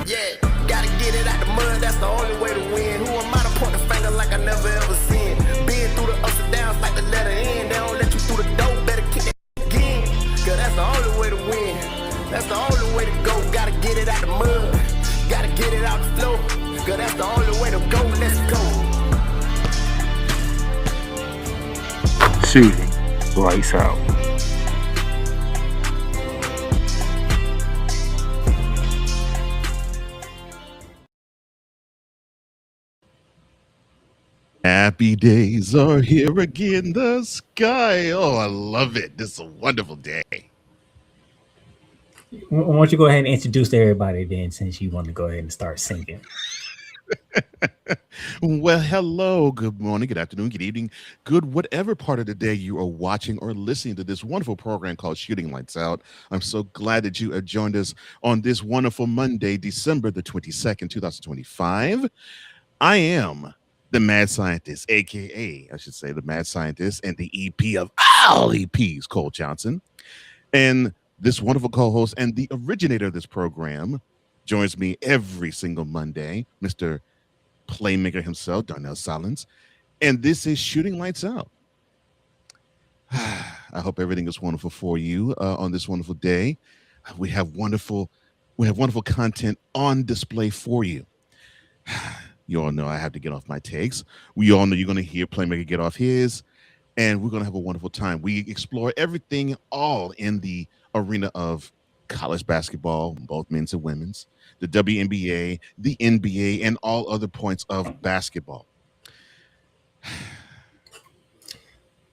Yeah, gotta get it out the mud, that's the only way to win. Who am I to point the finger like I never ever seen? Been through the ups and downs like the letter N. They don't let you through the door, better kick it again. Cause that's the only way to win. That's the only way to go. Gotta get it out the mud, gotta get it out the flow. Cause that's the only way to go, let's go. Shooting lights out. Happy days are here again, the sky. Oh, I love it. This is a wonderful day. Why don't you go ahead and introduce everybody then, since you want to go ahead and start singing? Well, hello, good morning, good afternoon, good evening, good whatever part of the day you are watching or listening to this wonderful program called Shooting Lights Out. I'm so glad that you have joined us on this wonderful Monday, December the 22nd, 2025. I am the Mad Scientist, aka I should say the Mad Scientist and the EP of all EPs, Cole Johnson. And this wonderful co-host and the originator of this program joins me every single Monday, Mr. Playmaker himself, Darnell Solins. And this is Shooting Lights Out. I hope everything is wonderful for you on this wonderful day. We have wonderful content on display for you. You all know I have to get off my takes. We all know you're going to hear Playmaker get off his, and we're going to have a wonderful time. We explore everything all in the arena of college basketball, both men's and women's, the WNBA, the NBA, and all other points of basketball.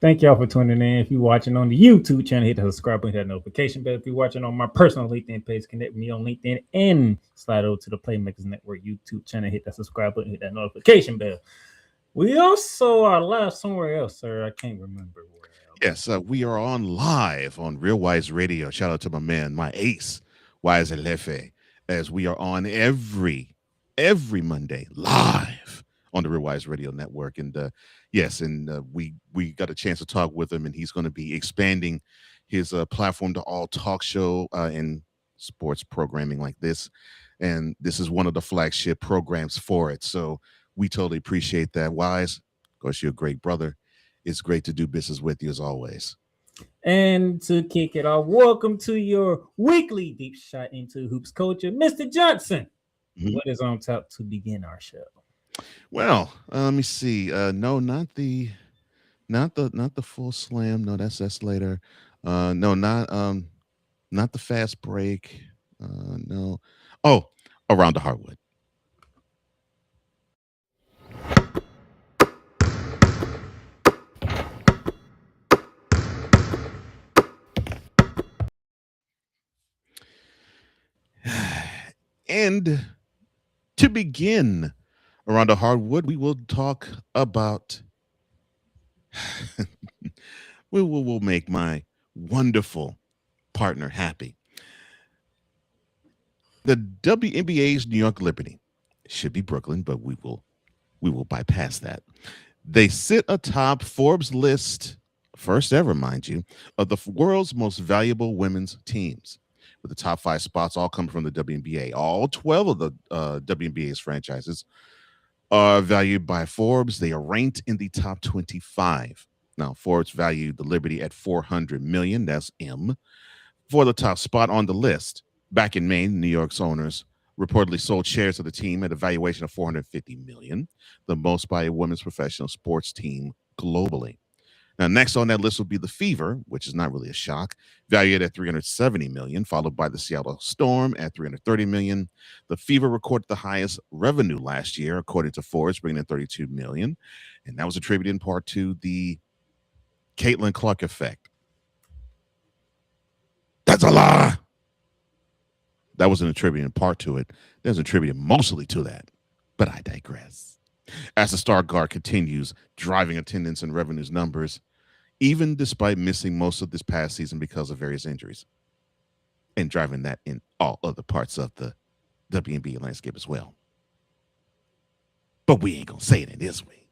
Thank y'all for tuning in. If you're watching on the YouTube channel, hit the subscribe button, hit that notification bell. If you're watching on my personal LinkedIn page, connect with me on LinkedIn and slide over to the Playmakers Network YouTube channel, hit that subscribe button, hit that notification bell. We also are live somewhere else, sir. I can't remember where else. Yes, we are on live on Real Wise Radio. Shout out to my man, my ace, Wise Elefe, as we are on every Monday live on the Real Wise Radio Network. And yes, and we got a chance to talk with him, and he's going to be expanding his platform to all talk show and sports programming like this. And this is one of the flagship programs for it. So we totally appreciate that. Wise, of course, you're a great brother. It's great to do business with you as always. And to kick it off, welcome to your weekly deep shot into hoops culture, Mr. Johnson. Mm-hmm. What is on top to begin our show? Well, let me see. No, not the full slam. No, that's later. No, not the fast break. No. Oh, around the hardwood. And to begin around the hardwood, we will talk about we'll make my wonderful partner happy. The WNBA's New York Liberty should be Brooklyn, but we will bypass that. They sit atop Forbes' list, first ever, mind you, of the world's most valuable women's teams. With the top 5 spots all come from the WNBA. All 12 of the WNBA's franchises are valued by Forbes. They are ranked in the top 25. Now, Forbes valued the Liberty at $400 million. That's M. For the top spot on the list. Back in May, New York's owners reportedly sold shares of the team at a valuation of $450 million, the most by a women's professional sports team globally. Now, next on that list will be the Fever, which is not really a shock, valued at $370 million, followed by the Seattle Storm at $330 million. The Fever recorded the highest revenue last year, according to Forbes, bringing in $32 million, and that was attributed in part to the Caitlin Clark effect. That's a lie. That wasn't attributed in part to it. That was attributed mostly to that, but I digress. As the star guard continues driving attendance and revenues numbers, even despite missing most of this past season because of various injuries, and driving that in all other parts of the WNBA landscape as well. But we ain't gonna say it in this way.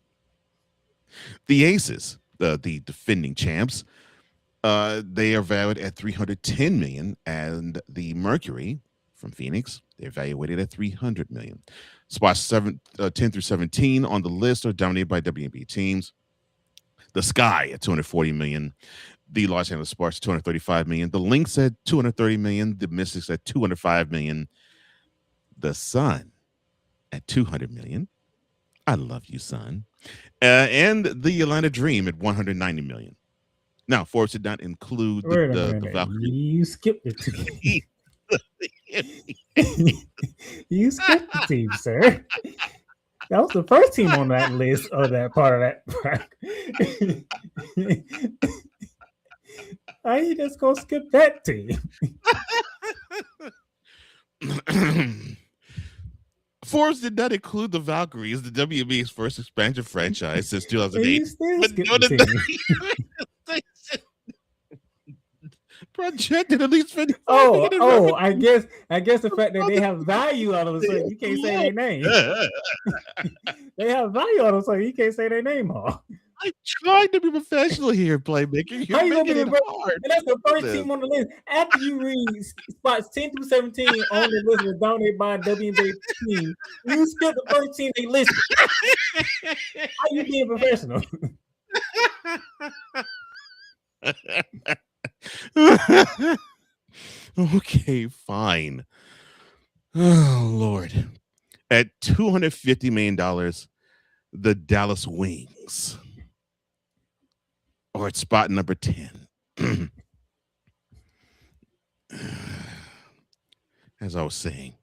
The Aces, the defending champs, they are valued at $310 million, and the Mercury from Phoenix. They're evaluated at $300 million. Spots 10 through 17 on the list are dominated by WNBA teams. The Sky at $240 million. The Los Angeles Sparks at $235 million. The Lynx at $230 million. The Mystics at $205 million. The Sun at $200 million. I love you, Sun. And the Atlanta Dream at $190 million. Now, Forbes did not include the Valkyrie. You skipped the team. You skipped the team, sir. That was the first team on that list of that part of that. How you just gonna skip that team? Forbes did not include the Valkyries, the WNBA's first expansion franchise since 2008. Projected at least 50. I guess the fact that they have value out of it, so you can't say their name. They have value out of it, so you can't say their name, huh? I'm trying to be professional here, Playmaker. You're making it hard. And that's the first team on the list. After you read spots 10 through 17 on the list was dominated by a WNBA team, you skip the first team they listed. How you being professional? Okay, fine. Oh, Lord. At $250 million, the Dallas Wings are at spot number 10. As I was saying,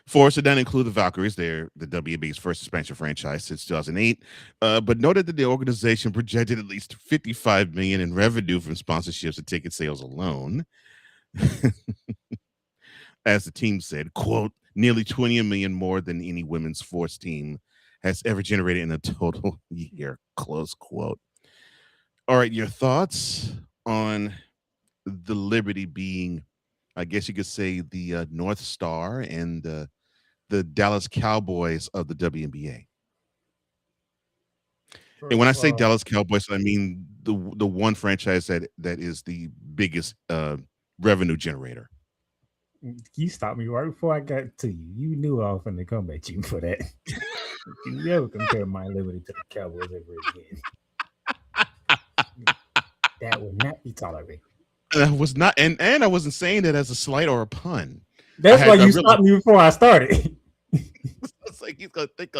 Forbes did not include the Valkyries. They're the WNBA's first expansion franchise since 2008, but noted that the organization projected at least $55 million in revenue from sponsorships and ticket sales alone. As the team said, quote, nearly $20 million more than any women's sports team has ever generated in a total year, close quote. All right, your thoughts on the Liberty being, I guess you could say, the North Star and the Dallas Cowboys of the WNBA. And when I say Dallas Cowboys, I mean the one franchise that is the biggest revenue generator. You stopped me right before I got to you. You knew I was going to come at you for that. You never compare my Liberty to the Cowboys ever again. That would not be tolerated. I was not, and I wasn't saying that as a slight or a pun. That's why you stopped me before I started. It's like he's gonna think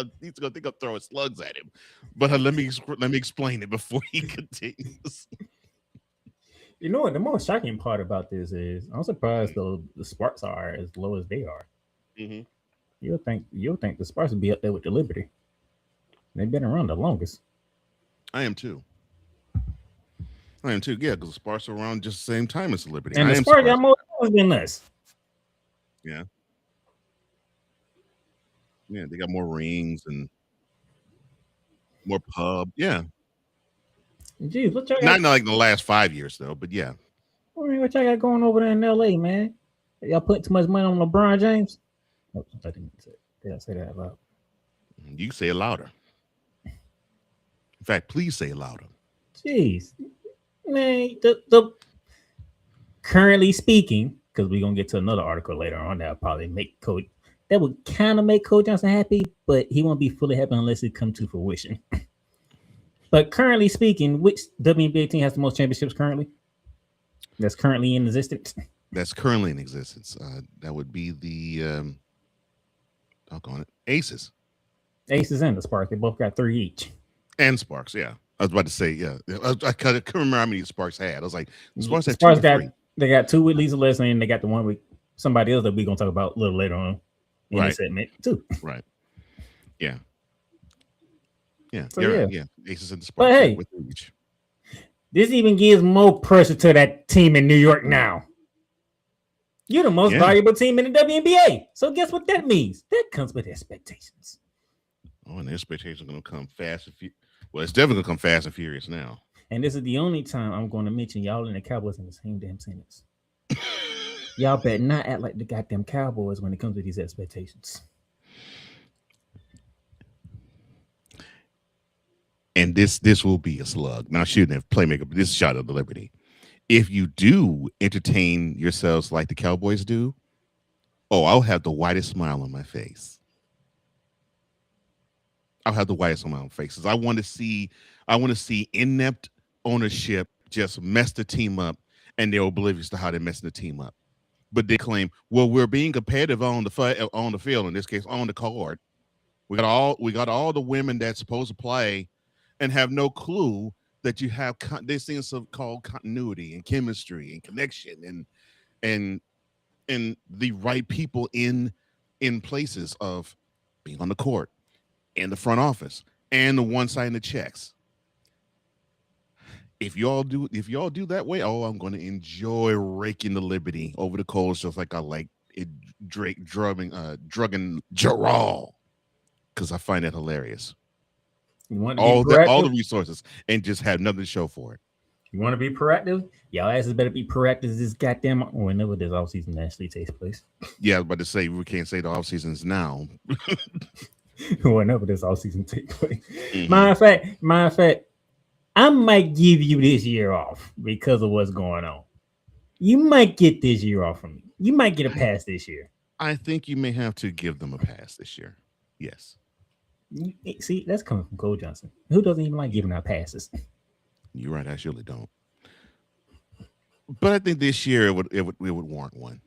of throwing slugs at him. But let me explain it before he continues. You know what? The most shocking part about this is I'm surprised the Sparks are as low as they are. Mm-hmm. You'll think the Sparks would be up there with the Liberty. They've been around the longest. I am too. Yeah, because the Sparks are around just the same time as the Liberty. And the Sparks got more than us. Yeah. Yeah, they got more rings and more pub. Yeah. Jeez, what y'all got? Not like the last 5 years though, but yeah. What y'all got going over there in LA, man? Y'all putting too much money on LeBron James? Oh, I didn't say that out loud. You can say it louder. In fact, please say it louder. Jeez. Man, the currently speaking, because we're gonna get to another article later on that'll probably make Coach, that would kind of make Coach Johnson happy, but he won't be fully happy unless it comes to fruition. But currently speaking, which WNBA team has the most championships currently? That's currently in existence. That's currently in existence. That would be the Aces. Aces and the Sparks. They both got 3 each. And Sparks, yeah. I was about to say, yeah. I couldn't remember how many Sparks had. I was like, the Sparks had Sparks 2 or 3. They got 2 with Lisa Leslie, and they got the one with somebody else that we're gonna talk about a little later on in this segment too. Right. Yeah. Yeah. So, yeah. Aces and the Sparks. But hey, with each. This even gives more pressure to that team in New York now. You're the most valuable team in the WNBA. So guess what that means? That comes with expectations. Oh, and the expectations are going to come fast and furious. Well, it's definitely going to come fast and furious now. And this is the only time I'm going to mention y'all and the Cowboys in the same damn sentence. Y'all better not act like the goddamn Cowboys when it comes to these expectations. And this will be a slug. Now, shooting at Playmaker, but this is shot of the Liberty. If you do entertain yourselves like the Cowboys do, Oh, I'll have the widest smile on my face. I'll have the widest smile on my faces. I want to see inept ownership just mess the team up, and they're oblivious to how they're messing the team up. But they claim, well, we're being competitive on the field, in this case, on the court. We got all the women that's supposed to play, and have no clue that you have these things called continuity and chemistry and connection and the right people in places of being on the court, in the front office, and the one signing the checks. If y'all do that way, oh, I'm going to enjoy raking the liberty over the coals just like I like it, drugging Jarrell, because I find that hilarious. You want to be all the resources and just have nothing to show for it. You want to be proactive? Y'all asses better be proactive this goddamn whenever this offseason actually takes place. Yeah, I was about to say we can't say the offseason's now. Whenever this offseason takes place. Mm-hmm. Matter of fact, I might give you this year off because of what's going on. You might get this year off from me. You might get a pass this year. I think you may have to give them a pass this year. Yes. See, that's coming from Cole Johnson, who doesn't even like giving out passes. You're right. I surely don't. But I think this year it would warrant one.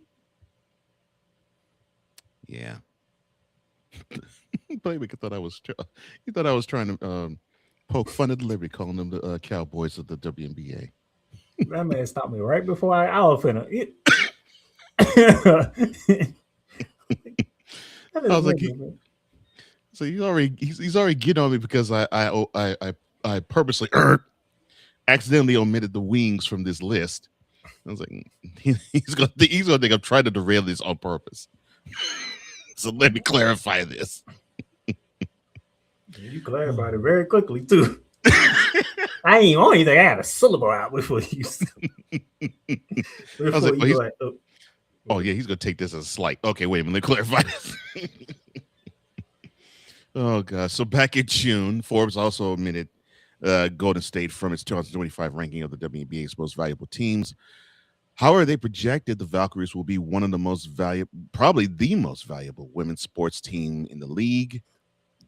Yeah. Playmaker thought I was trying to poke fun at the Liberty, calling them the Cowboys of the WNBA. That man stopped me right before I was finna. I was like, so he's already getting on me because I purposely accidentally omitted the wings from this list. I was like, he's gonna think I'm trying to derail this on purpose. So let me clarify this. You clarified it very quickly too. I ain't only think I had a syllable out before you. I was like, oh yeah, he's gonna take this as a slight. Okay, wait a minute, let me clarify this. Oh gosh. So back in June, Forbes also omitted Golden State from its 2025 ranking of the WNBA's most valuable teams. However, they projected the Valkyries will be one of the most valuable, probably the most valuable women's sports team in the league,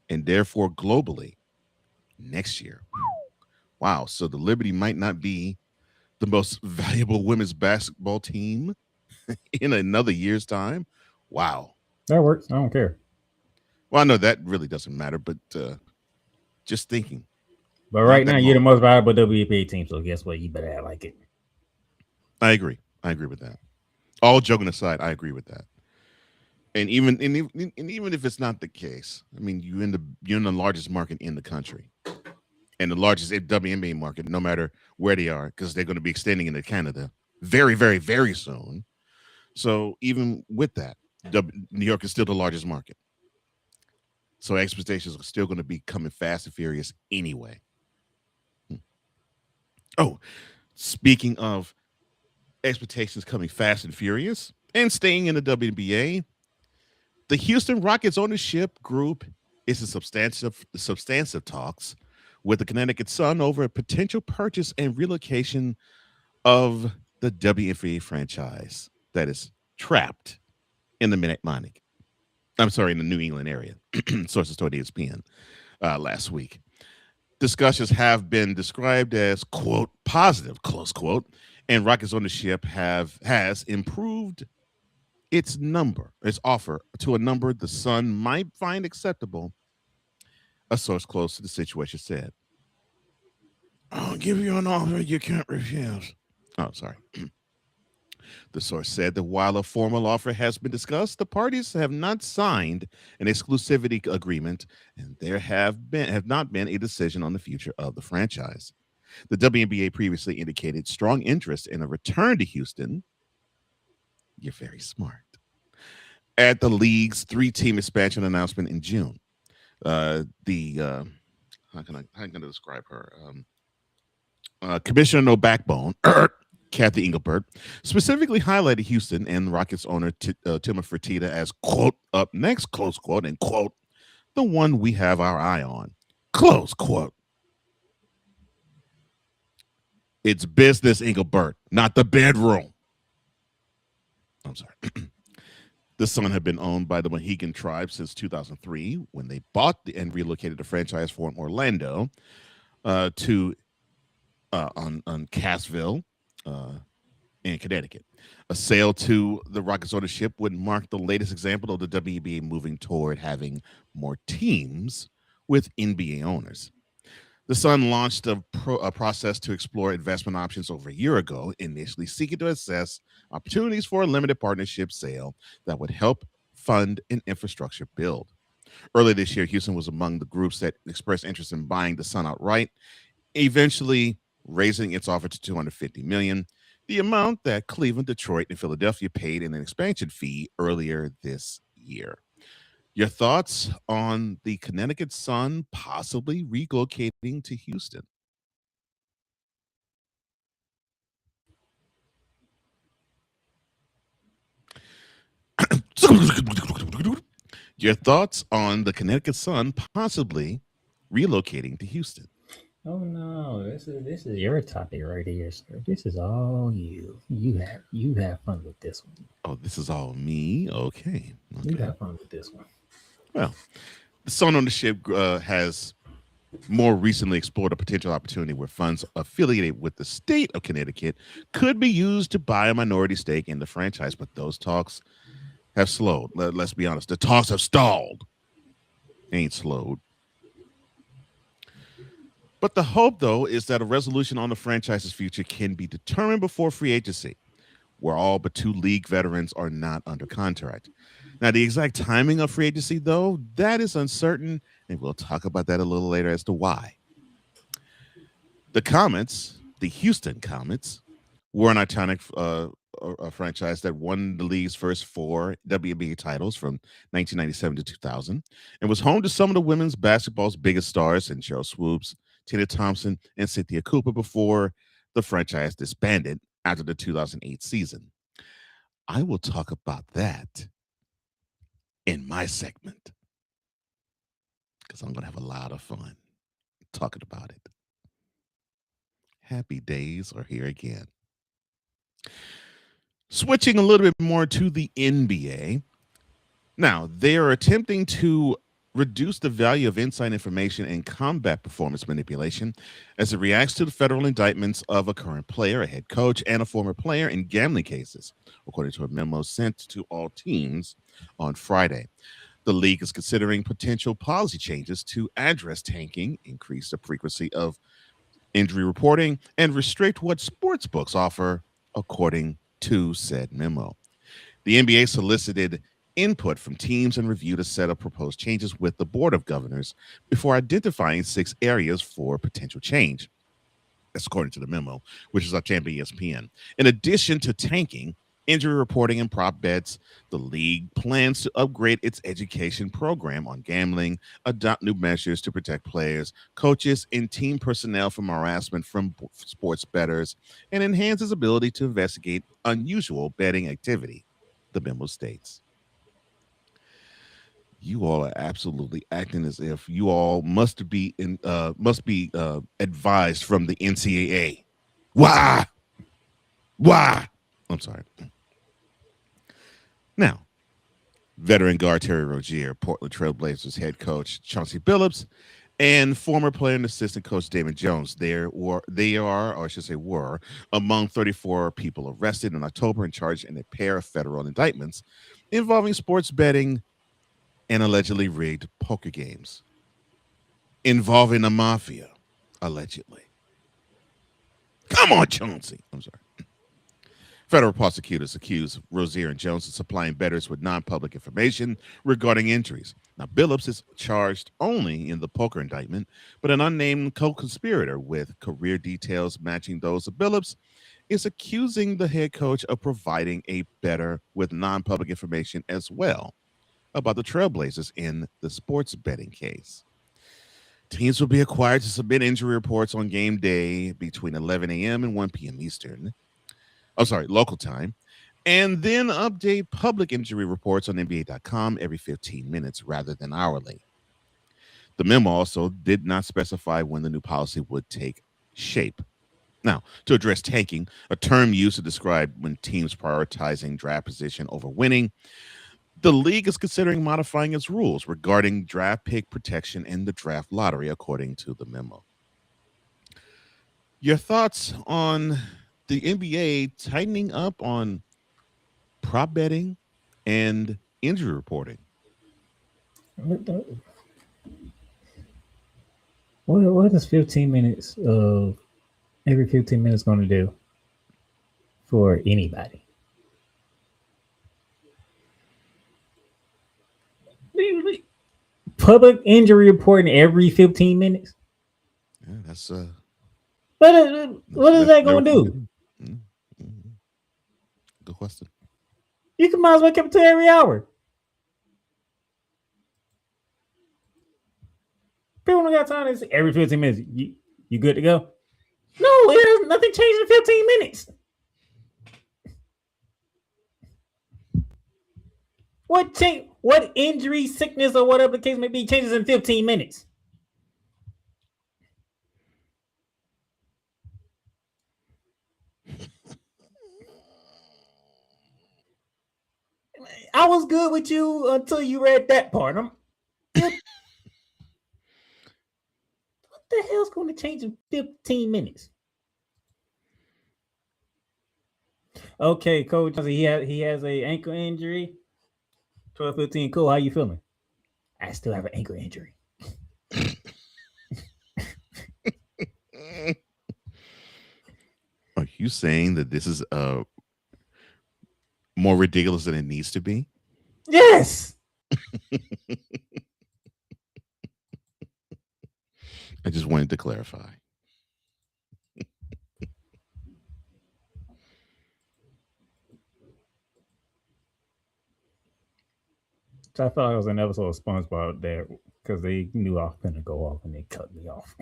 and therefore globally next year. Wow. So the Liberty might not be the most valuable women's basketball team in another year's time. Wow. That works. I don't care. Well, I know that really doesn't matter, but just thinking. But right now, you're the most valuable WNBA team, so guess what? You better act like it. I agree with that. All joking aside, I agree with that. And even if it's not the case, I mean, you're in the largest market in the country, and the largest WNBA market, no matter where they are, because they're going to be extending into Canada very, very, very soon. So even with that, New York is still the largest market. So expectations are still going to be coming fast and furious anyway. Oh, speaking of expectations coming fast and furious and staying in the WNBA, the Houston Rockets ownership group is in substantive talks with the Connecticut Sun over a potential purchase and relocation of the WNBA franchise that is trapped in the Mid-Atlantic. I'm sorry, in the New England area. Sources told ESPN last week. Discussions have been described as, quote, positive, close quote, and Rockets ownership has improved its offer to a number the Sun might find acceptable, a source close to the situation said. I'll give you an offer you can't refuse. Oh, sorry. The source said that while a formal offer has been discussed, the parties have not signed an exclusivity agreement, and there have not been a decision on the future of the franchise. The WNBA previously indicated strong interest in a return to Houston. You're very smart. At the league's 3-team expansion announcement in June. How can I describe her? Commissioner No Backbone, Kathy Engelbert, specifically highlighted Houston and Rockets owner Tima Fertitta as, quote, up next, close quote, and, quote, the one we have our eye on, close quote. It's business, Engelbert, not the bedroom. I'm sorry. The Sun had been owned by the Mohegan tribe since 2003 when they bought and relocated the franchise from Orlando to on Cassville in Connecticut. A sale to the Rockets ownership would mark the latest example of the WNBA moving toward having more teams with NBA owners. The Sun launched a process to explore investment options over a year ago, initially seeking to assess opportunities for a limited partnership sale that would help fund an infrastructure build. Earlier this year, Houston was among the groups that expressed interest in buying the Sun outright, eventually raising its offer to $250 million, the amount that Cleveland, Detroit, and Philadelphia paid in an expansion fee earlier this year. Your thoughts on the Connecticut Sun possibly relocating to Houston? Your thoughts on the Connecticut Sun possibly relocating to Houston? Oh no, this is your topic right here, sir. This is all you. You have fun with this one. Oh, this is all me. Okay. You have fun with this one. Well, the Sun ownership has more recently explored a potential opportunity where funds affiliated with the state of Connecticut could be used to buy a minority stake in the franchise, but those talks have slowed. Let's be honest. The talks have stalled. Ain't slowed. But the hope, though, is that a resolution on the franchise's future can be determined before free agency, where all but 2 league veterans are not under contract. Now, the exact timing of free agency, though, that is uncertain, and we'll talk about that a little later as to why. The Comets, the Houston Comets, were an iconic franchise that won the league's first 4 WNBA titles from 1997 to 2000 and was home to some of the women's basketball's biggest stars in Cheryl Swoops, Tina Thompson, and Cynthia Cooper before the franchise disbanded after the 2008 season. I will talk about that in my segment because I'm going to have a lot of fun talking about it. Happy days are here again. Switching a little bit more to the NBA. Now, they are attempting to reduce the value of inside information and combat performance manipulation as it reacts to the federal indictments of a current player, a head coach, and a former player in gambling cases, according to a memo sent to all teams on Friday. The league is considering potential policy changes to address tanking, increase the frequency of injury reporting, and restrict what sports books offer, according to said memo. The NBA solicited input from teams and reviewed a set of proposed changes with the Board of Governors before identifying 6 areas for potential change. That's according to the memo, which is up on ESPN. In addition to tanking, injury reporting, and prop bets, the league plans to upgrade its education program on gambling, adopt new measures to protect players, coaches, and team personnel from harassment from sports bettors, and enhance its ability to investigate unusual betting activity, the memo states. You all are absolutely acting as if you all must be advised from the NCAA. Why? I'm sorry. Now, veteran guard Terry Rozier, Portland Trailblazers head coach Chauncey Billups, and former player and assistant coach Damon Jones. They were among 34 people arrested in October and charged in a pair of federal indictments involving sports betting and allegedly rigged poker games involving the mafia, allegedly. Come on, Chauncey. I'm sorry. Federal prosecutors accuse Rozier and Jones of supplying bettors with non-public information regarding injuries. Now, Billups is charged only in the poker indictment, but an unnamed co-conspirator with career details matching those of Billups is accusing the head coach of providing a bettor with non-public information as well about the Trailblazers in the sports betting case. Teams will be required to submit injury reports on game day between 11 a.m. and 1 p.m. Eastern. Local time, and then update public injury reports on NBA.com every 15 minutes rather than hourly. The memo also did not specify when the new policy would take shape. Now, to address tanking, a term used to describe when teams prioritizing draft position over winning, The league is considering modifying its rules regarding draft pick protection in the draft lottery, according to the memo. Your thoughts on the NBA tightening up on prop betting and injury reporting? What is 15 minutes of every 15 minutes going to do for anybody? Public injury reporting every 15 minutes? Yeah, that's what is that going to do? Mm-hmm. Good question. You can might as well keep it to every hour. People don't got time to say every 15 minutes. You good to go? No, nothing changed in 15 minutes. What injury, sickness, or whatever the case may be changes in 15 minutes? I was good with you until you read that part. What the hell's going to change in 15 minutes? Okay, Coach, he has a ankle injury. 12-15, cool. How you feeling? I still have an ankle injury. Are you saying that this is more ridiculous than it needs to be? Yes. I just wanted to clarify. So I thought it was an episode of SpongeBob there because they knew I was going to go off and they cut me off.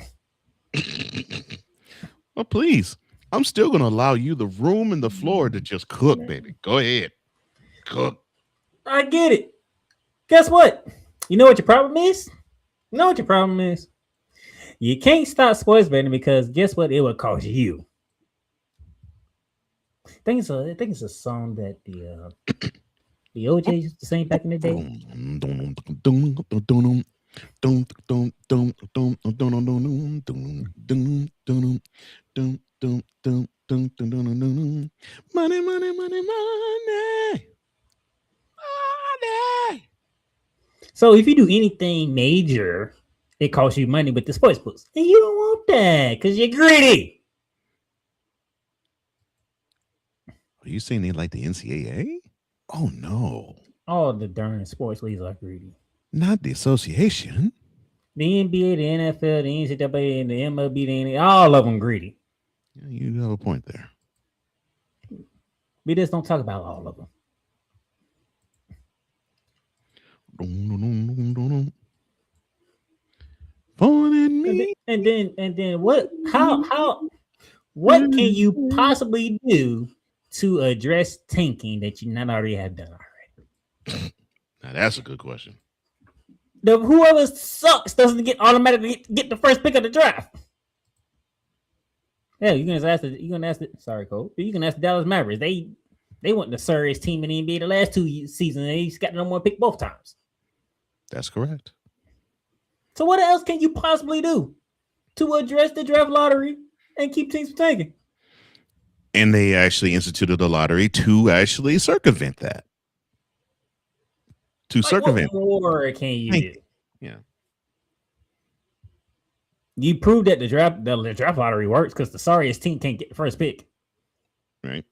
Well, please. I'm still going to allow you the room and the floor to just cook, baby. Go ahead. Cook. I get it. Guess what? You know what your problem is? You know what your problem is? You can't stop sports betting because guess what? It would cost you. I think it's a song that the OJ used to sing back in the day. Money, money, money, money. So if you do anything major, it costs you money with the sports books. And you don't want that because you're greedy. Are you saying they like the NCAA? Oh, no. All the darn sports leagues are greedy. Not the association. The NBA, the NFL, the NCAA, and the MLB, the NBA, all of them greedy. Yeah, you have a point there. We just don't talk about all of them. And then what? What can you possibly do to address tanking that you not already have done already? Now that's a good question. Whoever sucks doesn't get automatically get the first pick of the draft. Yeah, you can ask the sorry, Cole. You can ask the Dallas Mavericks. They weren't the sorriest team in the NBA the last 2 seasons. They got no more pick both times. That's correct. So what else can you possibly do to address the draft lottery and keep teams from tanking? And they actually instituted a lottery to actually circumvent that. What more can you do? Yeah. You proved that the draft lottery works because the sorriest team can't get the first pick. Right.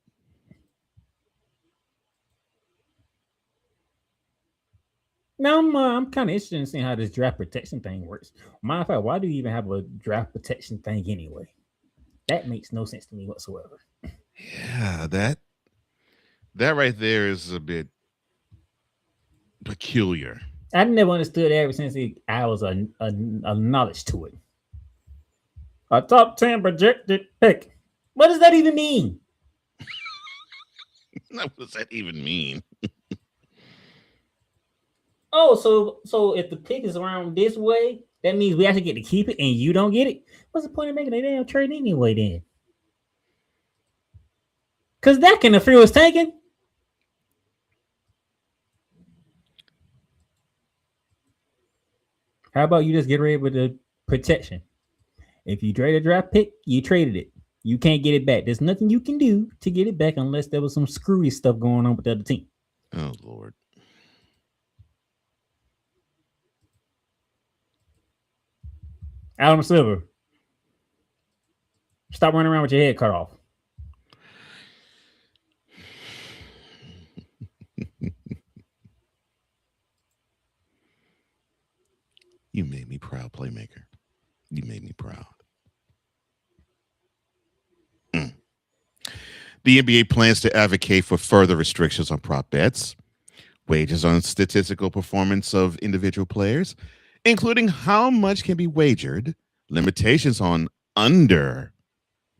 Now I'm kind of interested in seeing how this draft protection thing works. Matter of fact, why do you even have a draft protection thing anyway? That makes no sense to me whatsoever. Yeah, that right there is a bit peculiar. I never understood it ever since I was a knowledge to it. A top 10 projected pick. What does that even mean? What does that even mean? Oh, so if the pick is around this way, that means we actually get to keep it and you don't get it? What's the point of making a damn trade anyway then? Because that can interfere with tanking. How about you just get rid of the protection? If you trade a draft pick, you traded it. You can't get it back. There's nothing you can do to get it back unless there was some screwy stuff going on with the other team. Oh Lord. Adam Silver, stop running around with your head cut off. You made me proud, Playmaker. You made me proud. The NBA plans to advocate for further restrictions on prop bets, wages on statistical performance of individual players, including how much can be wagered, limitations on under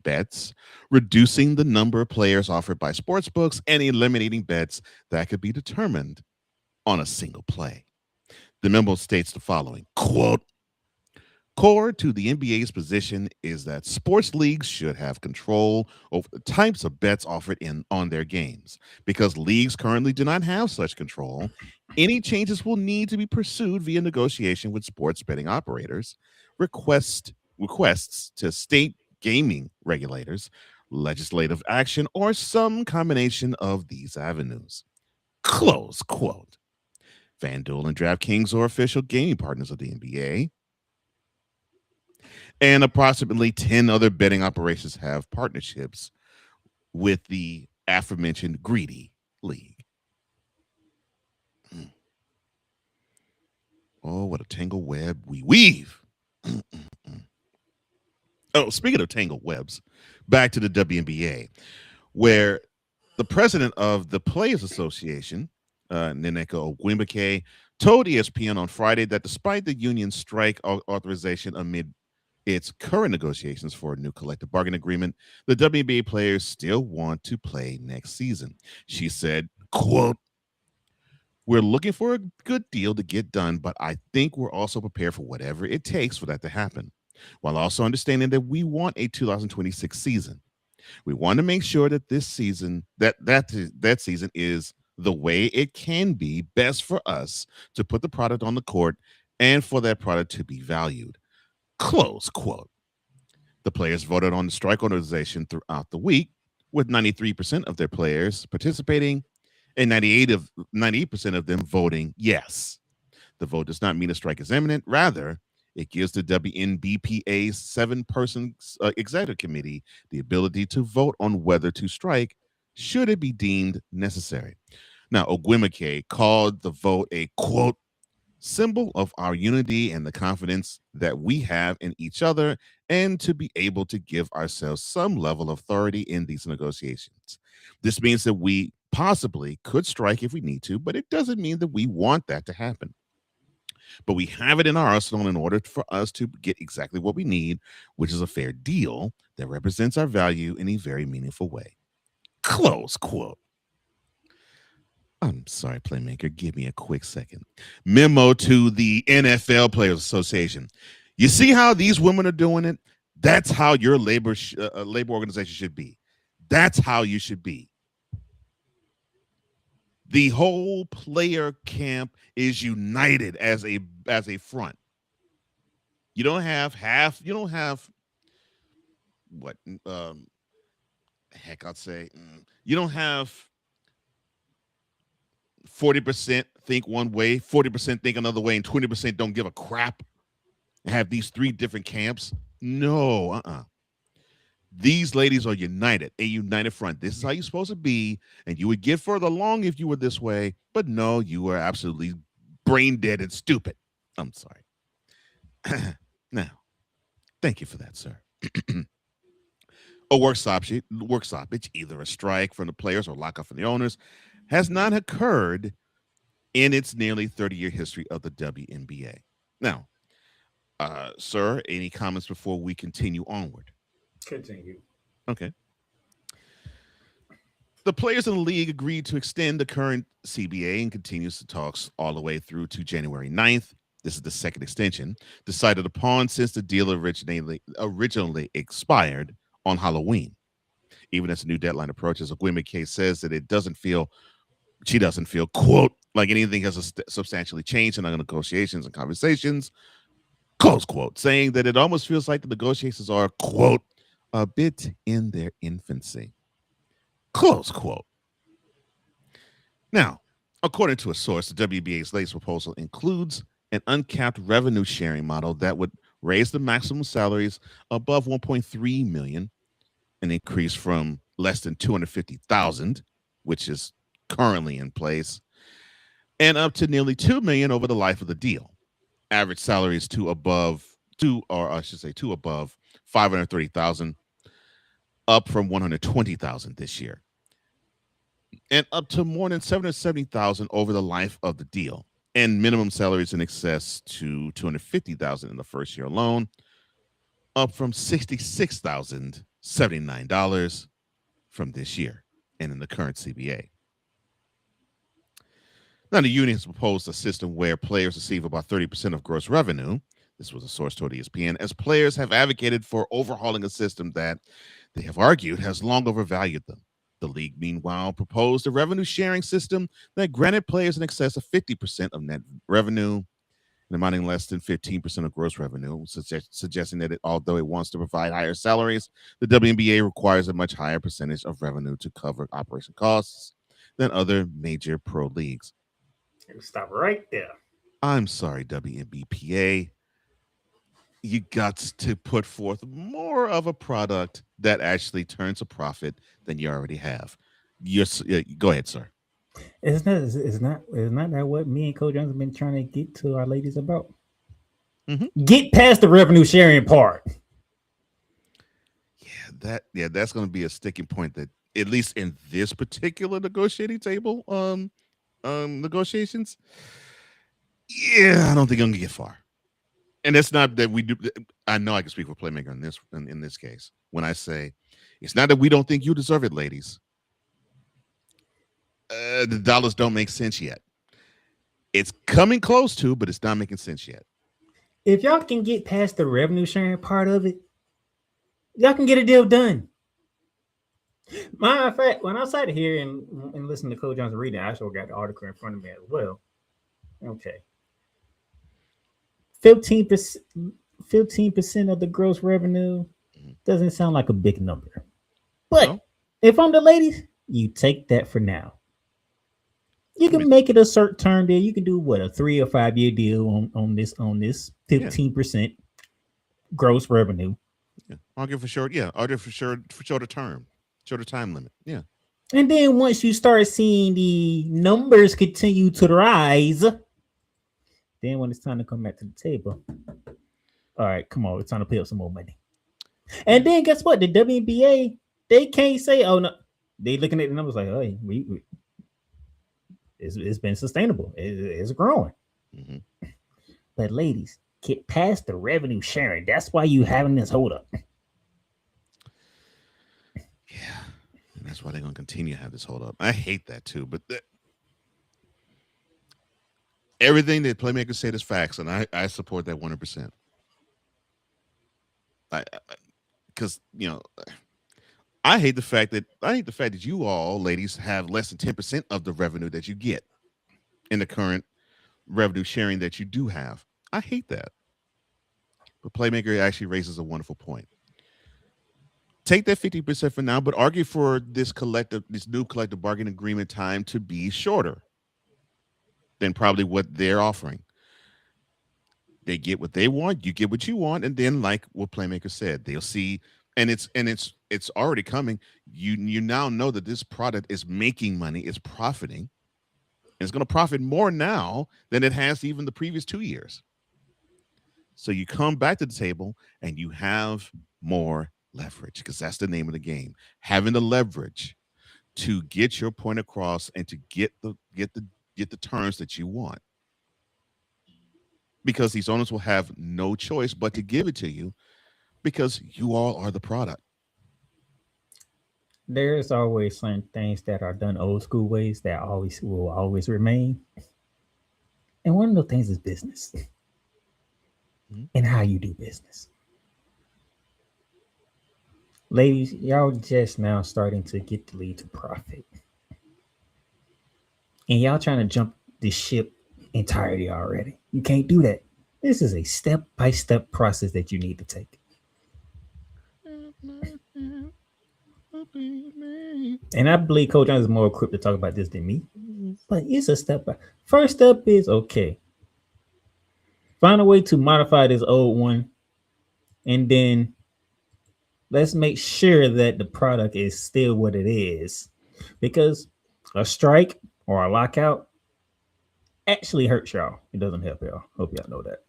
bets, reducing the number of players offered by sportsbooks, and eliminating bets that could be determined on a single play. The memo states the following, quote, core to the NBA's position is that sports leagues should have control over the types of bets offered on their games. Because leagues currently do not have such control, any changes will need to be pursued via negotiation with sports betting operators, requests to state gaming regulators, legislative action, or some combination of these avenues. Close quote. FanDuel and DraftKings are official gaming partners of the NBA. And approximately 10 other betting operations have partnerships with the aforementioned Greedy League. Oh, what a tangled web we weave. Oh, speaking of tangled webs, back to the WNBA, where the president of the Players Association, Nneka Ogwumike, told ESPN on Friday that despite the union's strike authorization amid its current negotiations for a new collective bargaining agreement, the WNBA players still want to play next season. She said, quote, we're looking for a good deal to get done, but I think we're also prepared for whatever it takes for that to happen, while also understanding that we want a 2026 season. We want to make sure that this season, that season is the way it can be best for us to put the product on the court and for that product to be valued. Close quote. The players voted on the strike authorization throughout the week, with 93% of their players participating and 98% of them voting yes. The vote does not mean a strike is imminent. Rather, it gives the WNBPA's 7-person executive committee the ability to vote on whether to strike should it be deemed necessary. Now, Ogwumike called the vote a, quote, symbol of our unity and the confidence that we have in each other, and to be able to give ourselves some level of authority in these negotiations. This means that we possibly could strike if we need to, but it doesn't mean that we want that to happen. But we have it in our arsenal in order for us to get exactly what we need, which is a fair deal that represents our value in a very meaningful way. Close quote. I'm sorry, Playmaker. Give me a quick second. Memo to the NFL Players Association. You see how these women are doing it? That's how your labor organization should be. That's how you should be. The whole player camp is united as a front. You don't have half. You don't have what? Heck, I'd say you don't have 40% think one way, 40% think another way, and 20% don't give a crap. Have these 3 different camps? No, These ladies are united, a united front. This is how you're supposed to be, and you would get further along if you were this way, but no, you are absolutely brain dead and stupid. I'm sorry. Now, thank you for that, sir. A work stoppage, either a strike from the players or lockout from the owners, has not occurred in its nearly 30-year history of the WNBA. Now, sir, any comments before we continue onward? Continue. Okay. The players in the league agreed to extend the current CBA and continues the talks all the way through to January 9th. This is the second extension decided upon since the deal originally expired on Halloween. Even as the new deadline approaches, Ogwumike says that she doesn't feel, quote, like anything has substantially changed in our negotiations and conversations close quote, saying that it almost feels like the negotiations are, quote, a bit in their infancy, close quote. Now, according to a source, the WBA's latest proposal includes an uncapped revenue sharing model that would raise the maximum salaries above 1.3 million, an increase from less than 250,000, which is currently in place, and up to nearly 2 million over the life of the deal. Average salaries to above 530,000, up from 120,000 this year, and up to more than 770,000 over the life of the deal, and minimum salaries in excess to 250,000 in the first year alone, up from $66,079 from this year and in the current CBA. Now, the union has proposed a system where players receive about 30% of gross revenue. This was a source told ESPN, as players have advocated for overhauling a system that they have argued has long overvalued them. The league, meanwhile, proposed a revenue sharing system that granted players in excess of 50% of net revenue, and amounting less than 15% of gross revenue, suggesting that although it wants to provide higher salaries, the WNBA requires a much higher percentage of revenue to cover operation costs than other major pro leagues. Stop right there. I'm sorry, WNBPA. You got to put forth more of a product that actually turns a profit than you already have. Go ahead, sir. It's not that what me and Coach Jones have been trying to get to our ladies about. Mm-hmm. Get past the revenue sharing part. That's going to be a sticking point that, at least in this particular negotiating table, negotiations. Yeah, I don't think I'm gonna get far. And it's not that we do. I know I can speak for Playmaker in this case when I say it's not that we don't think you deserve it, ladies. The dollars don't make sense yet. It's coming close to, but it's not making sense yet. If y'all can get past the revenue sharing part of it, y'all can get a deal done. Matter of fact, when I sat here and listened to Coach Johnson reading, I actually got the article in front of me as well. Okay. 15% of the gross revenue doesn't sound like a big number. But if I'm the ladies, you take that for now. You can make it a certain term deal. You can do a 3 or 5 year deal on this 15% gross revenue. Yeah. Argue for short. Yeah. Argue for shorter term. Shorter time limit. Yeah. And then once you start seeing the numbers continue to rise, then when it's time to come back to the table, all right, come on, it's time to pay up some more money. And then guess what? The WNBA, they can't say, oh no, they looking at the numbers like, hey, it's been sustainable. It's growing. Mm-hmm. But ladies, get past the revenue sharing. That's why you having this hold up. Yeah, and that's why they're going to continue to have this hold up. I hate that too, but everything that Playmakers said is facts, and I support that 100%. Because I hate the fact that you all ladies have less than 10% of the revenue that you get in the current revenue sharing that you do have. I hate that. But Playmaker actually raises a wonderful point. Take that 50% for now, but argue for this new collective bargaining agreement time to be shorter than probably what they're offering. They get what they want, you get what you want, and then, like what Playmaker said, they'll see, and it's already coming. You now know that this product is making money, it's profiting, and it's going to profit more now than it has even the previous 2 years. So you come back to the table and you have more leverage, because that's the name of the game. Having the leverage to get your point across and to get the terms that you want, because these owners will have no choice but to give it to you, because you all are the product. There's always some things that are done old school ways that will always remain, and one of those things is business. Mm-hmm. And how you do business. Ladies, y'all just now starting to get the lead to profit. And y'all trying to jump the ship entirely already. You can't do that. This is a step-by-step process that you need to take. And I believe Coach Jones is more equipped to talk about this than me. But it's a step by. First step is okay. Find a way to modify this old one, and then let's make sure that the product is still what it is. Because a strike or a lockout actually hurts y'all. It doesn't help y'all. Hope y'all know that.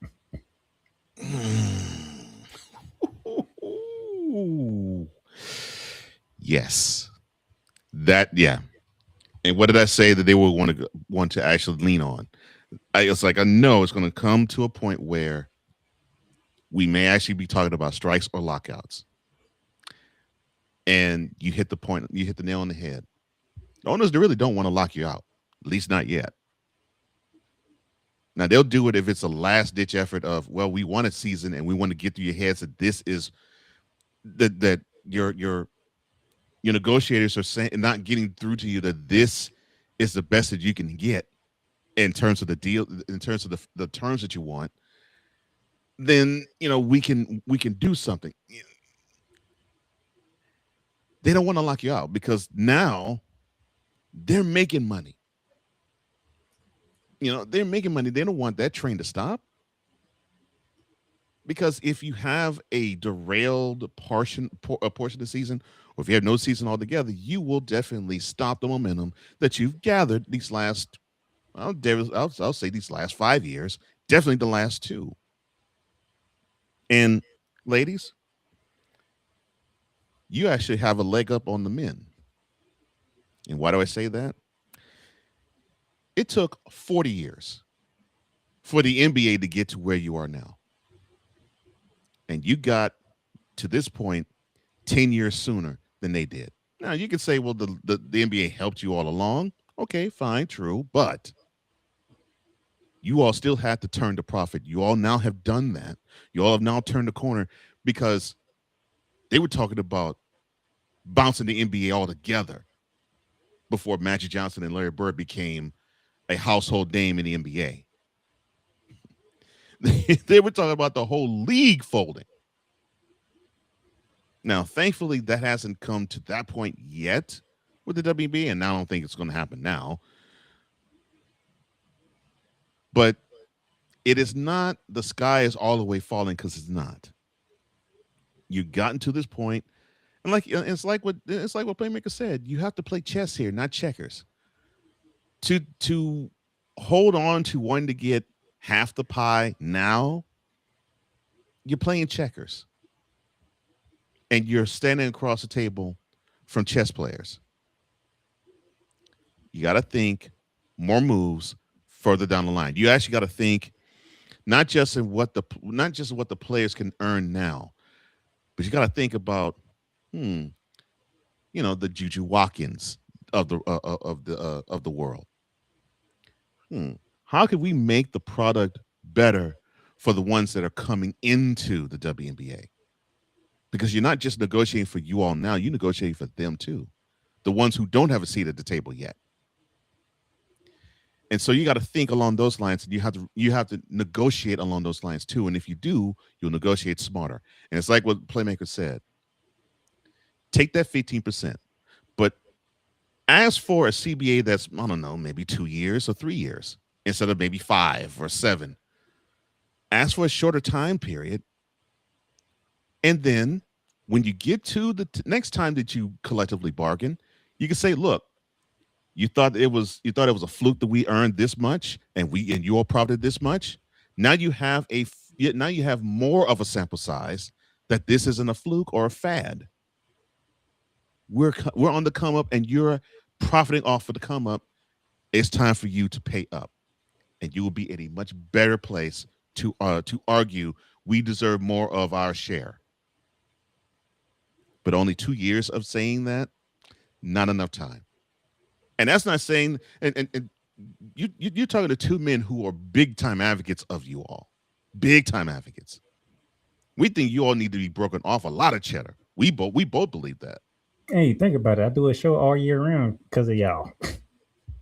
Yes. Yeah. And what did I say that they will want to actually lean on? It's like I know it's going to come to a point where we may actually be talking about strikes or lockouts. And you hit the point, you hit the nail on the head. The owners, they really don't want to lock you out, at least not yet. Now they'll do it if it's a last ditch effort of, well, we want a season and we want to get through your heads that this is that your negotiators are saying, not getting through to you that this is the best that you can get in terms of the deal, in terms of the terms that you want. Then we can do something. They don't want to lock you out because now they're making money. They're making money. They don't want that train to stop. Because if you have a derailed portion of the season, or if you have no season altogether, you will definitely stop the momentum that you've gathered these last, I'll say these last 5 years, definitely the last 2. And ladies, you actually have a leg up on the men. And why do I say that? It took 40 years for the NBA to get to where you are now. And you got to this point 10 years sooner than they did. Now, you can say, well, the NBA helped you all along. Okay, fine, true. But you all still had to turn to profit. You all now have done that. You all have now turned the corner because they were talking about bouncing the NBA altogether before Magic Johnson and Larry Bird became a household name in the NBA. They were talking about the whole league folding. Now, thankfully, that hasn't come to that point yet with the WNBA, and I don't think it's going to happen now. But it is not the sky is all the way falling, because it's not. You've gotten to this point, and it's like what Playmaker said. You have to play chess here, not checkers. To hold on to wanting to get half the pie now, you're playing checkers. And you're standing across the table from chess players. You got to think more moves further down the line. You actually got to think not just what the players can earn now, but you got to think about the Juju Watkins of the world. How can we make the product better for the ones that are coming into the WNBA? Because you're not just negotiating for you all now, you negotiate for them too. The ones who don't have a seat at the table yet. And so you got to think along those lines, and you have to negotiate along those lines too. And if you do, you'll negotiate smarter. And it's like what Playmaker said. Take that 15%, but ask for a CBA that's, I don't know, maybe 2 years or 3 years instead of maybe 5 or 7. Ask for a shorter time period. And then when you get to the next time that you collectively bargain, you can say, look, you thought it was a fluke that we earned this much and you all profited this much. Now you have more of a sample size that this isn't a fluke or a fad. We're on the come up and you're profiting off of the come up. It's time for you to pay up, and you will be in a much better place to argue we deserve more of our share. But only 2 years of saying that, not enough time. And that's not saying, and you're talking to two men who are big time advocates of you all, big time advocates. We think you all need to be broken off a lot of cheddar. We both believe that. Hey, think about it. I do a show all year round because of y'all.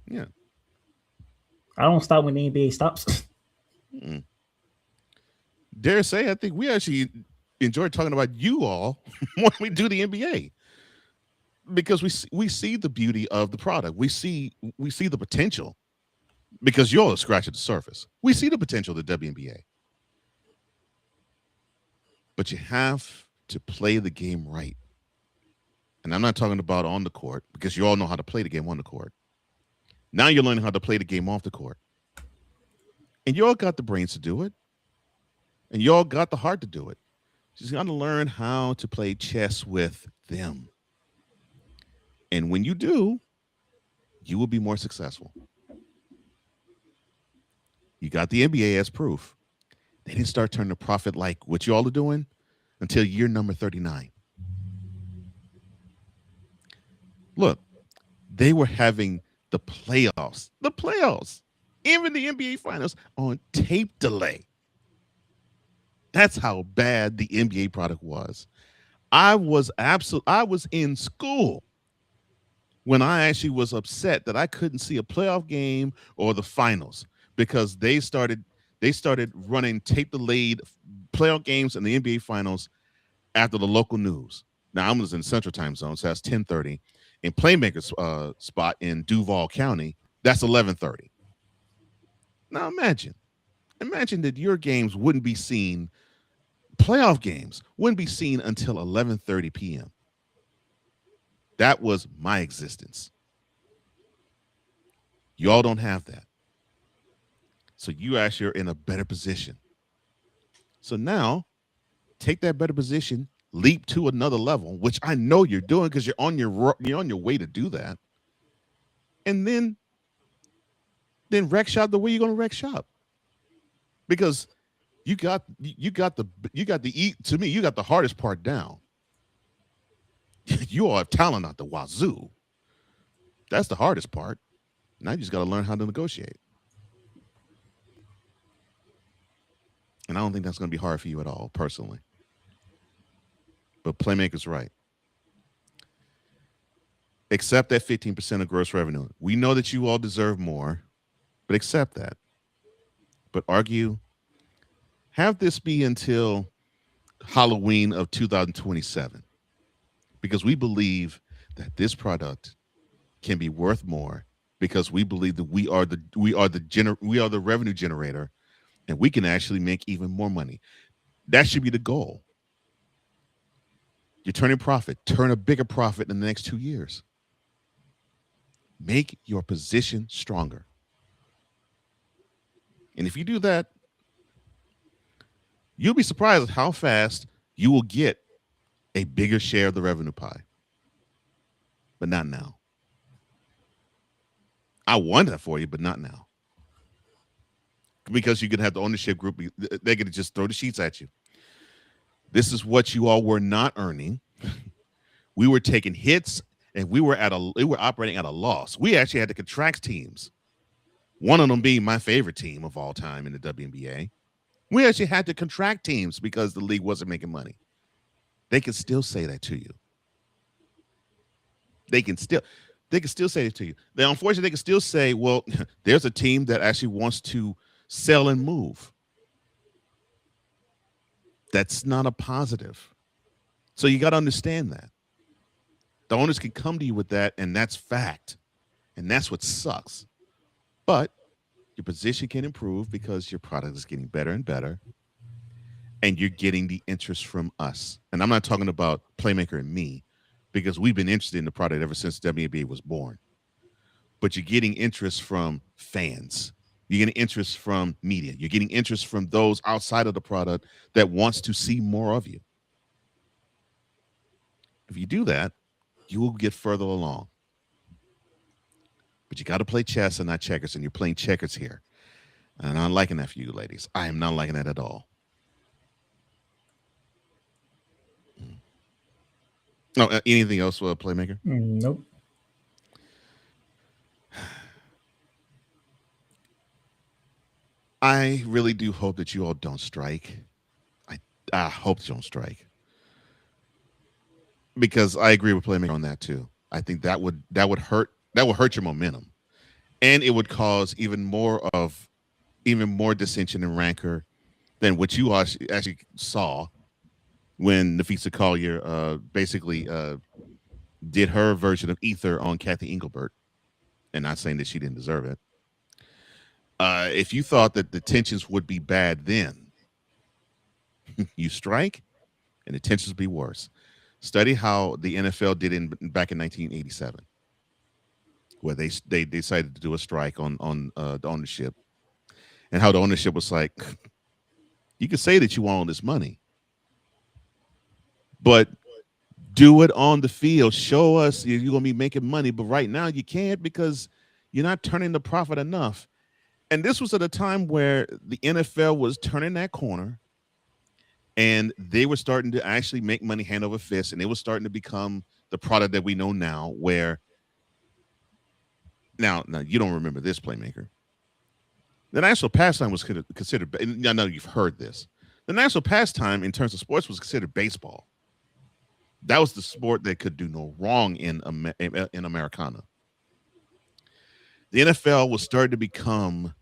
Yeah. I don't stop when the NBA stops. Mm. dare say, I think we actually enjoy talking about you all when we do the NBA, because we see the beauty of the product. We see the potential, because you all are scratching the surface. We see the potential of the WNBA, but you have to play the game right. And I'm not talking about on the court, because you all know how to play the game on the court. Now you're learning how to play the game off the court. And you all got the brains to do it. And you all got the heart to do it. She's got to learn how to play chess with them. And when you do, you will be more successful. You got the NBA as proof. They didn't start turning a profit like what you all are doing until year number 39. Look, they were having the playoffs, even the NBA finals on tape delay. That's how bad the NBA product was. I was in school when I actually was upset that I couldn't see a playoff game or the finals, because they started running tape delayed playoff games and the NBA finals after the local news. Now, I was in Central Time Zone, so that's 10:30. In Playmakerz spot in Duval County, that's 11:30. Now imagine that your games wouldn't be seen, playoff games wouldn't be seen until 11:30 p.m. That was my existence. You all don't have that. So you actually are in a better position. So now take that better position, leap to another level, which I know you're doing, because you're on your way to do that. And then rec shop the way you're going to rec shop, because you got the hardest part down. You all have talent out the wazoo. That's the hardest part. Now you just got to learn how to negotiate. And I don't think that's going to be hard for you at all, personally. But Playmakerz right. Accept that 15% of gross revenue. We know that you all deserve more, but accept that. But argue, have this be until Halloween of 2027, because we believe that this product can be worth more, because we believe that we are the revenue generator, and we can actually make even more money. That should be the goal. You're turning profit. Turn a bigger profit in the next 2 years. Make your position stronger. And if you do that, you'll be surprised at how fast you will get a bigger share of the revenue pie. But not now. I want that for you, but not now. Because you can have the ownership group, they're going to just throw the sheets at you. This is what you all were not earning. We were taking hits, and we were operating at a loss. We actually had to contract teams. One of them being my favorite team of all time in the WNBA. We actually had to contract teams because the league wasn't making money. They can still say that to you. They can still say it to you. Unfortunately, they can still say, well, there's a team that actually wants to sell and move. That's not a positive. So you got to understand that. The owners can come to you with that, and that's fact. And that's what sucks. But your position can improve because your product is getting better and better, and you're getting the interest from us. And I'm not talking about Playmaker and me, because we've been interested in the product ever since WNBA was born. But you're getting interest from fans. You're getting interest from media. You're getting interest from those outside of the product that wants to see more of you. If you do that, you will get further along. But you got to play chess and not checkers, and you're playing checkers here. And I'm not liking that for you, ladies. I am not liking that at all. No, anything else, Playmaker? Nope. I really do hope that you all don't strike. I hope you don't strike, because I agree with Playmaker on that too. I think that would hurt your momentum, and it would cause even more dissension and rancor than what you actually saw when Nafisa Collier basically did her version of Ether on Kathy Engelbert, and not saying that she didn't deserve it. If you thought that the tensions would be bad then, you strike and the tensions would be worse. Study how the NFL did back in 1987, where they decided to do a strike on the ownership, and how the ownership was like, you can say that you want all this money, but do it on the field. Show us you're going to be making money, but right now you can't because you're not turning the profit enough. And this was at a time where the NFL was turning that corner, and they were starting to actually make money hand over fist, and it was starting to become the product that we know now, where now you don't remember this, Playmaker. The national pastime was considered, and I know you've heard this, the national pastime in terms of sports was considered baseball. That was the sport that could do no wrong in Americana. The NFL was starting to become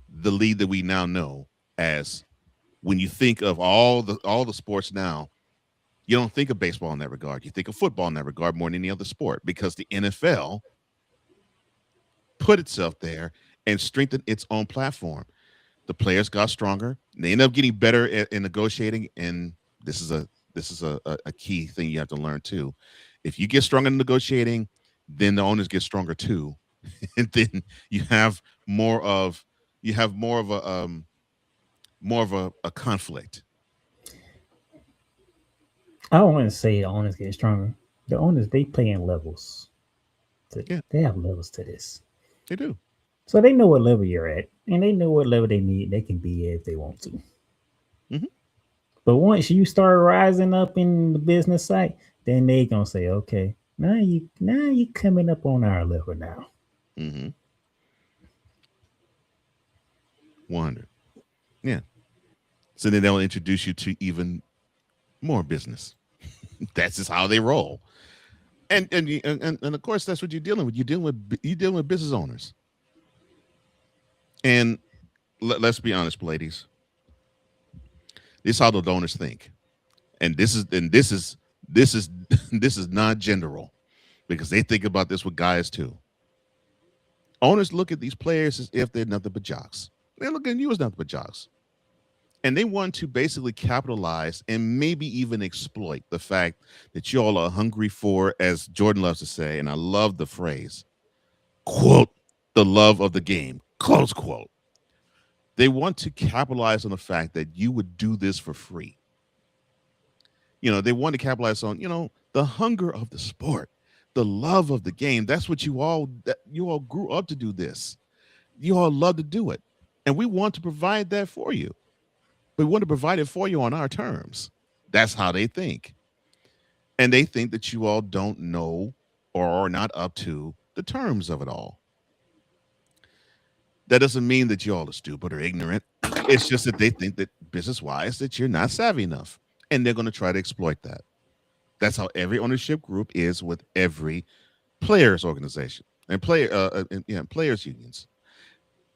the league that we now know as, when you think of all the sports now, you don't think of baseball in that regard. You think of football in that regard more than any other sport, because the NFL put itself there and strengthened its own platform. The players got stronger. They ended up getting better in negotiating, and this is a key thing you have to learn too. If you get stronger in negotiating, then the owners get stronger too, and then you have more of a conflict. I don't want to say the owners get stronger. The owners, they play in levels. They have levels to this. They do. So they know what level you're at, and they know what level they can be at if they want to. Mm-hmm. But once you start rising up in the business side, then they gonna say, okay, now you coming up on our level now. Mm-hmm. 100. Yeah. So then they'll introduce you to even more business. That's just how they roll. And of course that's what you're dealing with. You're dealing with business owners. And let's be honest, ladies. This is how the owners think. And this is not gender role, because they think about this with guys too. Owners look at these players as if they're nothing but jocks. They look at you as nothing but jocks. And they want to basically capitalize and maybe even exploit the fact that you all are hungry for, as Jordan loves to say, and I love the phrase, quote, the love of the game, close quote. They want to capitalize on the fact that you would do this for free. They want to capitalize on, the hunger of the sport, the love of the game. That's what you all grew up to do this. You all love to do it. And we want to provide that for you. We want to provide it for you on our terms. That's how they think. And they think that you all don't know or are not up to the terms of it all. That doesn't mean that you all are stupid or ignorant. It's just that they think that business-wise that you're not savvy enough. And they're going to try to exploit that. That's how every ownership group is with every players organization and players unions.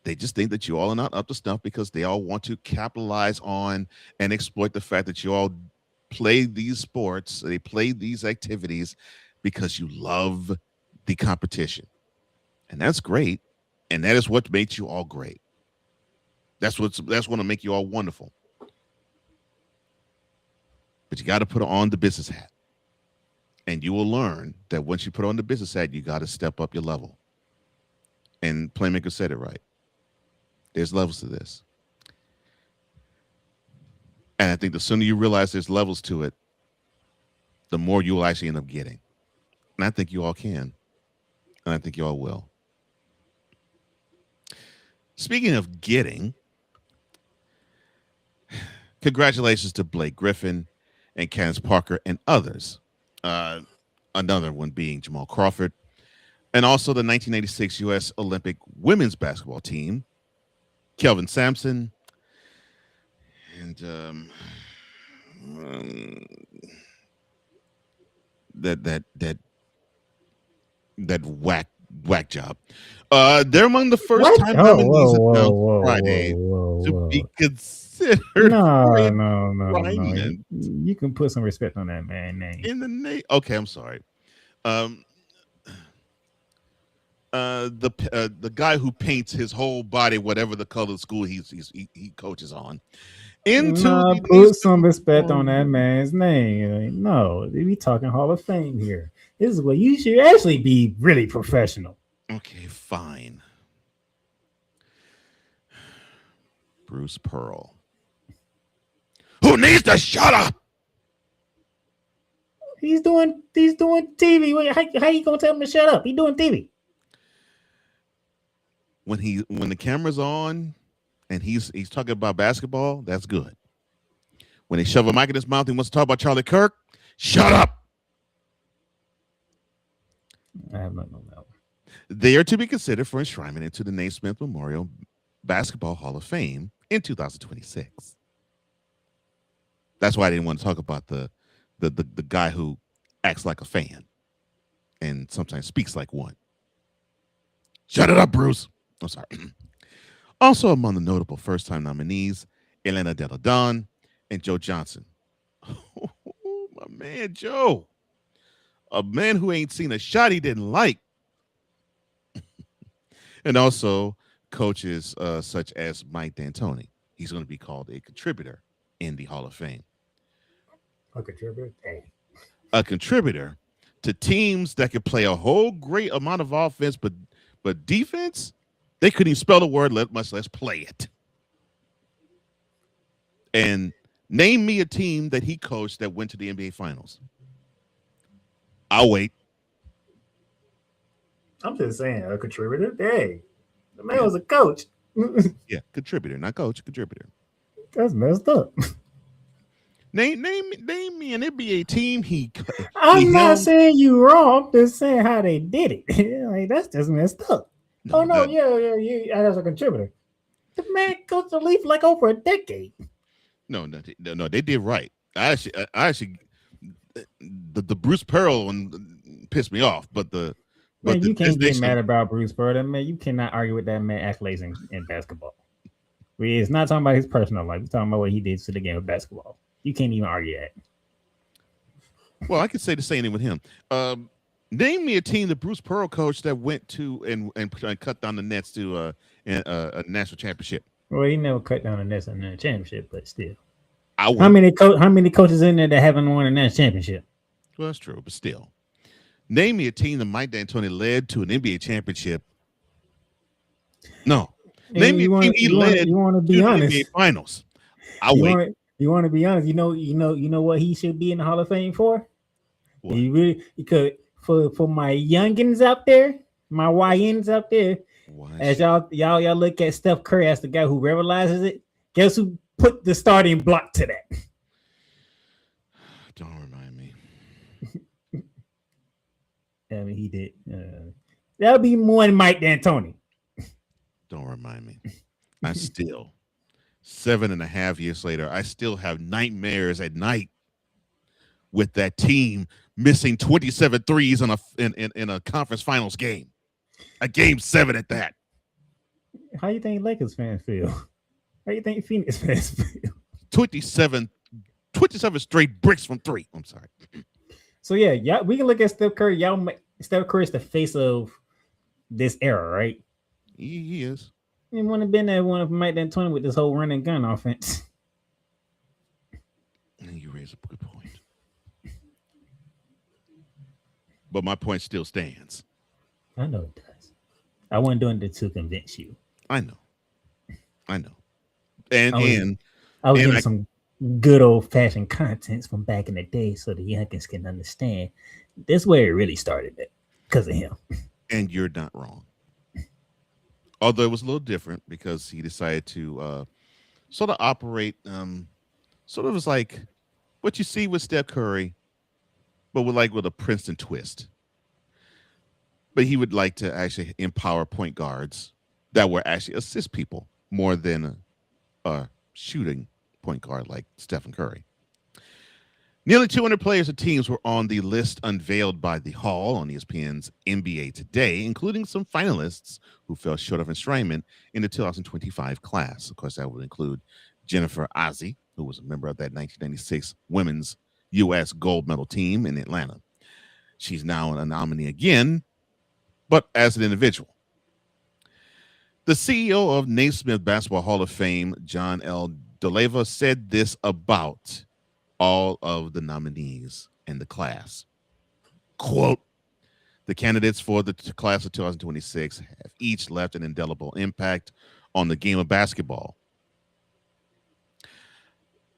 They just think that you all are not up to snuff because they all want to capitalize on and exploit the fact that you all play these sports, they play these activities because you love the competition. And that's great. And that is what makes you all great. That's what will make you all wonderful. But you got to put on the business hat. And you will learn that once you put on the business hat, you got to step up your level. And Playmaker said it right. There's levels to this. And I think the sooner you realize there's levels to it, the more you will actually end up getting. And I think you all can. And I think you all will. Speaking of getting, congratulations to Blake Griffin and Candace Parker and others. Another one being Jamal Crawford. And also the 1986 U.S. Olympic women's basketball team, Kelvin Sampson, and that whack job. They're among the first time nominees announced Friday. to be whoa. considered No, for no, no, no. entrapment You can put some respect on that man's name. in the name. Okay, I'm sorry. Um, the guy who paints his whole body whatever the color of school he coaches on into Nah, the put some Naismith respect on that Memorial. man's name. No, we talking Hall of Fame here. This is where you should actually be really professional. Okay, fine. Bruce Pearl, who needs to shut up. He's doing TV. Wait, how you gonna tell him to shut up? He doing TV. When the camera's on and he's talking about basketball, that's good. When they shove a mic in his mouth, he wants to talk about Charlie Kirk. Shut up. I have nothing on that one. They are to be considered for enshrinement into the Naismith Memorial Basketball Hall of Fame in 2026. That's why I didn't want to talk about the guy who acts like a fan and sometimes speaks like one. Shut it up, Bruce. I'm sorry. Also among the notable first-time nominees, Elena Delle Donne and Joe Johnson. Oh, my man, Joe. A man who ain't seen a shot he didn't like. And also coaches such as Mike D'Antoni. He's going to be called a contributor in the Hall of Fame. A contributor? Hey. A contributor to teams that can play a whole great amount of offense, but defense, they couldn't even spell the word, much less play it. And name me a team that he coached that went to the NBA Finals. I'll wait. I'm just saying, a contributor. Hey, the man was a coach. Yeah, contributor, not coach, contributor. That's messed up. Name me an NBA team. I'm not saying you wrong. I'm just saying how they did it. Like, that's just messed up. Yeah. As a contributor, the man coached the league for like over a decade. No, they did right. I actually, the Bruce Pearl one pissed me off, but you can't get mad about Bruce Pearl. Man, you cannot argue with that man accolades in basketball. It's not talking about his personal life. We're talking about what he did to the game of basketball. You can't even argue that. Well, I could say the same thing with him. Name me a team that Bruce Pearl coached that went to and cut down the nets to a national championship. Well, he never cut down the nets in the championship, but still. How many coaches in there that haven't won a national championship? Well, that's true, but still. Name me a team that Mike D'Antoni led to an NBA championship. No. Name me a team he led to the NBA Finals. I'll wait. You want to be honest? You know what he should be in the Hall of Fame for? What? Because for my youngins out there, my YNs out there, as y'all look at Steph Curry as the guy who realizes it. Guess who put the starting block to that? Don't remind me. I mean, he did. That'll be more than Mike D'Antoni. Don't remind me. I still, 7.5 years later, I still have nightmares at night with that team missing 27 threes in a conference finals game. A game 7 at that. How you think Lakers fans feel? How you think Phoenix fans feel? 27 straight bricks from 3. I'm sorry. So yeah, we can look at Steph Curry. Steph Curry is the face of this era, right? He is. He wouldn't have been that one of Mike D'Antoni with this whole run and gun offense. You raise a good point. But my point still stands. I know it does. I wasn't doing it to convince you. I know. And I was getting some good old fashioned contents from back in the day so the youngins can understand. This is where it really started because of him. And you're not wrong. Although it was a little different because he decided to sort of operate sort of as like what you see with Steph Curry, but with a Princeton twist. But he would like to actually empower point guards that were actually assist people more than a shooting point guard like Stephen Curry. Nearly 200 players and teams were on the list unveiled by the Hall on ESPN's NBA Today, including some finalists who fell short of enshrinement in the 2025 class. Of course, that would include Jennifer Ozzie, who was a member of that 1996 women's U.S. gold medal team in Atlanta. She's now a nominee again, but as an individual. The CEO of Naismith Basketball Hall of Fame, John L. DeLeva, said this about all of the nominees in the class. Quote, the candidates for the class of 2026 have each left an indelible impact on the game of basketball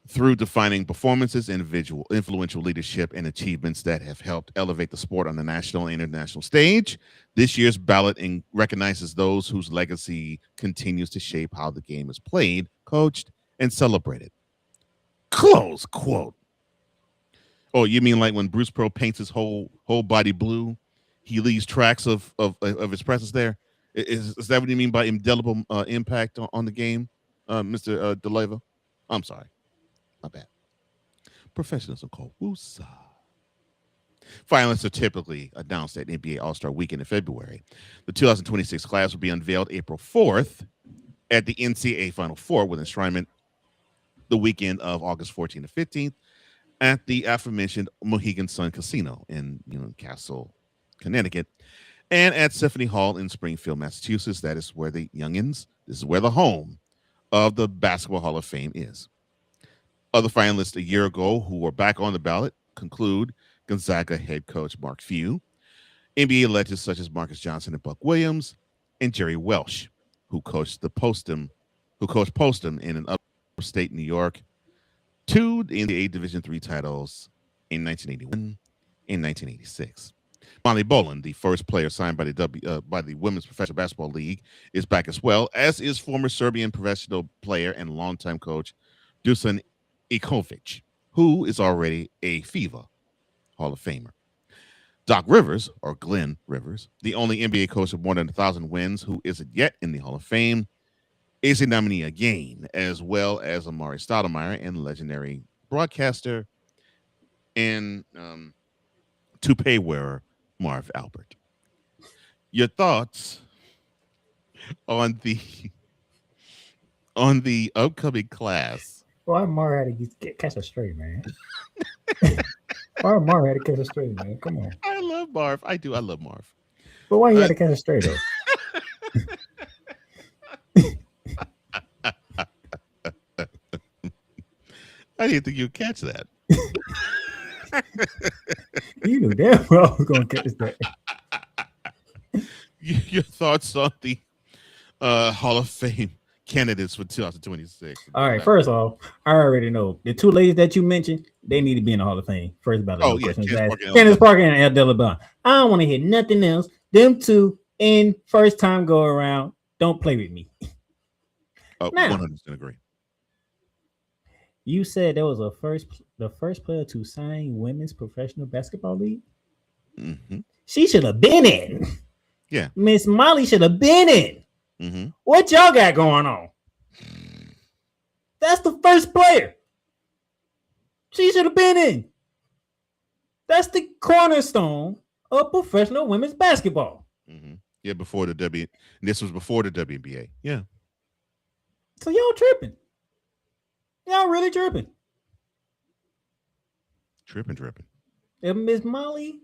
through defining performances, individual influential leadership, and achievements that have helped elevate the sport on the national and international stage. This year's ballot recognizes those whose legacy continues to shape how the game is played, coached, and celebrated. Close quote. Oh, you mean like when Bruce Pearl paints his whole body blue, he leaves tracks of his presence there? Is that what you mean by indelible impact on the game, Mr. DeLeva? I'm sorry. My bad. Professionals are called woosah. Finalists are typically announced at NBA All-Star Weekend in February. The 2026 class will be unveiled April 4th at the NCAA Final Four with enshrinement the weekend of August 14th to 15th at the aforementioned Mohegan Sun Casino in Castle, Connecticut, and at Symphony Hall in Springfield, Massachusetts. That is where the youngins, this is where the home of the Basketball Hall of Fame is. Other finalists a year ago who were back on the ballot conclude Gonzaga head coach Mark Few, NBA legends such as Marcus Johnson and Buck Williams, and Jerry Welsh, who coached Postum in an upstate New York, 2 NBA Division III titles in 1981 and 1986. Molly Boland, the first player signed by the Women's Professional Basketball League, is back as well, as is former Serbian professional player and longtime coach Dusan Ikovic, who is already a FIBA Hall of Famer. Doc Rivers, or Glenn Rivers, the only NBA coach with more than 1,000 wins who isn't yet in the Hall of Fame, is a nominee again, as well as Amari Stoudemire and legendary broadcaster and toupee wearer Marv Albert. Your thoughts on the upcoming class? Why Mar had to catch a straight, man? Why Mar had to catch a straight, man? Come on. I love Marv. I do. I love Marv. But why you had to catch a straight, though? I didn't think you'd catch that. You knew damn well I was going to catch that. Your thoughts on the Hall of Fame candidates for 2026? All right, first off, I already know the two ladies that you mentioned, they need to be in the Hall of Fame. First ballot. Oh, yeah. Candace Parker and Adela Bond. I don't want to hear nothing else. Them two in first time go around. Don't play with me. Now, 100% agree. You said there was the first player to sign Women's Professional Basketball League. Mm-hmm. She should have been in. Yeah. Miss Molly should have been in. Mm-hmm. What y'all got going on? That's the first player. She should have been in. That's the cornerstone of professional women's basketball. Mm-hmm. Yeah, this was before the WNBA. Yeah. So y'all tripping. Y'all really tripping. Tripping. If Miss Molly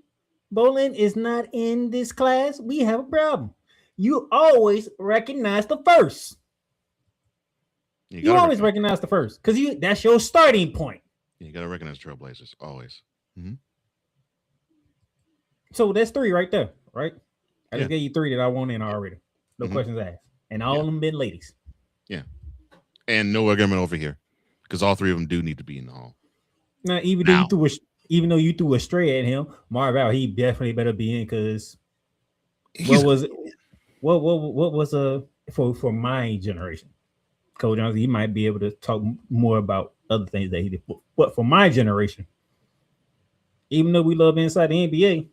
Boland is not in this class, we have a problem. You always recognize the first. You always recognize the first because that's your starting point. You got to recognize Trailblazers always. Mm-hmm. So that's 3 right there, right? I just gave you 3 that I want in already. No questions asked. And all of them been ladies. Yeah. And no argument over here because all 3 of them do need to be in the hall. Now, even though you threw a stray at him, Marv, he definitely better be in because what was for my generation? Cole Johnson, he might be able to talk more about other things that he did. But for my generation, even though we love inside the NBA,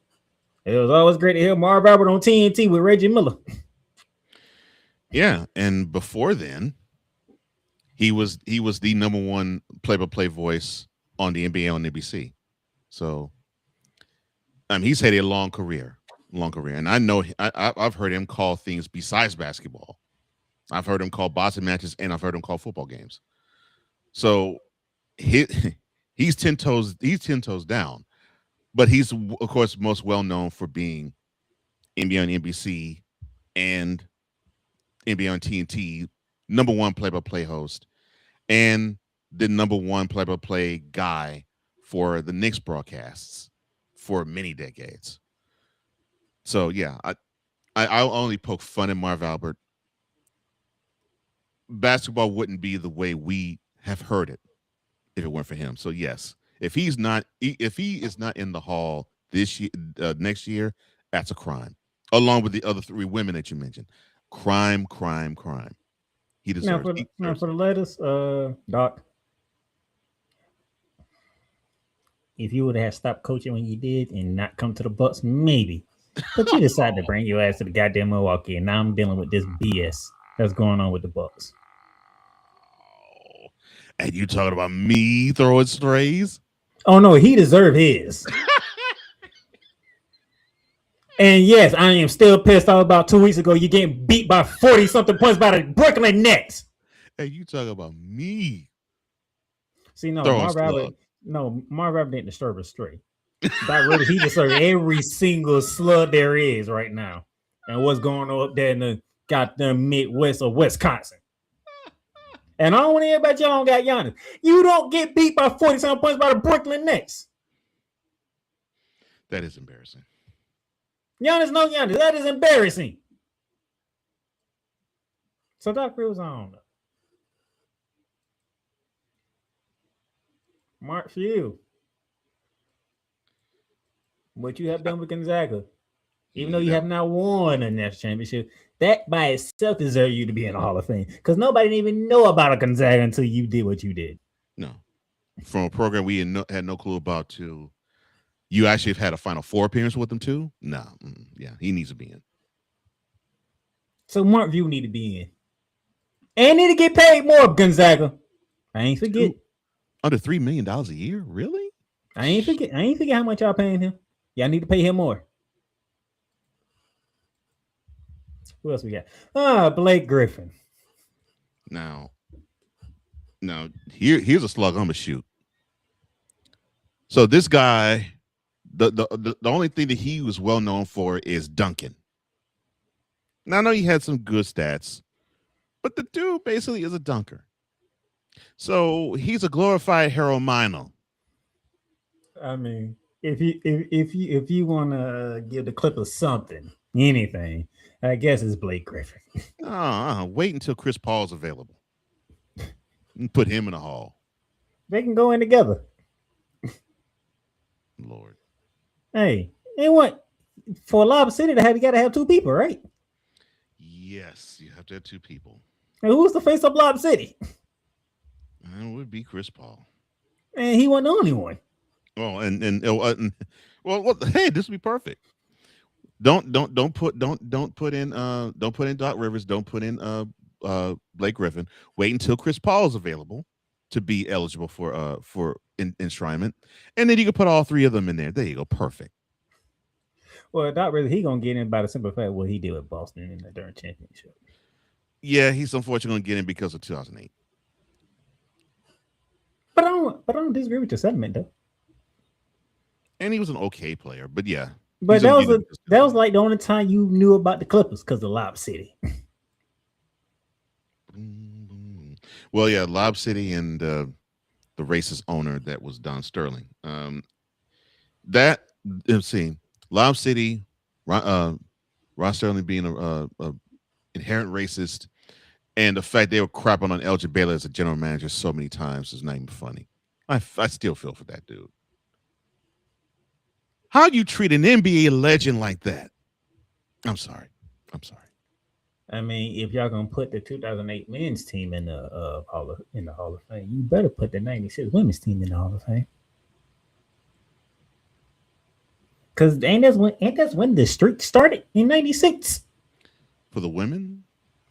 it was always great to hear Marv Albert on TNT with Reggie Miller. Yeah, and before then, he was the number 1 play-by-play voice on the NBA on NBC. So, he's had a long career, and I know I've heard him call things besides basketball. I've heard him call boxing matches, and I've heard him call football games. So, he's 10 toes down, but he's of course most well known for being NBA on NBC and NBA on TNT, number one play-by-play host, and the number one play-by-play guy for the Knicks broadcasts for many decades. So yeah, I'll only poke fun at Marv Albert. Basketball wouldn't be the way we have heard it if it weren't for him. So yes, if he is not in the hall this year, next year, that's a crime. Along with the other three women that you mentioned, crime. He deserves. Now for the latest, Doc, if you would have stopped coaching when you did and not come to the Bucks, maybe. But you decided to bring your ass to the goddamn Milwaukee, and now I'm dealing with this BS that's going on with the Bucks. And you talking about me throwing strays? Oh no, he deserved his. And yes, I am still pissed off about 2 weeks ago. You getting beat by 40-something points by the Brooklyn Nets. Hey, you talking about me? See, no, Marv Albert didn't disturb us straight. Doc Rivers, he deserves every single slug there is right now. And what's going on up there in the goddamn Midwest of Wisconsin. And I don't want to hear about y'all don't got Giannis. You don't get beat by 40-something points by the Brooklyn Nets. That is embarrassing. Giannis, no Giannis. That is embarrassing. So Doc Rivers, I don't know. Mark for you. What you have done with Gonzaga, even though you have not won a national championship, that by itself deserves you to be in the Hall of Fame. Because nobody didn't even know about a Gonzaga until you did what you did. No. From a program we had no clue about to you actually have had a Final Four appearance with them too? No. Yeah, he needs to be in. So Mark View need to be in. And need to get paid more, Gonzaga. I ain't forget. Under $3 million a year? Really? I ain't forget how much y'all paying him. Y'all need to pay him more. Who else we got? Blake Griffin. Now here's a slug I'm gonna shoot. So this guy, the only thing that he was well known for is dunking. Now I know he had some good stats, but the dude basically is a dunker. So he's a glorified Harold Miner. I mean, if you want to give the Clippers something, anything, I guess it's Blake Griffin. Wait until Chris Paul's available. And put him in the hall. They can go in together. Lord. Hey, and what? For Lob City to have, you got to have two people, right? Yes, you have to have two people. And who's the face of Lob City? It would be Chris Paul. And he wasn't the only one. Oh, well, hey, this would be perfect. Don't put in Doc Rivers. Don't put in Blake Griffin. Wait until Chris Paul is available to be eligible for enshrinement, and then you can put all three of them in there. There you go, perfect. Well, Doc Rivers, he gonna get in by the simple fact what he did with Boston in the during championship. Yeah, he's unfortunately gonna get in because of 2008. But I don't disagree with your sentiment though. And he was an okay player, but yeah. But that was like the only time you knew about the Clippers because of Lob City. Well, yeah, Lob City and the racist owner that was Don Sterling. Let's see, Lob City, Ron Sterling being a inherent racist, and the fact they were crapping on Elgin Baylor as a general manager so many times is not even funny. I still feel for that dude. How you treat an NBA legend like that? I'm sorry. I mean, if y'all gonna put the 2008 men's team in the Hall of Fame, you better put the 96 women's team in the Hall of Fame. Because ain't that's when the streak started in 96 for the women,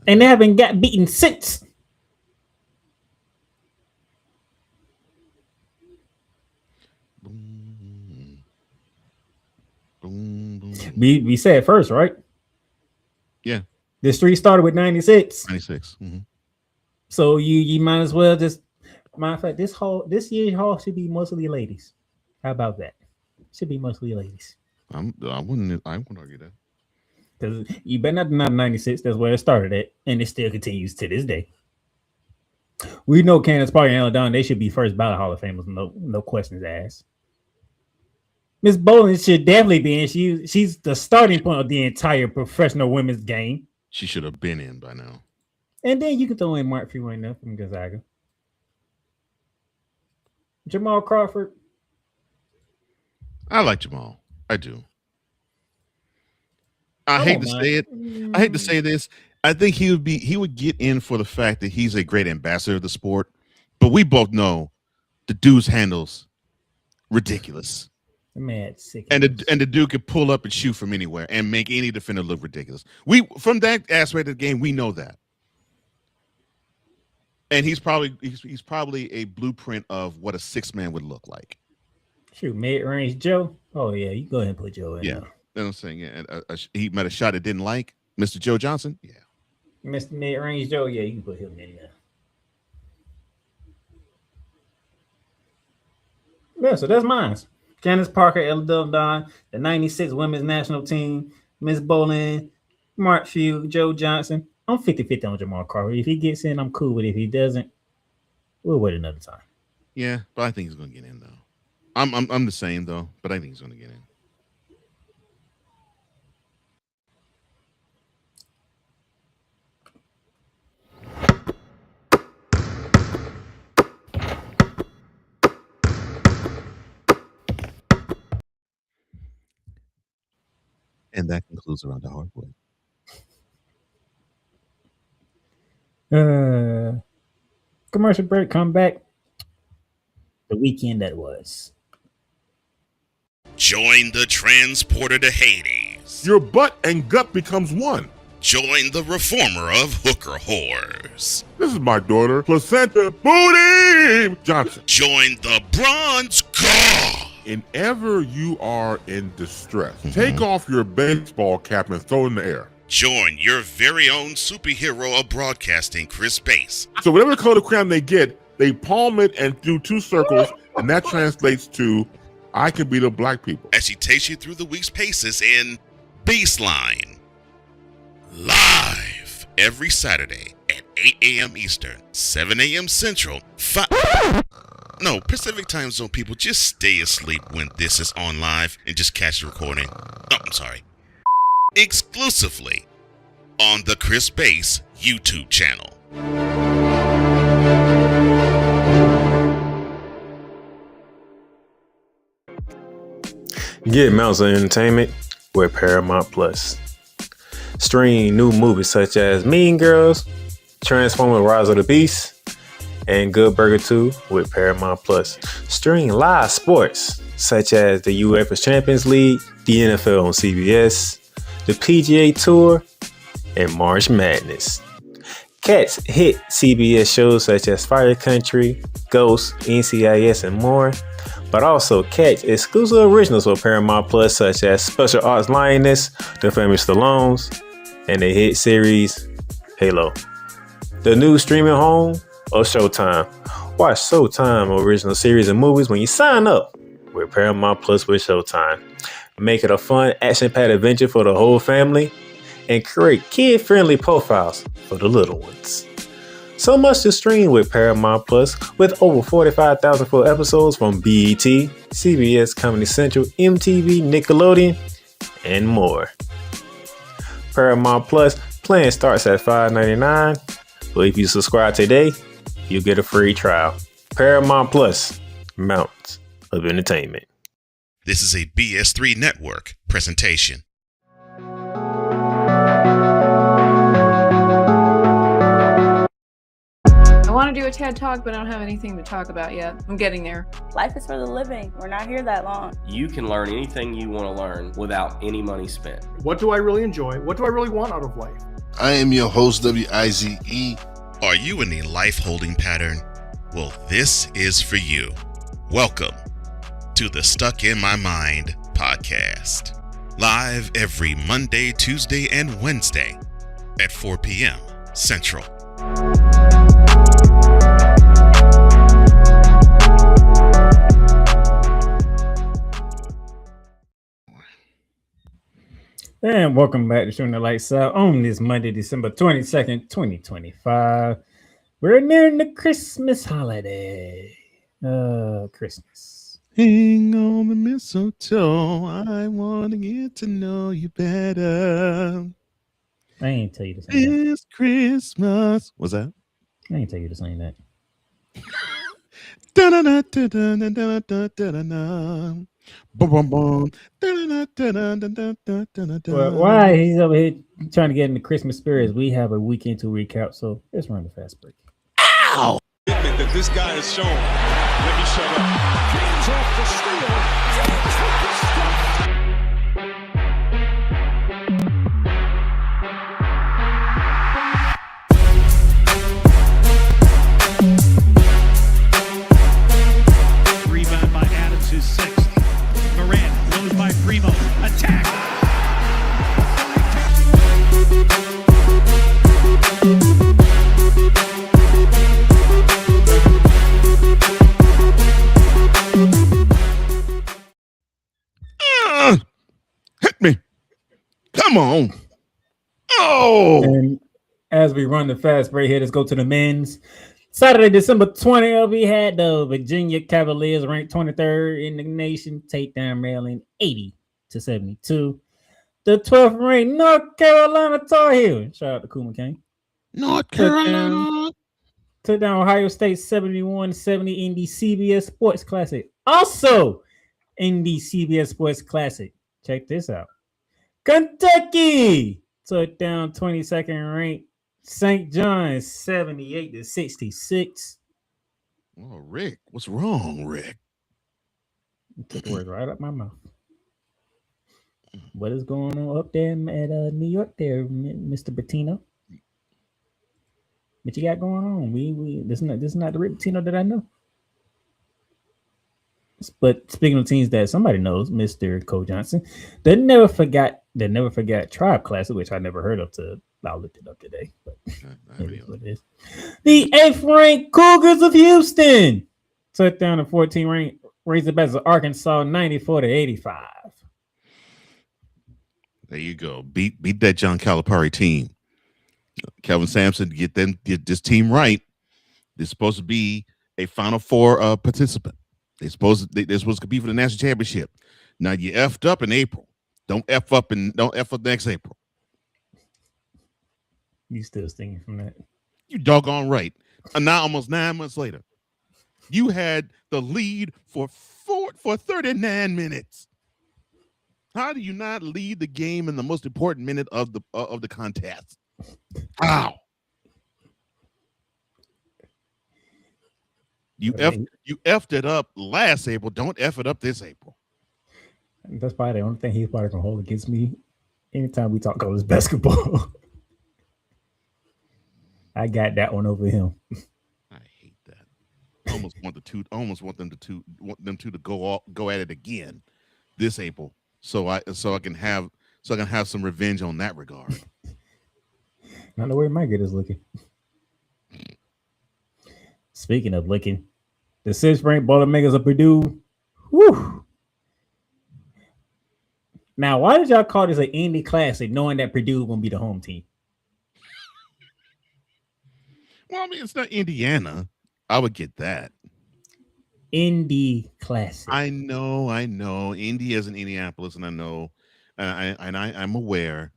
and they haven't got beaten since. Boom, boom, boom. We said first, right? Yeah. The streak started with 96. 96. Mm-hmm. So you might as well just, matter of fact, this year's hall should be mostly ladies. How about that? Should be mostly ladies. I wouldn't argue that. Because you better not deny 96. That's where it started at, and it still continues to this day. We know Candace Parker and Ella Dawn, they should be first ballot Hall of Famers, no questions asked. Miss Bowling should definitely be in. She's the starting point of the entire professional women's game. She should have been in by now. And then you can throw in Mark Few enough from Gonzaga. Jamal Crawford. I like Jamal. I do. I hate to say it. I hate to say this. I think he would get in for the fact that he's a great ambassador of the sport. But we both know the dude's handles ridiculous. Man, sick. And the dude could pull up and shoot from anywhere and make any defender look ridiculous. From that aspect of the game, we know that. And he's probably a blueprint of what a 6-man would look like. Shoot, mid-range Joe. Oh yeah, you go ahead and put Joe in. Yeah, that's what I'm saying. Yeah, he met a shot it didn't like. Mr. Joe Johnson. Yeah. Mr. Mid-range Joe. Yeah, you can put him in there. Yeah, so that's mine. Candace Parker, Ella Dawn, the 96 women's national team, Miss Bolin, Mark Few, Joe Johnson. I'm 50-50 on Jamal Crawford. If he gets in, I'm cool with it. If he doesn't, we'll wait another time. Yeah, but I think he's gonna get in though. I'm the same though, but I think he's gonna get in. And that concludes Around the Hardwood. Commercial break, come back. The weekend that was. Join the transporter to Hades. Your butt and gut becomes one. Join the reformer of hooker whores. This is my daughter, Placenta Booty Johnson. Join the bronze god. Whenever you are in distress, take off your baseball cap and throw it in the air. Join your very own superhero of broadcasting, Chris Bass. So whatever color crayon they get, they palm it and do 2 circles, and that translates to, I can beat up black people. As he takes you through the week's paces in Baseline. Live every Saturday at 8 a.m. Eastern, 7 a.m. Central, Pacific time zone people, just stay asleep when this is on live and just catch the recording. Oh, I'm sorry. Exclusively on the Chris Bass YouTube channel. Get mounts of entertainment with Paramount Plus. Stream new movies such as Mean Girls, Transformers: Rise of the Beast, and Good Burger 2 with Paramount Plus. Stream live sports such as the UEFA Champions League, the NFL on CBS, the PGA Tour, and March Madness. Catch hit CBS shows such as Fire Country, Ghost, NCIS, and more. But also catch exclusive originals for Paramount Plus such as Special Ops Lioness, The Famous Stallones, and the hit series Halo. The new streaming home of Showtime. Watch Showtime original series and movies when you sign up with Paramount Plus with Showtime. Make it a fun, action-packed adventure for the whole family and create kid-friendly profiles for the little ones. So much to stream with Paramount Plus with over 45,000 full episodes from BET, CBS, Comedy Central, MTV, Nickelodeon, and more. Paramount Plus plan starts at $5.99, but if you subscribe today, you'll get a free trial. Paramount Plus, mountains of entertainment. This is a BS3 Network presentation. I want to do a TED Talk, but I don't have anything to talk about yet. I'm getting there. Life is for the living. We're not here that long. You can learn anything you want to learn without any money spent. What do I really enjoy? What do I really want out of life? I am your host, WIZE. Are you in a life holding pattern? Well, this is for you. Welcome to the Stuck in My Mind podcast. Live every Monday, Tuesday, and Wednesday at 4 p.m. Central. And welcome back to Shooting the Lights Out on this Monday, December 22nd, 2025. We're nearing the Christmas holiday. Christmas. Hang on the mistletoe. I want to get to know you better. I ain't tell you to sing that. It's Christmas. What's that? I ain't tell you to sing that. Well, why he's over here trying to get in the Christmas spirit? We have a weekend to recap, so let's run the fast break. Ow! That this guy has shown. Let me shut up. James off the steal. James with the stop. Rebound by Adams, his sixth. Morant goes by Primo. Attack. Hit me. Come on. Oh. And as we run the fast break here, let's go to the men's. Saturday, December 20th, we had the Virginia Cavaliers ranked 23rd in the nation, take down Maryland 80-72. The 12th ranked North Carolina Tar Heels. Shout out to Kuma King. North Carolina. Took down Ohio State 71-70 in the CBS Sports Classic. Also in the CBS Sports Classic. Check this out. Kentucky took down 22nd ranked St. John's 78-66. Oh, Rick. What's wrong, Rick? Took the words right up my mouth. What is going on up there at New York there, Mr. Bettino? What you got going on? This is not the Rick Bettino that I know. But speaking of teams that somebody knows, Mr. Cole Johnson, they never forgot Tribe Classic, which I never heard of till I looked it up today. But it is what it is. The 8th ranked Cougars of Houston took down the 14th ranked Razorbacks of Arkansas 94-85. There you go. Beat that John Calipari team. Kelvin Sampson, get this team right. They're supposed to be a Final Four participant. They're supposed to compete for the national championship. Now you effed up in April. Don't F up next April. You still stinging from that? You doggone right. And now almost 9 months later, you had the lead for 39 minutes. How do you not lead the game in the most important minute of the contest? How? You effed it up last April. Don't F it up this April. That's probably the only thing he's probably gonna hold against me anytime we talk college basketball. I got that one over him. I hate that. I almost want them to go at it again this April. So I can have some revenge on that regard. Not the way my kid is looking. Speaking of looking, the 6th ranked Playmakerz of Purdue. Whew. Now, why did y'all call this an Indy Classic, knowing that Purdue is gonna be the home team? Well, I mean, it's not Indiana. I would get that. Indy Classic. I know. Indy is in Indianapolis, and I know, I'm aware.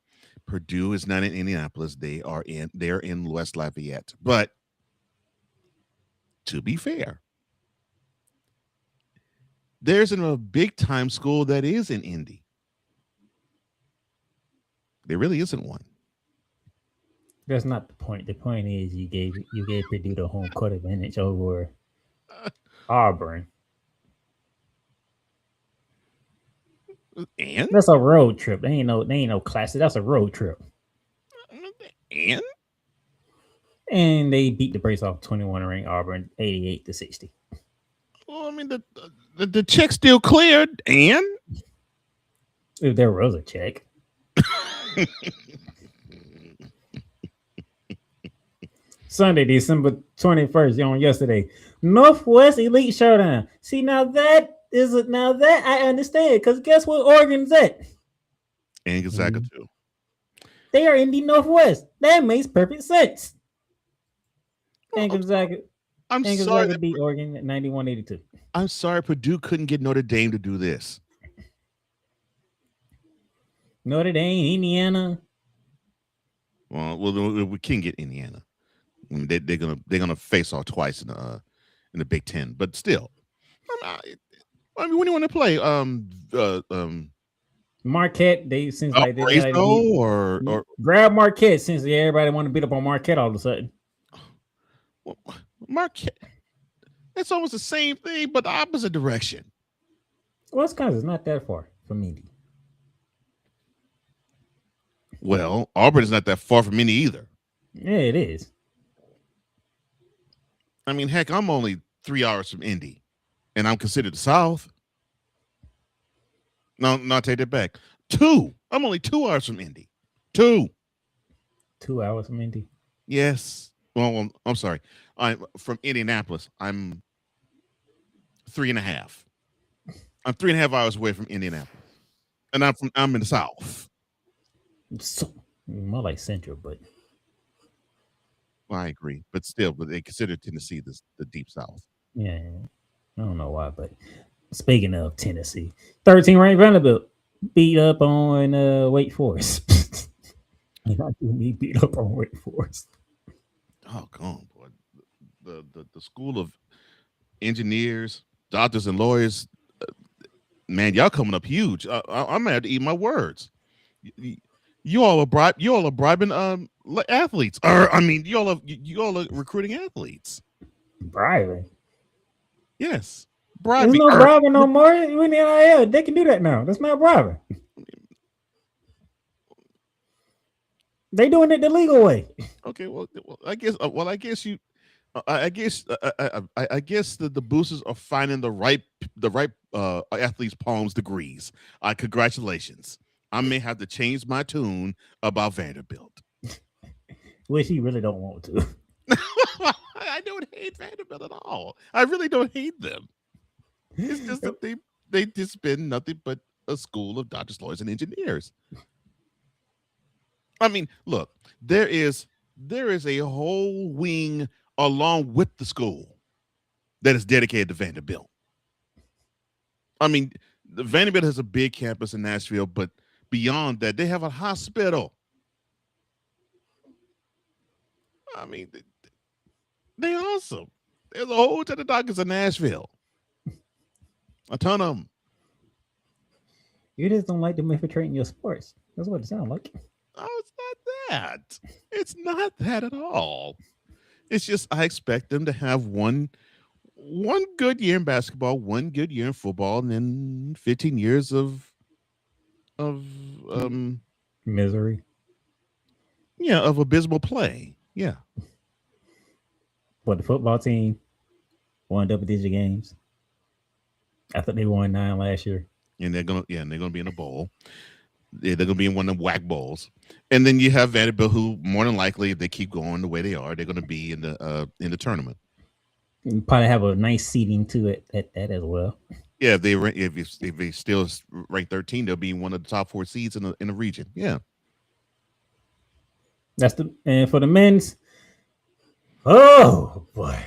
Purdue is not in Indianapolis. They're in West Lafayette. But to be fair, there's a big time school that is in Indy. There really isn't one. That's not the point. The point is you gave Purdue the home court advantage over Auburn. And that's a road trip. They ain't no classic. That's a road trip. And they beat the brace off 21 ranked Auburn 88-60. Well, I mean The check still cleared, and if there was a check. Sunday, December 21st, on yesterday, Northwest Elite Showdown. See, now that I understand, because guess what Oregon's at? And Gonzaga too. They are in the Northwest. That makes perfect sense. And Gonzaga, Gonzaga beat Oregon at 91-82. I'm sorry, Purdue couldn't get Notre Dame to do this. Notre Dame, Indiana. Well, we can get Indiana. I mean, they're gonna face off twice in the Big Ten, but still, I mean, when do you want to play? Marquette. They or grab Marquette since everybody want to beat up on Marquette all of a sudden. Well, Marquette. It's almost the same thing, but the opposite direction. Wisconsin's not that far from Indy. Well, Auburn is not that far from Indy either. Yeah, it is. I mean, heck, I'm only 3 hours from Indy, and I'm considered the South. No, I take that back. 2. I'm only 2 hours from Indy. 2. 2 hours from Indy? Yes. Well, I'm sorry. I'm from Indianapolis. I'm 3.5. I'm 3.5 hours away from Indianapolis, and I'm in the South. So, more like Central, but I agree. But still, they consider Tennessee the Deep South. Yeah, I don't know why, but speaking of Tennessee, 13 ranked Vanderbilt beat up on Wake Forest. Beat up on Wake Forest. Oh, God, boy. The school of engineers, doctors, and lawyers, man, y'all coming up huge. I'm gonna have to eat my words. You all are bribing athletes. I mean, you all are recruiting athletes. Bribing? Yes, bribing. There's no bribing no more. You in the NIL, they can do that now. That's not bribing. They doing it the legal way. Okay, well, I guess the boosters are finding the right athletes' palms degrees. Congratulations. I may have to change my tune about Vanderbilt. Which he really don't want to. I don't hate Vanderbilt at all. I really don't hate them. It's just that they just been nothing but a school of doctors, lawyers, and engineers. I mean, look, there is a whole wing along with the school that is dedicated to Vanderbilt. I mean, the Vanderbilt has a big campus in Nashville, but beyond that, they have a hospital. I mean, they're awesome. There's a whole ton of doctors in Nashville. A ton of them. You just don't like them infiltrating your sports. That's what it sounds like. Oh, it's not that. It's not that at all. It's just I expect them to have one good year in basketball, one good year in football, and then 15 years of misery. Yeah, of abysmal play. Yeah. But the football team won double-digit games. I thought they won 9 last year. And they're gonna be in a bowl. They're gonna be in one of the WAC bowls. And then you have Vanderbilt, who more than likely, if they keep going the way they are, they're gonna be in the tournament. You probably have a nice seating to it at that as well. Yeah, if they still rank 13, they'll be one of the top 4 seeds in the region. Yeah. And for the men's, oh boy,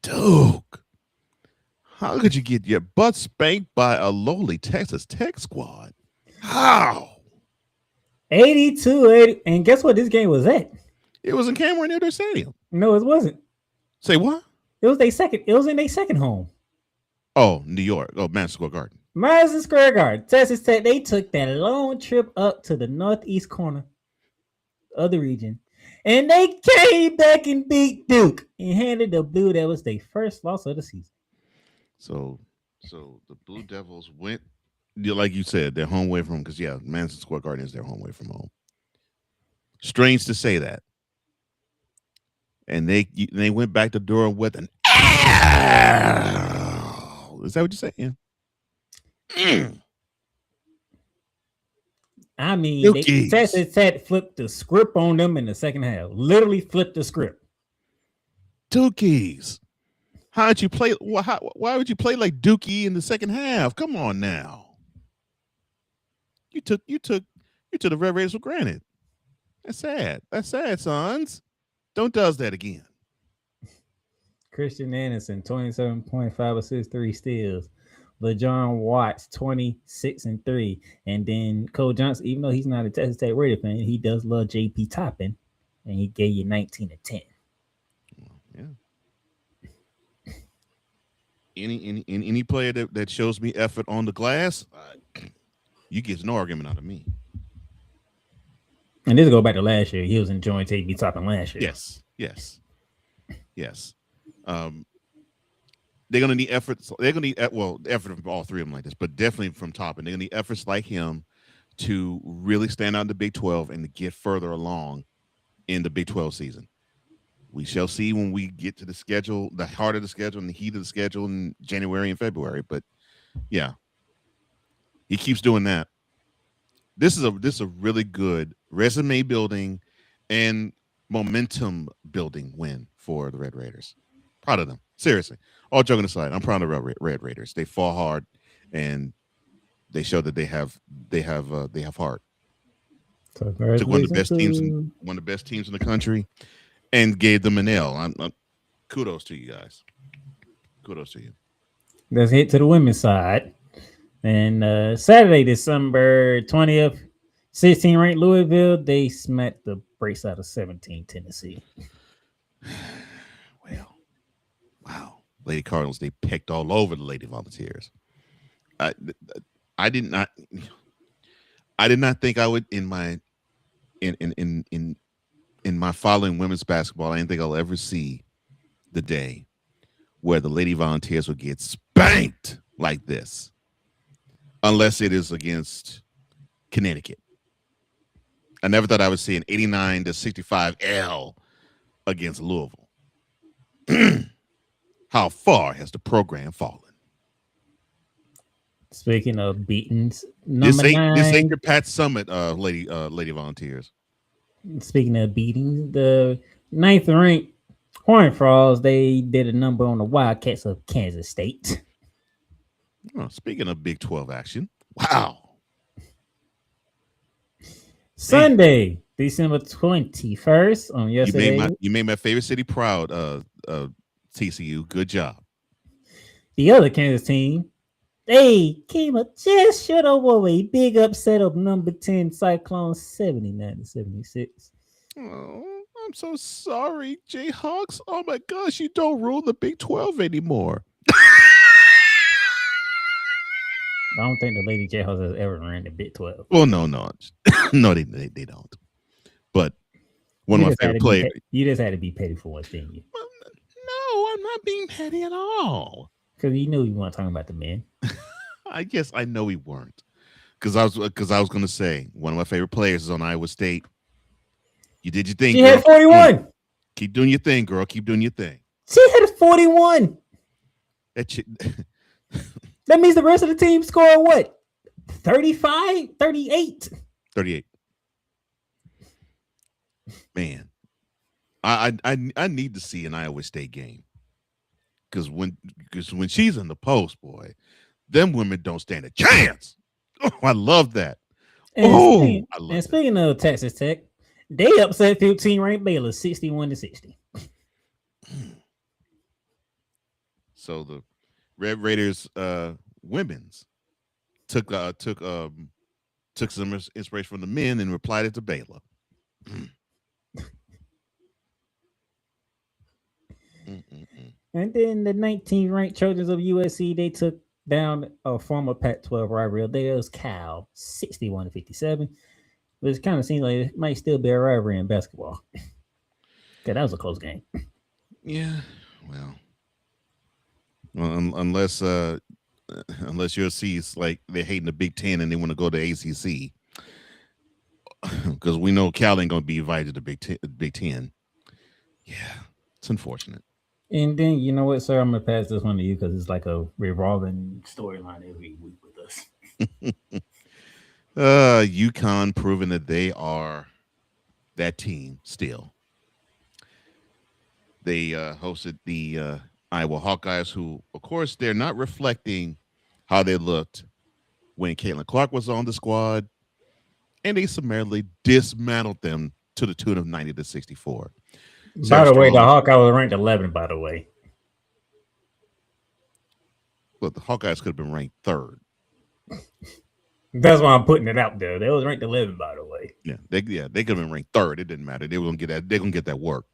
Duke. How could you get your butt spanked by a lowly Texas Tech squad? How? 82-80. And guess what this game was at? It was in Cameron Indoor Stadium. No, it wasn't. Say what? It was in their second home. Oh, New York. Oh, Madison Square Garden. Madison Square Garden. Texas Tech, they took that long trip up to the northeast corner of the region. And they came back and beat Duke and handed the Blue Devils their first loss of the season. So the Blue Devils went, like you said, they're home away from home because, yeah, Madison Square Garden is their home away from home. Strange to say that. And they went back to Durham with an L. Wow. Is that what you're saying? I mean, Texas Tech flipped the script on them in the second half. Literally flipped the script. Dookies. How'd you play? Why would you play like Dookie in the second half? Come on now. You took the Red Raiders for granted. That's sad. That's sad, sons. Don't does that again. Christian Anderson, 27.5 assists, 3 steals. LeJon Watts, 26 and 3. And then Cole Johnson, even though he's not a Texas Tech Raider fan, he does love JP Toppin, and he gave you 19 and 10. Yeah. Any player that shows me effort on the glass, you get no argument out of me. And this go back to last year. He was enjoying JP Toppin last year. Yes. They're gonna need efforts. They're gonna need effort from all three of them like this, but definitely from Toppin. They're gonna need efforts like him to really stand out in the Big 12 and to get further along in the Big 12 season. We shall see when we get to the schedule, the heart of the schedule and the heat of the schedule in January and February. But yeah, he keeps doing that. This is a really good resume building and momentum building win for the Red Raiders. Proud of them. Seriously. All joking aside, I'm proud of the Red Raiders. They fought hard and they show that they have heart. So took one of the best teams in the country and gave them an L. Kudos to you guys. Kudos to you. Let's hit to the women's side. And Saturday, December 20th, 16 ranked Louisville, they smacked the brakes out of 17 Tennessee. Well, wow. Lady Cardinals, they picked all over the Lady Volunteers. I did not think I would in my following women's basketball. I didn't think I'll ever see the day where the Lady Volunteers will get spanked like this, unless it is against Connecticut. I never thought I would see an 89-65 L against Louisville. How far has the program fallen? Speaking of beatings, this ain't your Pat Summit, Lady Volunteers. Speaking of beatings, the 9th ranked Horned Frogs, they did a number on the Wildcats of Kansas State. Oh, speaking of Big 12 action, wow. Sunday, December 21st on yesterday. You made my favorite city proud, TCU. Good job. The other Kansas team, they came up just short of a big upset of number 10 Cyclones 79-76. Oh, I'm so sorry, Jayhawks. Oh my gosh, you don't rule the Big 12 anymore. I don't think the Lady Jayhawks has ever ran the Big 12. Well, no, no, they don't. But one of my favorite players. You just had to be petty for once, didn't you? No, I'm not being petty at all. Because you knew you weren't talking about the men. I guess I know we weren't. Because I was going to say one of my favorite players is on Iowa State. You did your thing. She had 41. Keep doing your thing, girl. Keep doing your thing. She had 41. That means the rest of the team scored what? 35? 38? 38. Man, I need to see an Iowa State game. Because when she's in the post, boy, them women don't stand a chance. Oh, I love that. And speaking of Texas Tech, they upset 15 ranked Baylor 61-60. So the Red Raiders women's took some inspiration from the men and applied it to Baylor. And then the 19th ranked Trojans of USC, they took down a former Pac-12 rival. There was Cal 61-57. Which kind of seems like it might still be a rivalry in basketball. Okay, that was a close game. Yeah, well, unless USC is like they're hating the Big Ten and they want to go to ACC, because we know Cal ain't going to be invited to the Big Ten. Yeah, it's unfortunate. And then you know what, sir? I'm gonna pass this one to you because it's like a revolving storyline every week with us. UConn proving that they are that team still. They hosted the Iowa Hawkeyes, who, of course, they're not reflecting how they looked when Caitlin Clark was on the squad, and they summarily dismantled them to the tune of 90-64. By the way, the Hawkeye was ranked 11. By the way, but the Hawkeyes could have been ranked 3rd. That's why I'm putting it out there. They was ranked 11. By the way, they could have been ranked 3rd. It didn't matter. They were gonna get that. They're gonna get that work.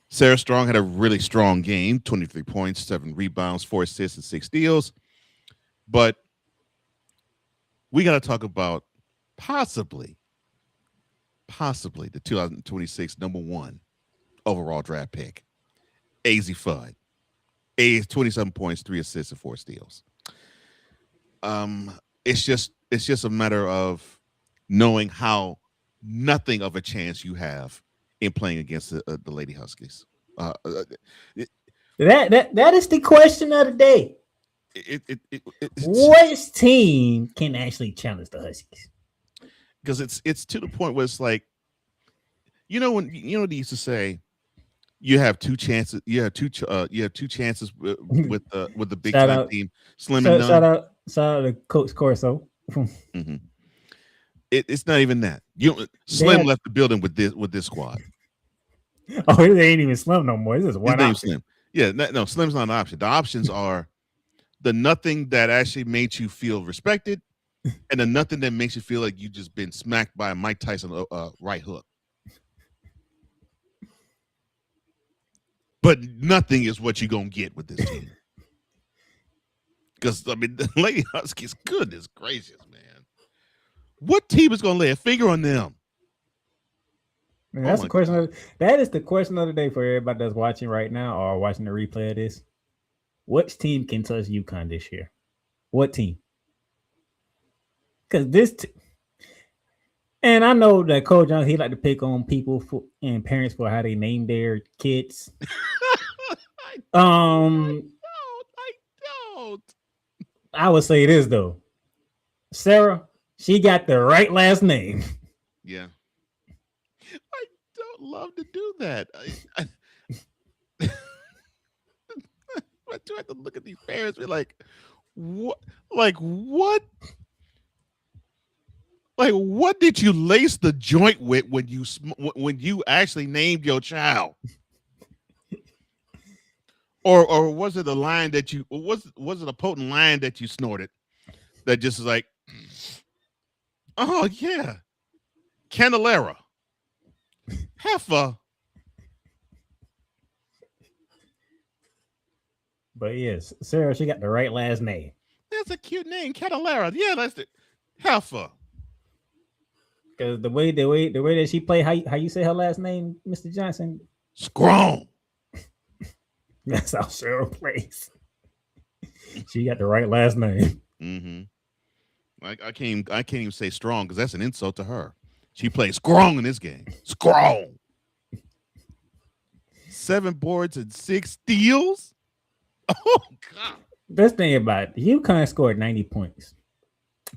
Sarah Strong had a really strong game: 23 points, 7 rebounds, 4 assists, and 6 steals. But we got to talk about possibly the 2026 #1 overall draft pick, AZ Fudd. 27 points, 3 assists, and 4 steals. It's just a matter of knowing how nothing of a chance you have in playing against the Lady Huskies. That is the question of the day. Which team can actually challenge the Huskies? Because it's to the point where it's like, when they used to say you have 2 chances. You have two chances with the Big Time team. Slim and none. Shout out to Coach Corso. Mm-hmm. It's not even that. Slim left the building with this squad. Oh, it ain't even Slim no more. It's just one option. Slim. Yeah, no, Slim's not an option. The options are the nothing that actually makes you feel respected, and the nothing that makes you feel like you just been smacked by a Mike Tyson right hook. But nothing is what you're gonna get with this team. Because the Lady Huskies, goodness gracious, man. What team is gonna lay a finger on them? Man, that's the question. That is the question of the day for everybody that's watching right now or watching the replay of this. Which team can touch UConn this year? What team? Because and I know that Coach Jones, he like to pick on people and parents for how they name their kids. I don't. I would say this though. Sarah, she got the right last name. Yeah. I don't love to do that. I try to look at these parents and be like, what? Like, what? Like, what did you lace the joint with when you actually named your child? Or was it a line that you was it a potent line that you snorted that just is like, oh yeah, Candelera, heifer. But yes, Sarah, she got the right last name. That's a cute name, Candelera. Yeah, that's it. Heifer. Because the way that she play, how you say her last name, Mr. Johnson? Strong. That's how Sarah plays. She got the right last name. Mm-hmm. I can't even say strong because that's an insult to her. She plays strong in this game. Strong. 7 boards and 6 steals. Oh God. Best thing about it, UConn scored 90 points.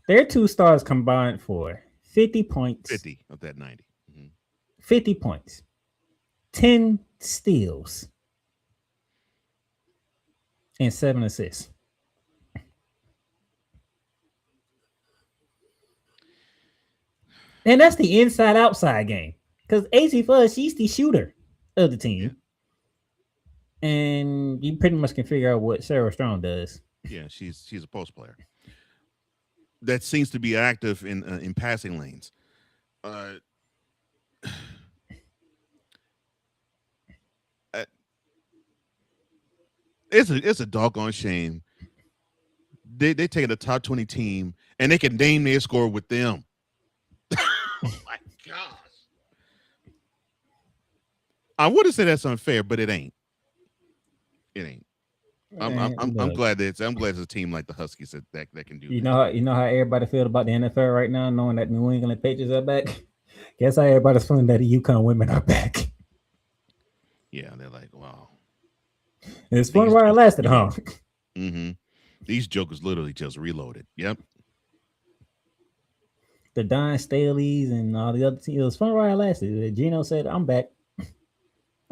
Their 2 stars combined for 50 points. 50 of that 90. Mm-hmm. 50 points. 10 steals. And 7 assists. And that's the inside-outside game. Because AZ Fudd, she's the shooter of the team. Yeah. And you pretty much can figure out what Sarah Strong does. Yeah, she's a post player that seems to be active in passing lanes. It's a doggone shame. They taking a top 20 team and they can name their score with them. Oh my gosh. I wouldn't say that's unfair, but it ain't. It ain't. I'm glad that it's a team like the Huskies that can do. You know how everybody feel about the NFL right now, knowing that New England Patriots are back. Guess how everybody's feeling that the UConn women are back. Yeah, they're like, wow. It's fun while it lasted, huh? Mm-hmm. These jokers literally just reloaded. Yep. The Don Staleys and all the other teams. It was fun while it lasted. Gino said, "I'm back."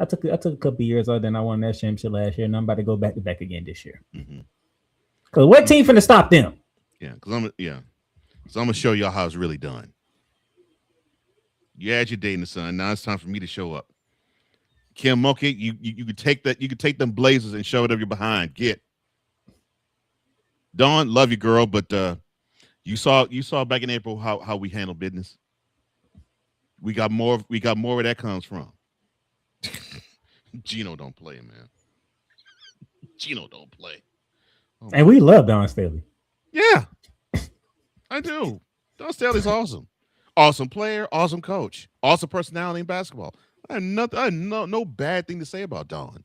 I took a couple years off, then I won that championship last year, and I'm about to go back to back again this year. Because what team finna stop them? Yeah, so I'm gonna show y'all how it's really done. You had your day in the sun. Now it's time for me to show up. Kim Mulkey, you could take that. You could take them blazers and shove it up your behind. Get Dawn, love you, girl, but you saw back in April how we handle business. We got more where that comes from. Gino don't play, man. Gino don't play. Oh, and we love Don Staley. Yeah, I do. Don Staley's awesome. Awesome player, awesome coach, awesome personality in basketball. I have no bad thing to say about Don.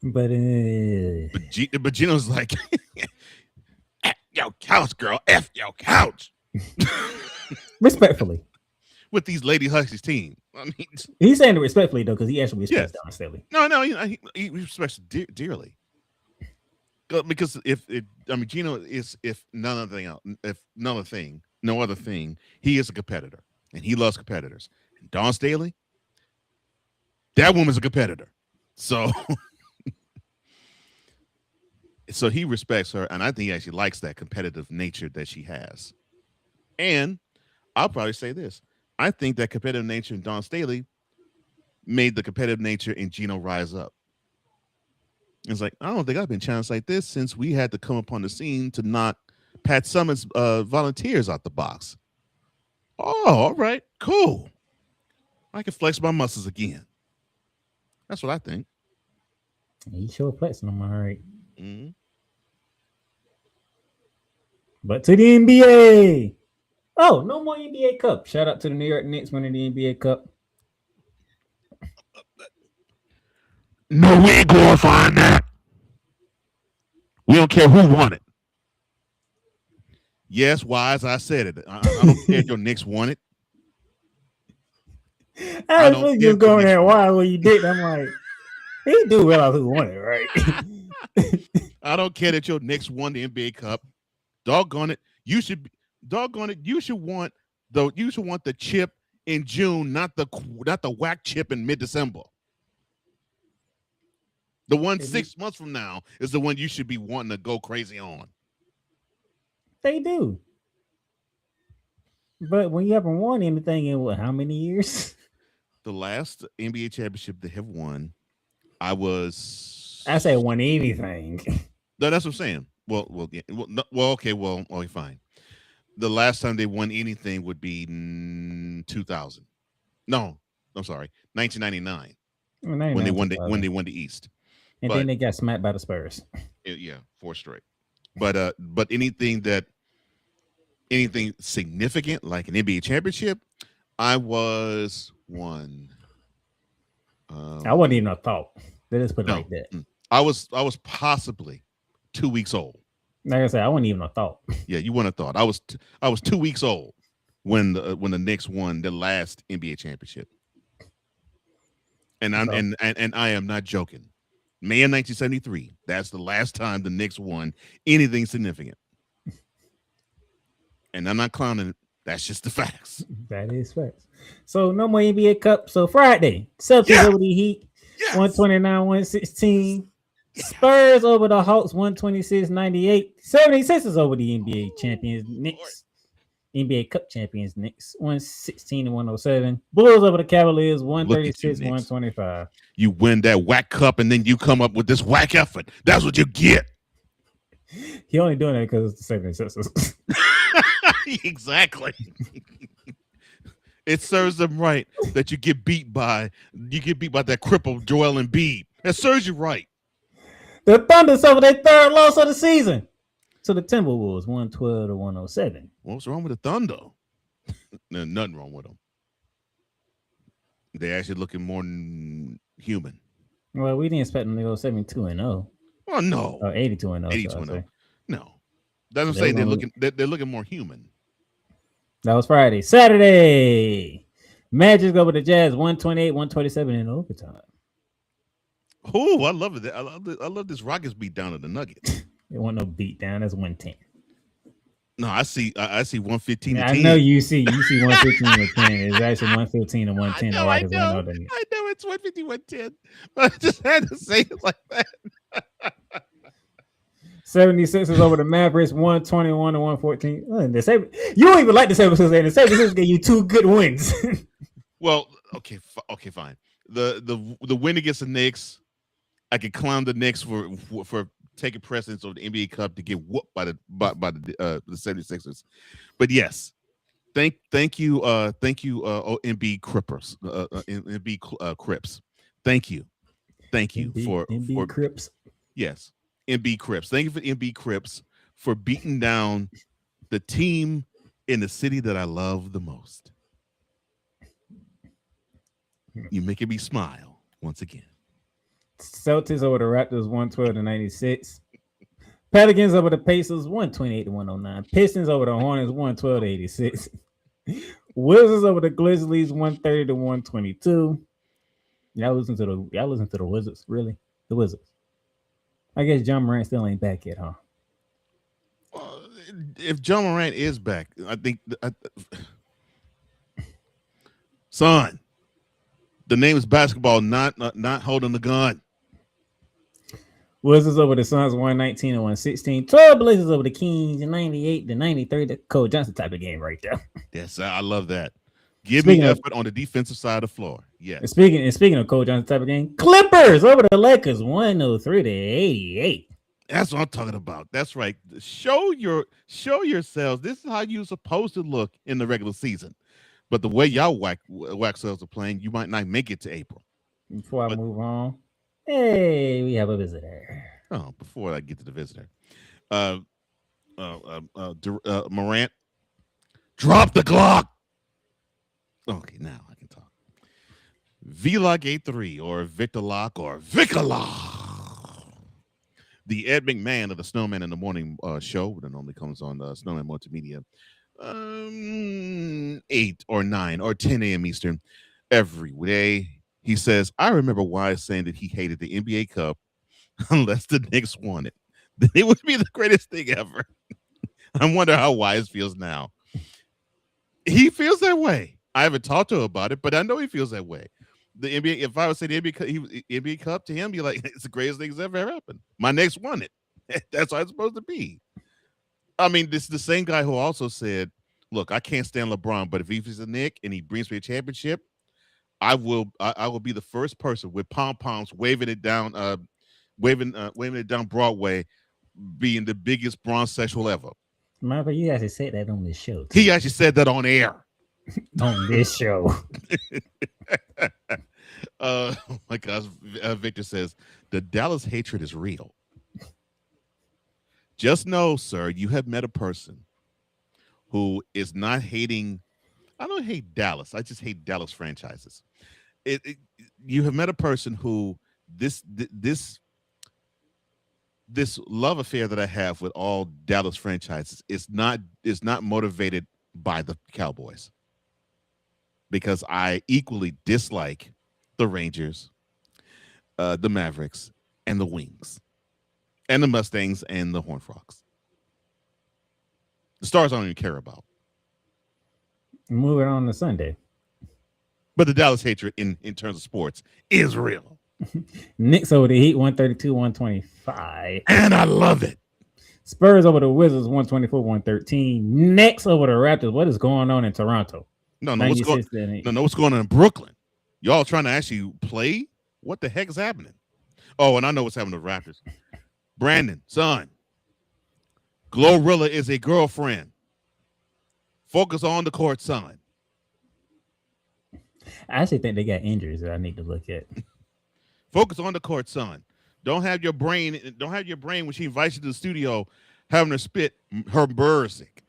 But Gino's like, F your couch, girl. F your couch. Respectfully. With these Lady Huskies team. I mean, he's saying it respectfully, though, because he actually respects Don Staley. No, he respects dearly. Because Gino is, no other thing, he is a competitor, and he loves competitors. And Dawn Staley, that woman's a competitor, so he respects her, and I think he actually likes that competitive nature that she has. And I'll probably say this: I think that competitive nature in Dawn Staley made the competitive nature in Gino rise up. It's like, I don't think I've been challenged like this since we had to come upon the scene to knock Pat Summitt's volunteers out the box. Oh, all right, cool. I can flex my muscles again. That's what I think. He sure flexing them, all right. Mm-hmm. But to the NBA. Oh, no more NBA Cup. Shout out to the New York Knicks winning the NBA Cup. No, we ain't glorifying that. We don't care who won it. Yes, wise, I said it. I don't care if your Knicks won it. I was just going there why when you did. I'm like, he do realize who won it, right? I don't care that your Knicks won the NBA Cup. Doggone it. You should want the chip in June, not the whack chip in mid-December. The one 6 months from now is the one you should be wanting to go crazy on. They do. But when you haven't won anything in how many years? The last NBA championship they have won, I say won anything. No, that's what I'm saying. Okay, fine. The last time they won anything would be 2000. No, I'm sorry, 1999. When they won the East. And then they got smacked by the Spurs. Yeah, 4 straight. But anything significant like an NBA championship, I was one. I wasn't even a thought. Let's put it like that. I was possibly 2 weeks old. Like I said, I wasn't even a thought. Yeah, you wouldn't have thought. I was 2 weeks old when the Knicks won the last NBA championship. And I am not joking. May of 1973. That's the last time the Knicks won anything significant. And I'm not clowning it. That's just the facts. That is facts. So no more NBA Cup. So Friday, Celtics over the Heat, 129-116. Spurs over the Hawks, 126-98. 76ers over the NBA champions Knicks. NBA Cup champions Knicks, 116-107. Bulls over the Cavaliers, 136-125. You win that whack cup and then you come up with this whack effort. That's what you get. He only doing that because it's the 76ers. Exactly. It serves them right that you get beat by that crippled Joel Embiid. That serves you right. The Thunder suffered their third loss of the season to the Timberwolves, 112-107. What's wrong with the Thunder? No, nothing wrong with them. They're actually looking more human. Well, we didn't expect them to go 72-0. Oh no. 82-0. 82-0. No. That's what I'm saying. They're looking more human. That was Friday. Saturday, Magic go with the Jazz, 128-127 in overtime. Oh, I love it. I love this Rockets beat down of the Nuggets. It wasn't no beat down. That's 110. No, I see 115 Yeah, to I 10. know you see 115 to 10. It's actually 115 and 110. The Rockets went out. I know it's 150, 110. But I just had to say it like that. 76ers over the Mavericks, 121 to 114. You don't even like the 76ers, and the 76ers gave you 2 good wins. Well, okay, fine. The win against the Knicks, I could clown the Knicks for taking precedence of the NBA Cup to get whooped by the 76ers. But yes, thank you, MB Crippers, MB Crips. Thank you for Crips. Yes, MB Crips. Thank you for MB Crips for beating down the team in the city that I love the most. You're making me smile once again. Celtics over the Raptors, 112 to 96. Pelicans over the Pacers, 128 to 109. Pistons over the Hornets, 112 to 86. Wizards over the Grizzlies, 130 to 122. Y'all listen to the Wizards, really? The Wizards. I guess John Morant still ain't back yet, huh? Well, if John Morant is back, I think son, the name is basketball, not holding the gun. Wizards over the Suns, 119 to 116. Trailblazers over the Kings, 98 to 93. The Cole Johnson type of game right there. Yes, I love that. Give me effort on the defensive side of the floor. Yeah. Speaking of Cole Johnson type of game, Clippers over the Lakers, 103 to 88. That's what I'm talking about. That's right. Show yourselves. This is how you're supposed to look in the regular season. But the way y'all whack cells are playing, you might not make it to April. Before I move on, hey, we have a visitor. Oh, before I get to the visitor, Morant, drop the Glock. Okay, now I can talk. Vlog83 or Victor Lock or Vicalock. The Ed McMahon of the Snowman in the Morning show that normally comes on Snowman Multimedia, 8 or 9 or 10 a.m. Eastern every day. He says, I remember Wise saying that he hated the NBA Cup unless the Knicks won it. Then it would be the greatest thing ever. I wonder how Wise feels now. He feels that way. I haven't talked to him about it, but I know he feels that way. The NBA, if I would say the NBA Cup to him, be like, it's the greatest thing that's ever happened. My Knicks won it. That's how it's supposed to be. I mean, this is the same guy who also said, look, I can't stand LeBron, but if he's a Knick and he brings me a championship, I will be the first person with pom-poms waving it down Broadway, being the biggest bronze sexual ever. Remember, you actually said that on this show. He actually said that on air. On this show. Oh my gosh. Victor says, the Dallas hatred is real. Just know, sir, you have met a person who is not hating. I don't hate Dallas. I just hate Dallas franchises. You have met a person who this love affair that I have with all Dallas franchises is not motivated by the Cowboys, because I equally dislike the Rangers, the Mavericks, and the Wings, and the Mustangs, and the Horned Frogs. The Stars I don't even care about. Moving on to Sunday. But the Dallas hatred in terms of sports is real. Knicks over the Heat, 132-125. And I love it. Spurs over the Wizards, 124-113. Knicks over the Raptors. What is going on in Toronto? No, what's going on in Brooklyn? Y'all trying to actually play? What the heck is happening? Oh, and I know what's happening to the Raptors. Brandon, son, Glorilla is a girlfriend. Focus on the court, son. I actually think they got injuries that I need to look at. Focus on the court, son. Don't have your brain when she invites you to the studio having her spit her music.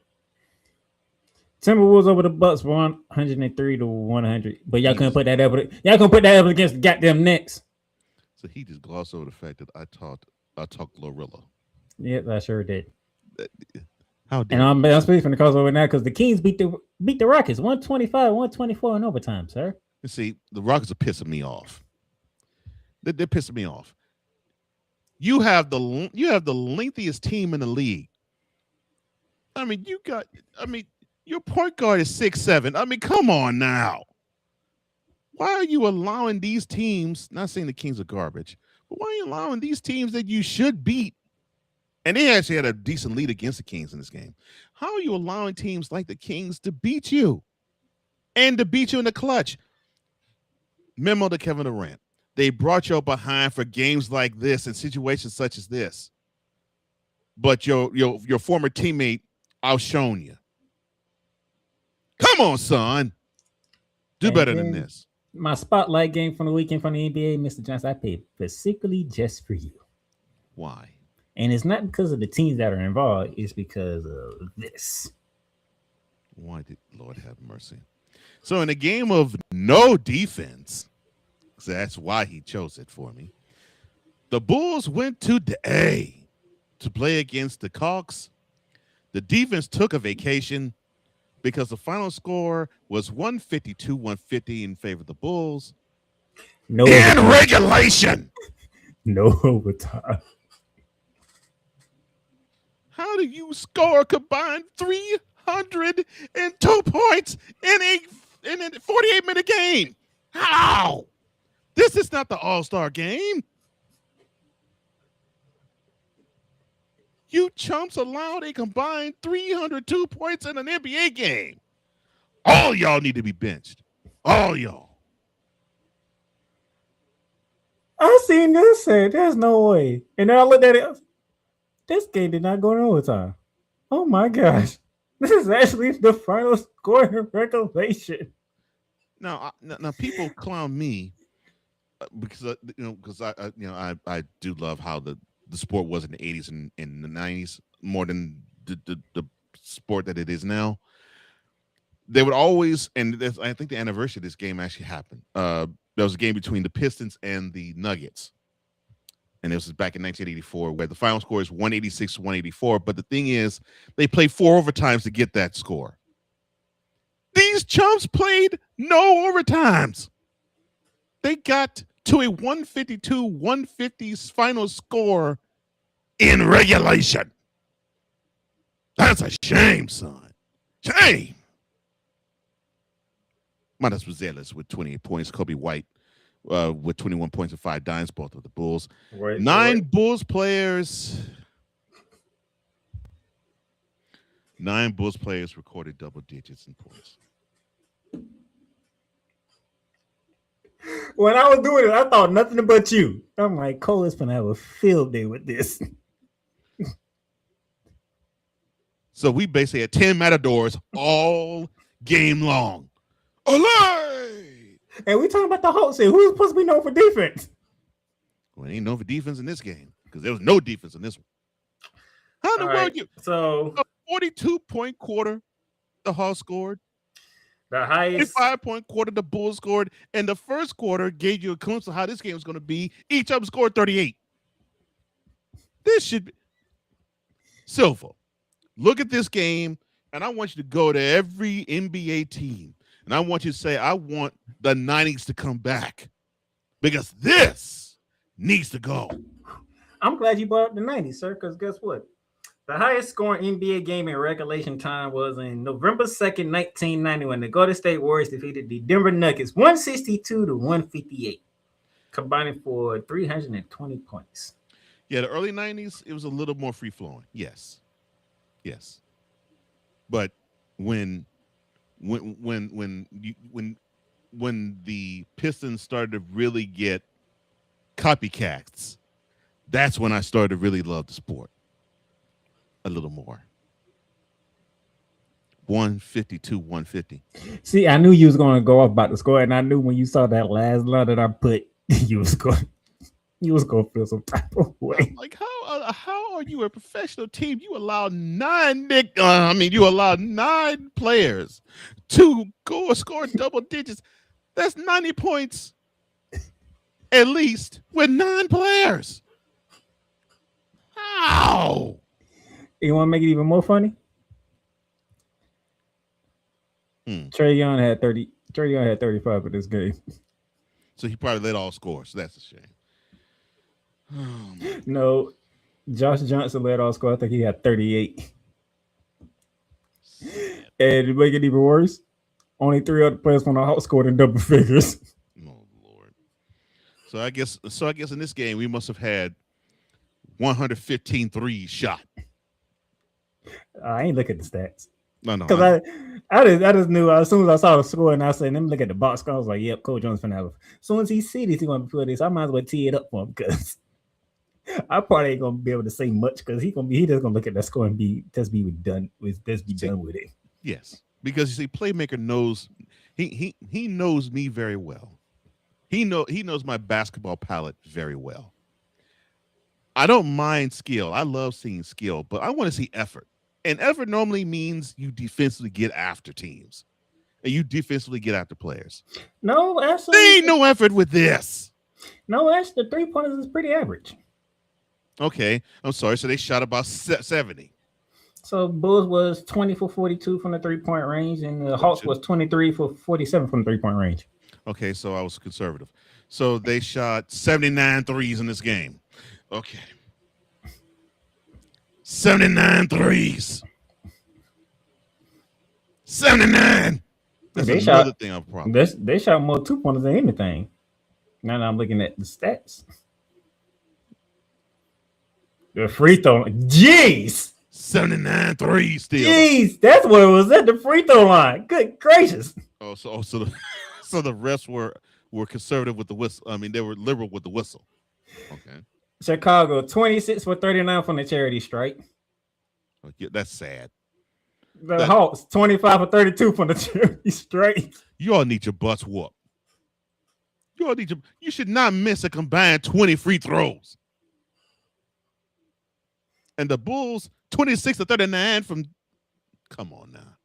Timberwolves over the Bucks, 103-100. But y'all couldn't put that up. Y'all couldn't put that up against the goddamn Knicks. So he just glossed over the fact that I talked Glorilla. Yes, I sure did. How dare and I'm speaking the cause over now because the Kings beat the Rockets 125-124 in overtime, sir. You see, the Rockets are pissing me off. They're pissing me off. You have the lengthiest team in the league. I mean, your point guard is 6'7". I mean, come on now. Why are you allowing these teams, not saying the Kings are garbage, but why are you allowing these teams that you should beat? And they actually had a decent lead against the Kings in this game. How are you allowing teams like the Kings to beat you and to beat you in the clutch? Memo to Kevin Durant. They brought you behind for games like this and situations such as this. But your former teammate outshone you. Come on, son. Do better than this. My spotlight game from the weekend from the NBA, Mr. Johnson, I paid specifically just for you. Why? And it's not because of the teams that are involved. It's because of this. Why did Lord have mercy? So in a game of no defense, so that's why he chose it for me, the Bulls went to the A to play against the Hawks. The defense took a vacation because the final score was 152-150 in favor of the Bulls. No in overtime. Regulation. No overtime. How do you score a combined 302 points in a 48-minute game? How? This is not the All-Star game. You chumps allowed a combined 302 points in an NBA game. All y'all need to be benched. All y'all. I seen this said, there's no way. And then I looked at it. This game did not go in overtime. Oh my gosh. This is actually the final score in regulation. Now people clown me because I do love how the sport was in the 80s and in the 90s more than the sport that it is now. They would always, and I think the anniversary of this game actually happened. There was a game between the Pistons and the Nuggets. And this was back in 1984, where the final score is 186-184. But the thing is, they played 4 overtimes to get that score. These chumps played no overtimes. They got to a 152-150 final score in regulation. That's a shame, son. Shame. Matas Rosales with 28 points. Kobe White with 21 points and 5 dimes, both of the Bulls. Right, 9 Bulls players. 9 Bulls players recorded double digits in points. When I was doing it, I thought nothing but you. I'm like, Cole is gonna have a field day with this. So we basically had 10 matadors all game long. Olay! And we talking about the Hawks. Who's supposed to be known for defense? Well, ain't known for defense in this game because there was no defense in this one. How in the world you? So a 42-point quarter, the Hawks scored. The highest 5-point quarter, the Bulls scored, and the first quarter gave you a glimpse of how this game was going to be. Each of them scored 38. This should be Silva. Look at this game, and I want you to go to every NBA team, and I want you to say, I want the 90s to come back because this needs to go. I'm glad you brought up the 90s, sir, because guess what? The highest scoring NBA game in regulation time was in November 2nd, 1990, when the Golden State Warriors defeated the Denver Nuggets 162-158, combining for 320 points. Yeah, the early 90s, it was a little more free-flowing. Yes. But when the Pistons started to really get copycats, that's when I started to really love the sport a little more. 152-150. See, I knew you was going to go off about the score, and I knew when you saw that last line that I put, you was going to feel some type of way. Like, how are you a professional team? You allowed 9 players to score double digits. That's 90 points at least with 9 players. How? You want to make it even more funny? Trae Young had 30. Trae Young had 35 in this game. So he probably led all scores. So that's a shame. No, Josh Johnson led all score. I think he had 38. And to make it even worse, only 3 other players from the Hawks scored in double figures. Oh Lord. So I guess in this game we must have had 115 threes shot. I ain't look at the stats. No. Because I just knew as soon as I saw the score and I said, let me look at the box score. I was like, yep, Coach Jones finna have it. As soon as he see this, he gonna put this. I might as well tee it up for him because I probably ain't gonna be able to say much because he just gonna look at that score and be done with it. Yes, because you see, Playmaker knows he knows me very well. He knows my basketball palette very well. I don't mind skill. I love seeing skill, but I want to see effort. And effort normally means you defensively get after teams. And you defensively get after players. No, actually. There ain't no effort with this. No, actually, the 3-pointers is pretty average. Okay, I'm sorry. So they shot about 70. So Bulls was 20 for 42 from the 3-point range, and the Hawks was 23 for 47 from the 3-point range. Okay, so I was conservative. So they shot 79 threes in this game. Okay. 79 threes. 79. That's another thing I'm probably. They shot more 2-pointers than anything. Now that I'm looking at the stats. The free throw. Jeez. 79 threes still. Jeez, that's what it was at the free throw line. Good gracious. So the refs were conservative with the whistle. I mean, they were liberal with the whistle. Okay. Chicago 26 for 39 from the charity strike. Oh, yeah, that's sad. The Hawks 25 for 32 from the charity strike. You all need your butts whooped. You should not miss a combined 20 free throws. And the Bulls 26 to 39 from. Come on now.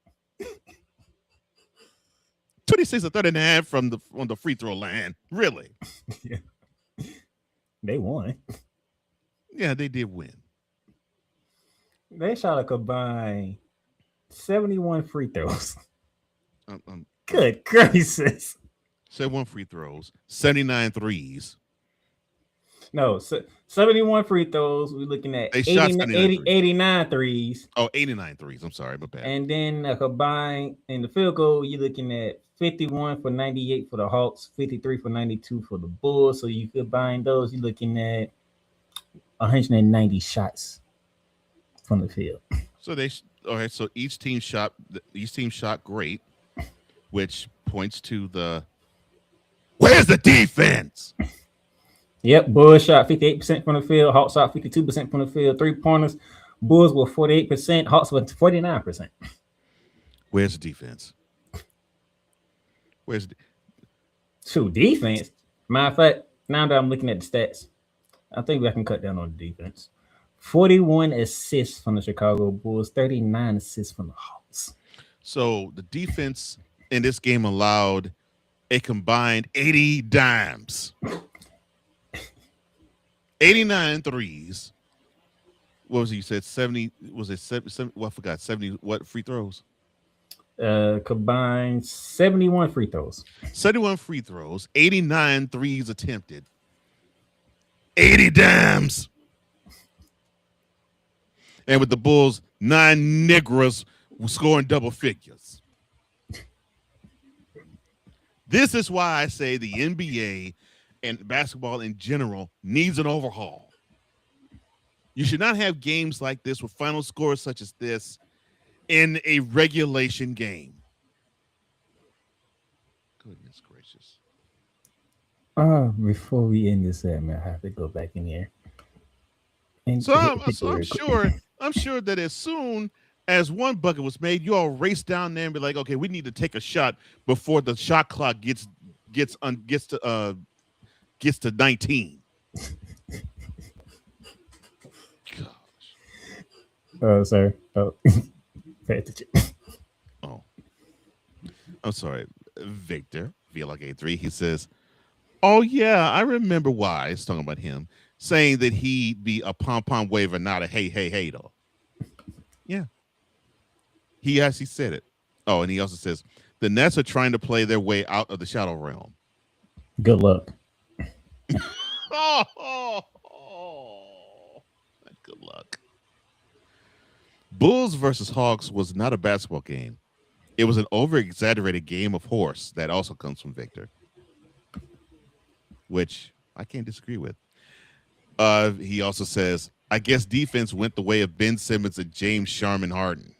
26 to 39 on the free throw line. Really? Yeah. They won. Yeah, they did win. They shot a combined 71 free throws. Good gracious. 71 free throws, 79 threes. No, 71 free throws. We're looking at 89 threes. Oh, 89 threes. I'm sorry, my bad. And then combined in the field goal, you're looking at 51 for 98 for the Hawks, 53 for 92 for the Bulls. So you combine those, you're looking at 190 shots from the field. So so each team shot great, which points to where's the defense? Yep, Bulls shot 58% from the field, Hawks shot 52% from the field, 3-pointers. Bulls were 48%, Hawks were 49%. Where's the defense? Defense? Matter of fact, now that I'm looking at the stats, I think I can cut down on the defense. 41 assists from the Chicago Bulls, 39 assists from the Hawks. So the defense in this game allowed a combined 80 dimes. 89 threes. What was it? You said 70? Was it 70? Well, I forgot. 70 what free throws? Combined 71 free throws. 71 free throws. 89 threes attempted. 80 dimes. And with the Bulls, 9 Negras scoring double figures. This is why I say the NBA and basketball in general needs an overhaul. You should not have games like this with final scores such as this in a regulation game. Goodness gracious. Before we end this segment, I have to go back in here. So I'm sure that as soon as one bucket was made, you all race down there and be like, okay, we need to take a shot before the shot clock gets to 19. Oh, sorry. Oh, pay attention. Oh, I'm sorry, Victor VLK3. He says, "Oh yeah, I remember why." It's talking about him saying that he'd be a pom-pom waver, not a hey though. Yeah, he actually said it. Oh, and he also says the Nets are trying to play their way out of the shadow realm. Good luck. Bulls versus Hawks was not a basketball game. It was an over-exaggerated game of horse that also comes from Victor, which I can't disagree with. He also says, I guess defense went the way of Ben Simmons and James Sharman Harden.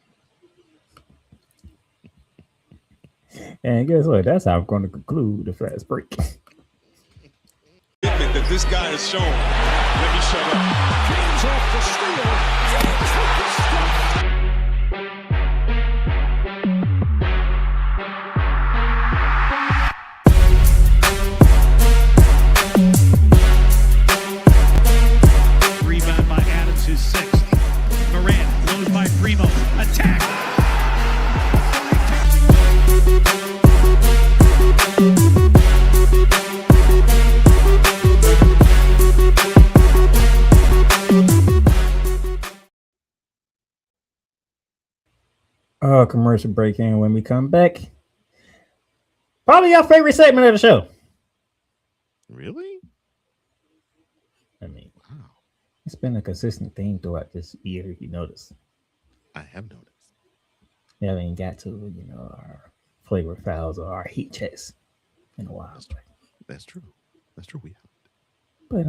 And guess what? That's how I'm going to conclude the fast break. That this guy has shown. Let me shut up. James off the steal. James with the stop. Rebound by Adams, his sixth. Morant blows by Primo. Attack. Commercial break in. When we come back, probably your favorite segment of the show. Really? I mean, wow. It's been a consistent theme throughout this year, if you notice. I have noticed. We haven't got to, our flavor files or our heat checks in a while. That's true. That's true. We have. But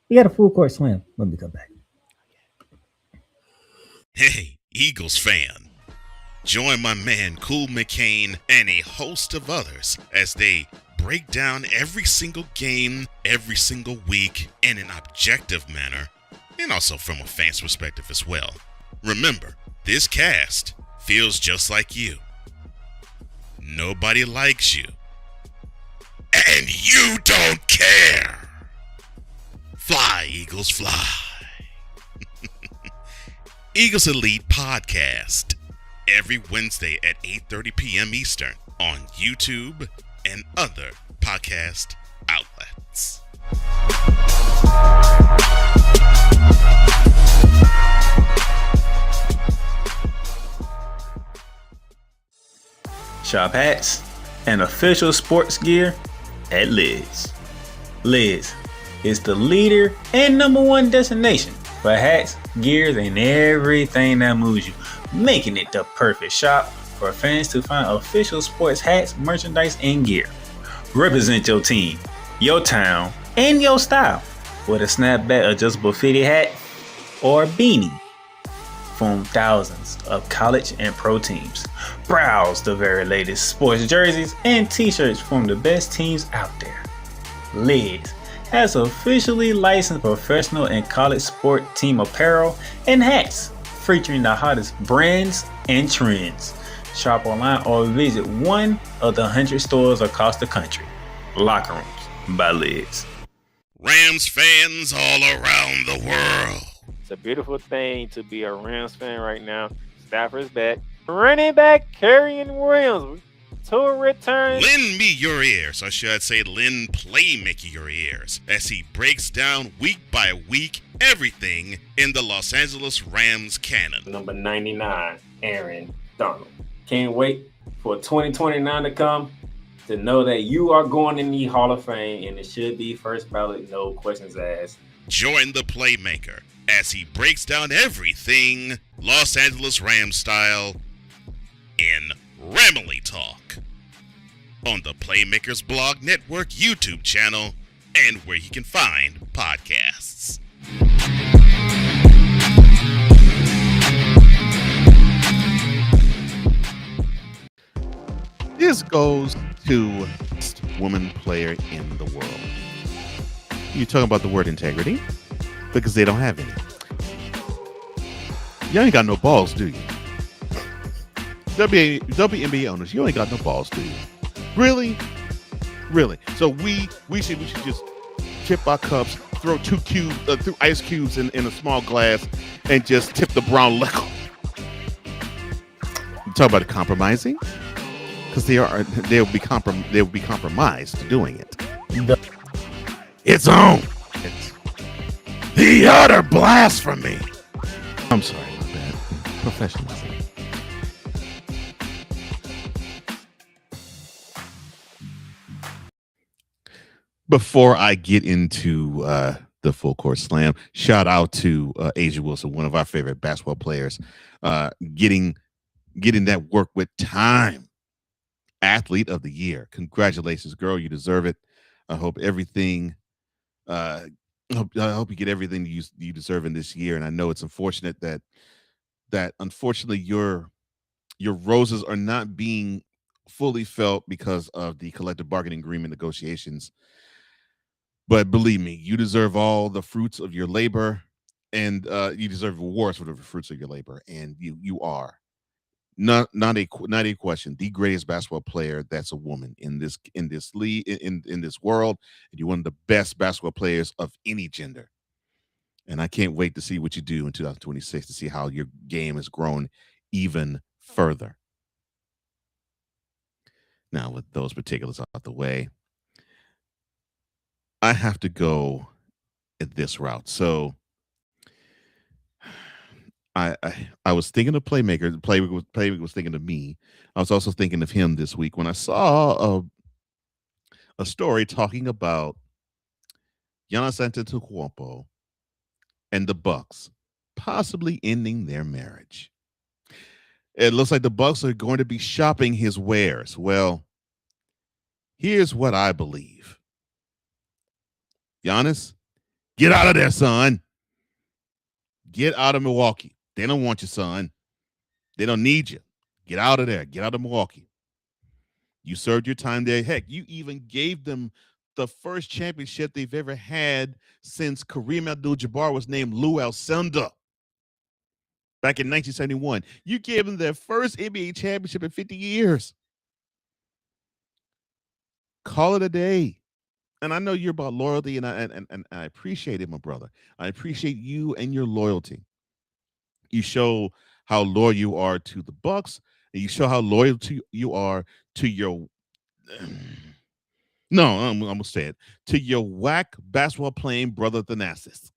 we got a full court slam when we come back. Hey, Eagles fan. Join my man Cool McCain and a host of others as they break down every single game, every single week in an objective manner, and also from a fan's perspective as well. Remember, this cast feels just like you. Nobody likes you. And you don't care. Fly, Eagles, fly. Eagles Elite Podcast. Every Wednesday at 8:30 p.m. Eastern on YouTube and other podcast outlets. Shop hats and official sports gear at Lids. Lids is the leader and #1 destination for hats, gears, and everything that moves you, making it the perfect shop for fans to find official sports hats, merchandise, and gear. Represent your team, your town, and your style with a snapback adjustable fitted hat or beanie from thousands of college and pro teams. Browse the very latest sports jerseys and t-shirts from the best teams out there. Lids has officially licensed professional and college sport team apparel and hats featuring the hottest brands and trends. Shop online or visit one of the 100 stores across the country. Locker Rooms by Lids. Rams fans all around the world. It's a beautiful thing to be a Rams fan right now. Stafford's back. Running back Kerryon Williams to return. Lend me your ears, or should I say lend Playmaker your ears, as he breaks down week by week everything in the Los Angeles Rams canon. Number 99, Aaron Donald. Can't wait for 2029 to come to know that you are going in the Hall of Fame, and it should be first ballot, no questions asked. Join the Playmaker as he breaks down everything Los Angeles Rams style in Ramily Talk on the Playmakers Blog Network YouTube channel and where you can find podcasts. This goes to best woman player in the world. You talking about the word integrity? Because they don't have any. You ain't got no balls, do you? WNBA owners, you ain't got no balls, do you? Really? Really? So we should just tip our cups, throw through ice cubes in a small glass, and just tip the brown liquor. You talk about compromising? Because they'll be compromised doing it. It's on. It's the utter blasphemy. I'm sorry about that. Professionalism. Before I get into the Full Court Slam. Shout out to Asia Wilson, one of our favorite basketball players, getting that work with time. Athlete of the Year. Congratulations, girl. You deserve it. I hope everything. I hope you get everything you deserve in this year. And I know it's unfortunate that unfortunately your roses are not being fully felt because of the collective bargaining agreement negotiations. But believe me, you deserve all the fruits of your labor, and you deserve rewards for the fruits of your labor. And you are not a question, the greatest basketball player that's a woman in this league, in this world, and you're one of the best basketball players of any gender. And I can't wait to see what you do in 2026 to see how your game has grown even further. Now, with those particulars out the way, I have to go at this route. So I was thinking of Playmaker. Playmaker was thinking of me. I was also thinking of him this week when I saw a story talking about Giannis Antetokounmpo and the Bucks possibly ending their marriage. It looks like the Bucks are going to be shopping his wares. Well, here's what I believe. Giannis, get out of there, son. Get out of Milwaukee. They don't want you, son. They don't need you. Get out of there. Get out of Milwaukee. You served your time there. Heck, you even gave them the first championship they've ever had since Kareem Abdul-Jabbar was named Lou Alcindor back in 1971. You gave them their first NBA championship in 50 years. Call it a day. And I know you're about loyalty, and I appreciate it, my brother. I appreciate you and your loyalty. You show how loyal you are to the Bucks, and you show how loyal you are to your no, I'm gonna say it, to your whack basketball playing brother Thanasis.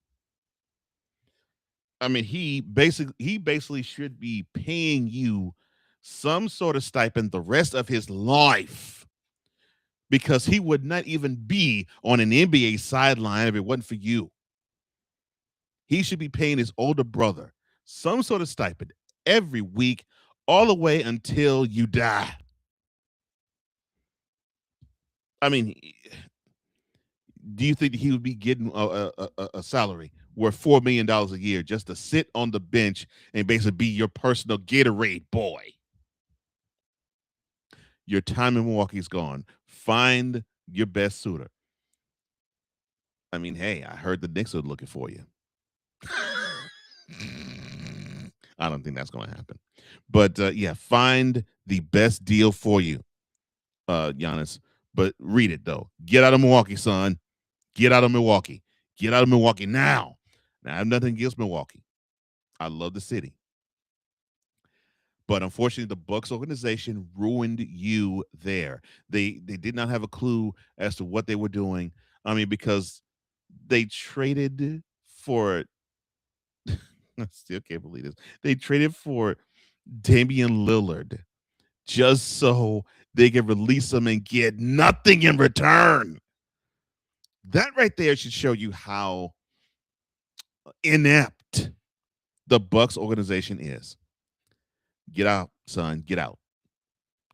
I mean, he basically should be paying you some sort of stipend the rest of his life, because he would not even be on an NBA sideline if it wasn't for you. He should be paying his older brother some sort of stipend every week, all the way until you die. I mean, do you think he would be getting a salary worth $4 million a year just to sit on the bench and basically be your personal Gatorade boy? Your time in Milwaukee is gone. Find your best suitor. I mean, hey, I heard the Knicks are looking for you. I don't think that's going to happen. But, yeah, find the best deal for you, Giannis. But read it, though. Get out of Milwaukee, son. Get out of Milwaukee. Get out of Milwaukee now. Now, I have nothing against Milwaukee. I love the city. But unfortunately, the Bucks organization ruined you there. They did not have a clue as to what they were doing. I mean, because they traded for I still can't believe this. They traded for Damian Lillard just so they could release him and get nothing in return. That right there should show you how inept the Bucks organization is. Get out, son. Get out.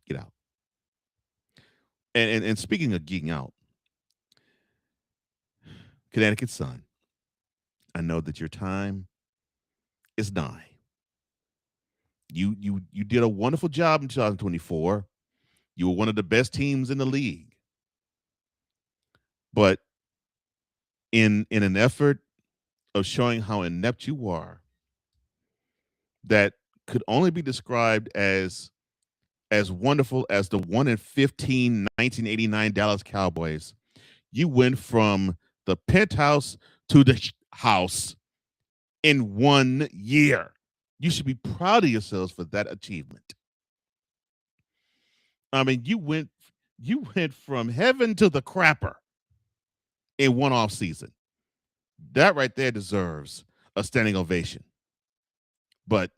Get out. And speaking of geeking out, Connecticut Sun, I know that your time is nigh. You did a wonderful job in 2024. You were one of the best teams in the league. But in an effort of showing how inept you are, that could only be described as wonderful as the 1-15 1989 Dallas Cowboys, you went from the penthouse to the house in 1 year. You should be proud of yourselves for that achievement. I mean, you went from heaven to the crapper in one off season. That right there deserves a standing ovation. But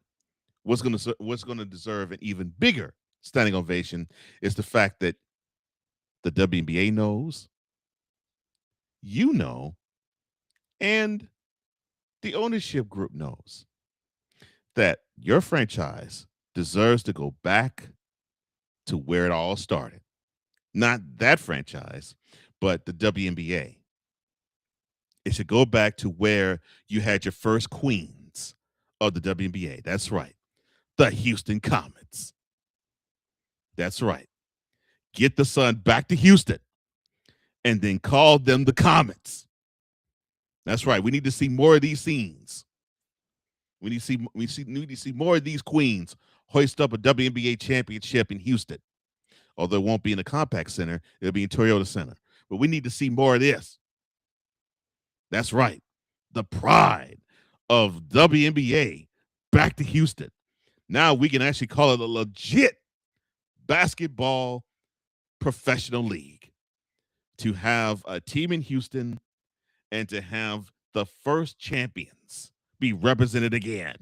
what's going to deserve an even bigger standing ovation is the fact that the WNBA knows, you know, And the ownership group knows that your franchise deserves to go back to where it all started. Not that franchise, but the WNBA. It should go back to where you had your first queens of the WNBA. That's right. The Houston Comets. That's right. Get the Sun back to Houston and then call them the Comets. That's right. We need to see more of these scenes. We need to see more of these queens hoist up a WNBA championship in Houston. Although it won't be in the Compact Center, it'll be in Toyota Center. But we need to see more of this. That's right. The pride of WNBA back to Houston. Now we can actually call it a legit basketball professional league. To have a team in Houston and to have the first champions be represented again.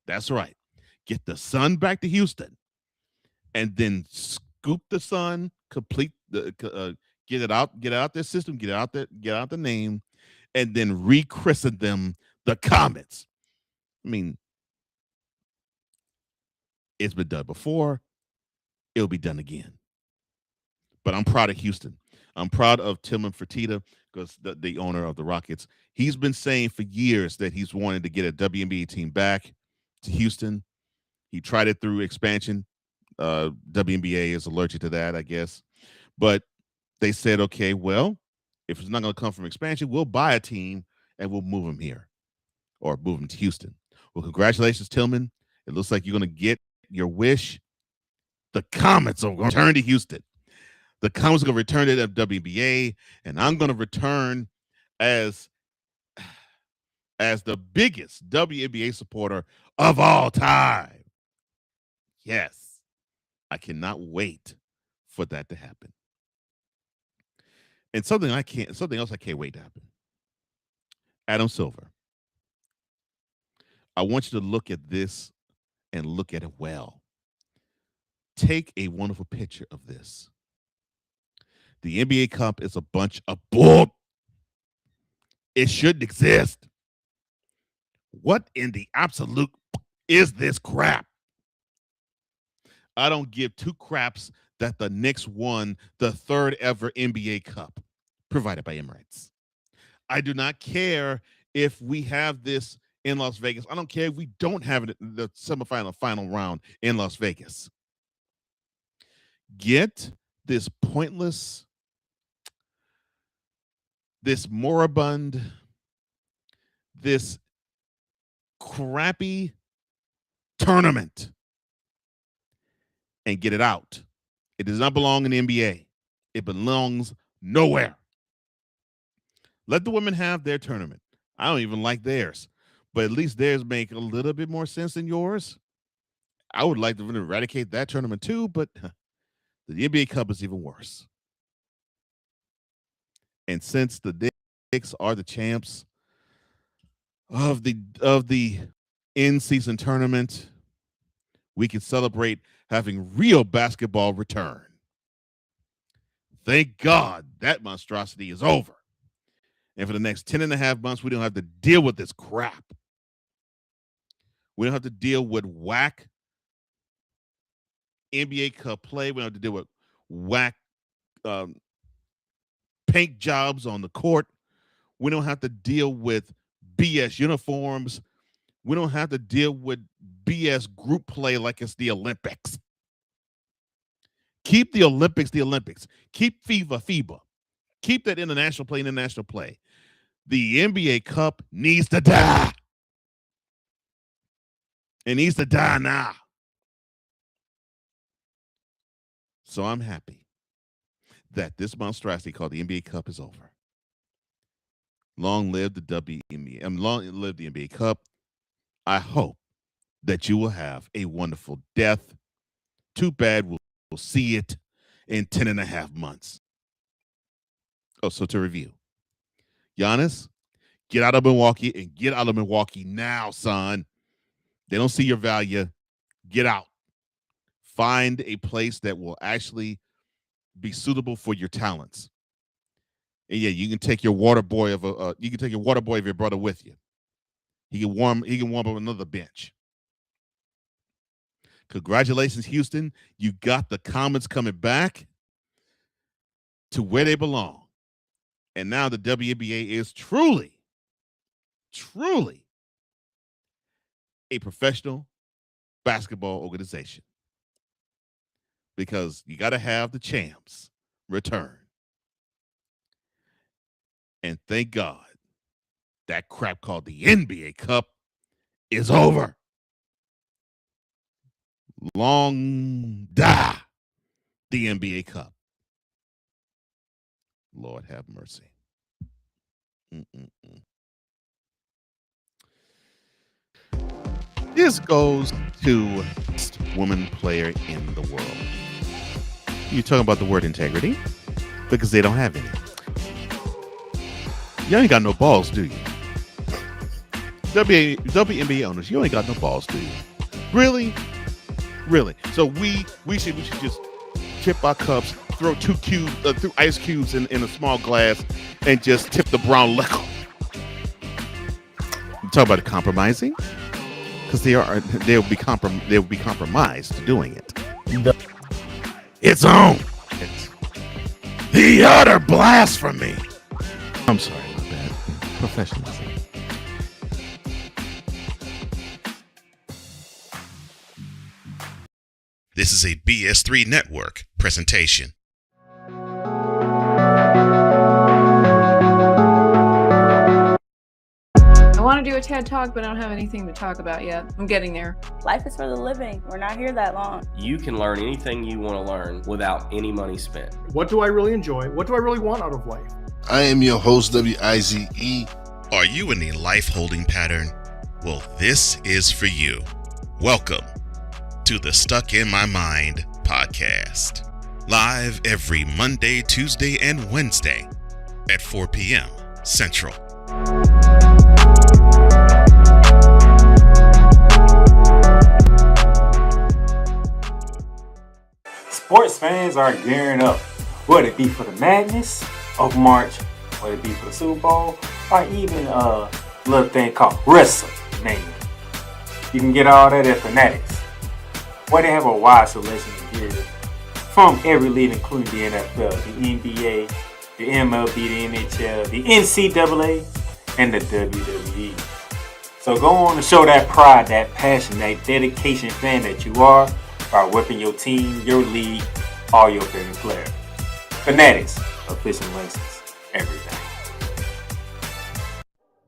That's right. Get the Sun back to Houston and then scoop the Sun, complete the get out their system, get out the name, and then rechristen them the Comets. I mean, it's been done before. It'll be done again. But I'm proud of Houston. I'm proud of Tillman Fertitta, because the owner of the Rockets, he's been saying for years that he's wanted to get a WNBA team back to Houston. He tried it through expansion. WNBA is allergic to that, I guess. But they said, okay, well, if it's not going to come from expansion, we'll buy a team and we'll move them here or move them to Houston. Well, congratulations, Tillman. It looks like you're going to get your wish. The Comets are going to return to Houston. The Comets are going to return to the WNBA, and I'm going to return as the biggest WNBA supporter of all time. Yes, I cannot wait for that to happen. And something else I can't wait to happen. Adam Silver, I want you to look at this and look at it well. Take a wonderful picture of this. The NBA Cup is a bunch of bull. It shouldn't exist. What in the absolute is this crap? I don't give two craps that the Knicks won the third ever NBA Cup provided by Emirates. I do not care if we have this in Las Vegas. I don't care if we don't have it in the semifinal final round in Las Vegas. Get this pointless, this moribund, this crappy tournament and get it out. It does not belong in the NBA. It belongs nowhere. Let the women have their tournament. I don't even like theirs, but at least theirs make a little bit more sense than yours. I would like to eradicate that tournament too, but the NBA Cup is even worse. And since the Knicks are the champs of the in-season tournament, we can celebrate having real basketball return. Thank God that monstrosity is over. And for the next 10 and a half months, we don't have to deal with this crap. We don't have to deal with whack NBA Cup play. We don't have to deal with whack paint jobs on the court. We don't have to deal with BS uniforms. We don't have to deal with BS group play like it's the Olympics. Keep the Olympics the Olympics. Keep FIBA. Keep that international play. The NBA Cup needs to die. It needs to die now. So I'm happy that this monstrosity called the NBA Cup is over. Long live the WNBA. Long live the NBA Cup. I hope that you will have a wonderful death. Too bad we'll see it in 10 and a half months. Oh, so to review. Giannis, get out of Milwaukee and get out of Milwaukee now, son. They don't see your value. Get out. Find a place that will actually be suitable for your talents. And yeah, you can take your water boy of your brother with you. He can warm up another bench. Congratulations, Houston. You got the Comets coming back to where they belong. And now the WNBA is truly a professional basketball organization. Because you got to have the champs return. And thank God that crap called the NBA Cup is over. Long die the NBA Cup. Lord have mercy. This goes to best woman player in the world. You're talking about the word integrity? Because they don't have any. You ain't got no balls, do you? WNBA owners, you ain't got no balls, do you? Really? So we should just tip our cups, throw through ice cubes in a small glass, and just tip the brown liquor. You talk about compromising, because they'll be compromised doing it. It's on. It's the utter blasphemy. I'm sorry, my bad. Professionalism. This is a BS3 Network presentation. I want to do a TED Talk, but I don't have anything to talk about yet. I'm getting there. Life is for the living. We're not here that long. You can learn anything you want to learn without any money spent. What do I really enjoy? What do I really want out of life? I am your host, WIZE. Are you in a life holding pattern? Well, this is for you. Welcome to the Stuck in My Mind podcast. Live every Monday, Tuesday, and Wednesday at 4 p.m. Central. Sports fans are gearing up, whether it be for the madness of March, whether it be for the Super Bowl, or even a little thing called WrestleMania. You can get all that at Fanatics, where they have a wide selection of gear from every league, including the NFL, the NBA, the MLB, the NHL, the NCAA, and the WWE. So go on and show that pride, that passion, that dedication fan that you are by whipping your team, your league, or your favorite player. Fanatics, official license, everything.